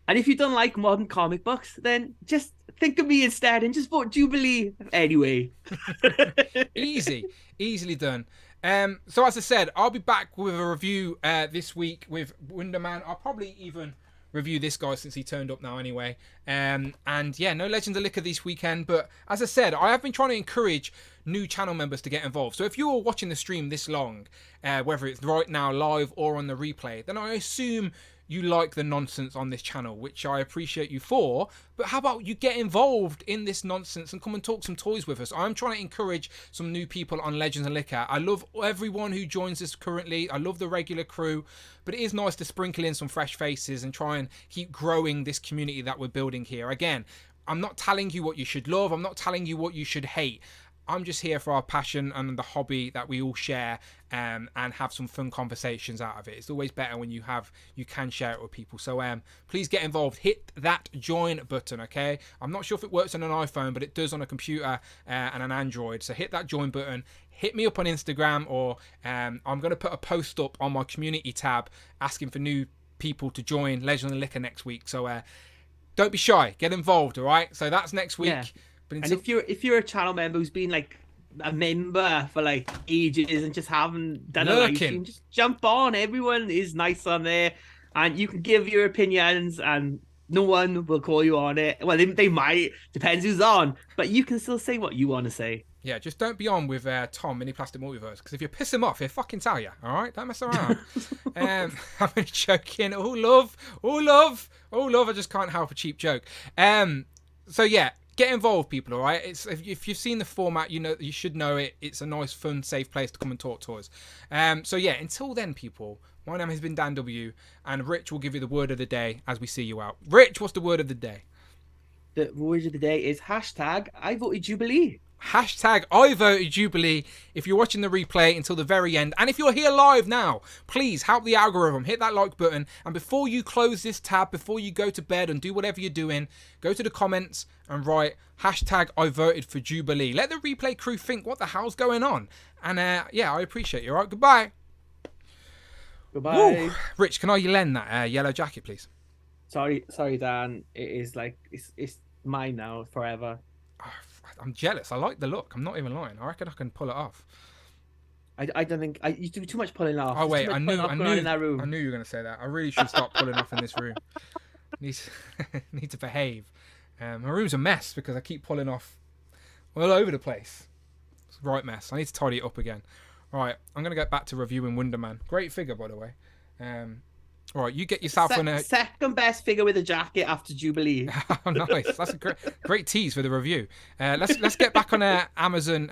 And if you don't like modern comic books, then just think of me instead and just vote Jubilee anyway. Easily done. So as I said, I'll be back with a review this week with Wonder Man. I'll probably even review this guy since he turned up now anyway. And yeah, no Legends of Liquor this weekend. But as I said, I have been trying to encourage new channel members to get involved. So if you're watching the stream this long, whether it's right now live or on the replay, then I assume you like the nonsense on this channel, which I appreciate you for. But how about you get involved in this nonsense and come and talk some toys with us? I'm trying to encourage some new people on Legends of Liquor. I love everyone who joins us currently. I love the regular crew, but it is nice to sprinkle in some fresh faces and try and keep growing this community that we're building here. Again, I'm not telling you what you should love. I'm not telling you what you should hate. I'm just here for our passion and the hobby that we all share, and have some fun conversations out of it. It's always better when you can share it with people. So please get involved. Hit that join button, okay? I'm not sure if it works on an iPhone, but it does on a computer and an Android. So hit that join button. Hit me up on Instagram, or I'm going to put a post up on my community tab asking for new people to join Legend of Liquor next week. So don't be shy. Get involved, all right? So that's next week. Yeah. And if you're a channel member who's been like a member for like ages and just haven't done a live stream, just jump on. Everyone is nice on there, and you can give your opinions, and no one will call you on it. Well, they might, depends who's on, but you can still say what you want to say. Yeah, just don't be on with Tom, Mini Plastic Multiverse, because if you piss him off, he'll fucking tell you, all right? Don't mess around. I'm only joking. Oh, love. I just can't help a cheap joke. So, yeah. Get involved, people, all right? It's if you've seen the format, you should know it. It's a nice, fun, safe place to come and talk toys. So, yeah, until then, people, my name has been Dan W, and Rich will give you the word of the day as we see you out. Rich, what's the word of the day? The word of the day is hashtag I voted Jubilee. Hashtag I voted Jubilee. If you're watching the replay until the very end, and if you're here live now, please help the algorithm, hit that like button, and before you close this tab, before you go to bed and do whatever you're doing, go to the comments and write hashtag I voted for Jubilee. Let the replay crew think what the hell's going on. And yeah, I appreciate you. All right, goodbye. Goodbye. Woo. Rich, can I lend that yellow jacket, please? Sorry, Dan. It is like it's mine now forever. I'm jealous. I like the look. I'm not even lying. I reckon I can pull it off. I don't think you do too much pulling off. Oh wait, I knew you were going to say that. I really should stop pulling off in this room. Need to behave. My room's a mess because I keep pulling off all over the place. It's a right mess. I need to tidy it up again. Right, I'm gonna get back to reviewing Wonder Man. Great figure, by the way. All right, you get yourself on a second best figure with a jacket after Jubilee. Oh, nice. That's a great tease for the review. Let's get back on Amazon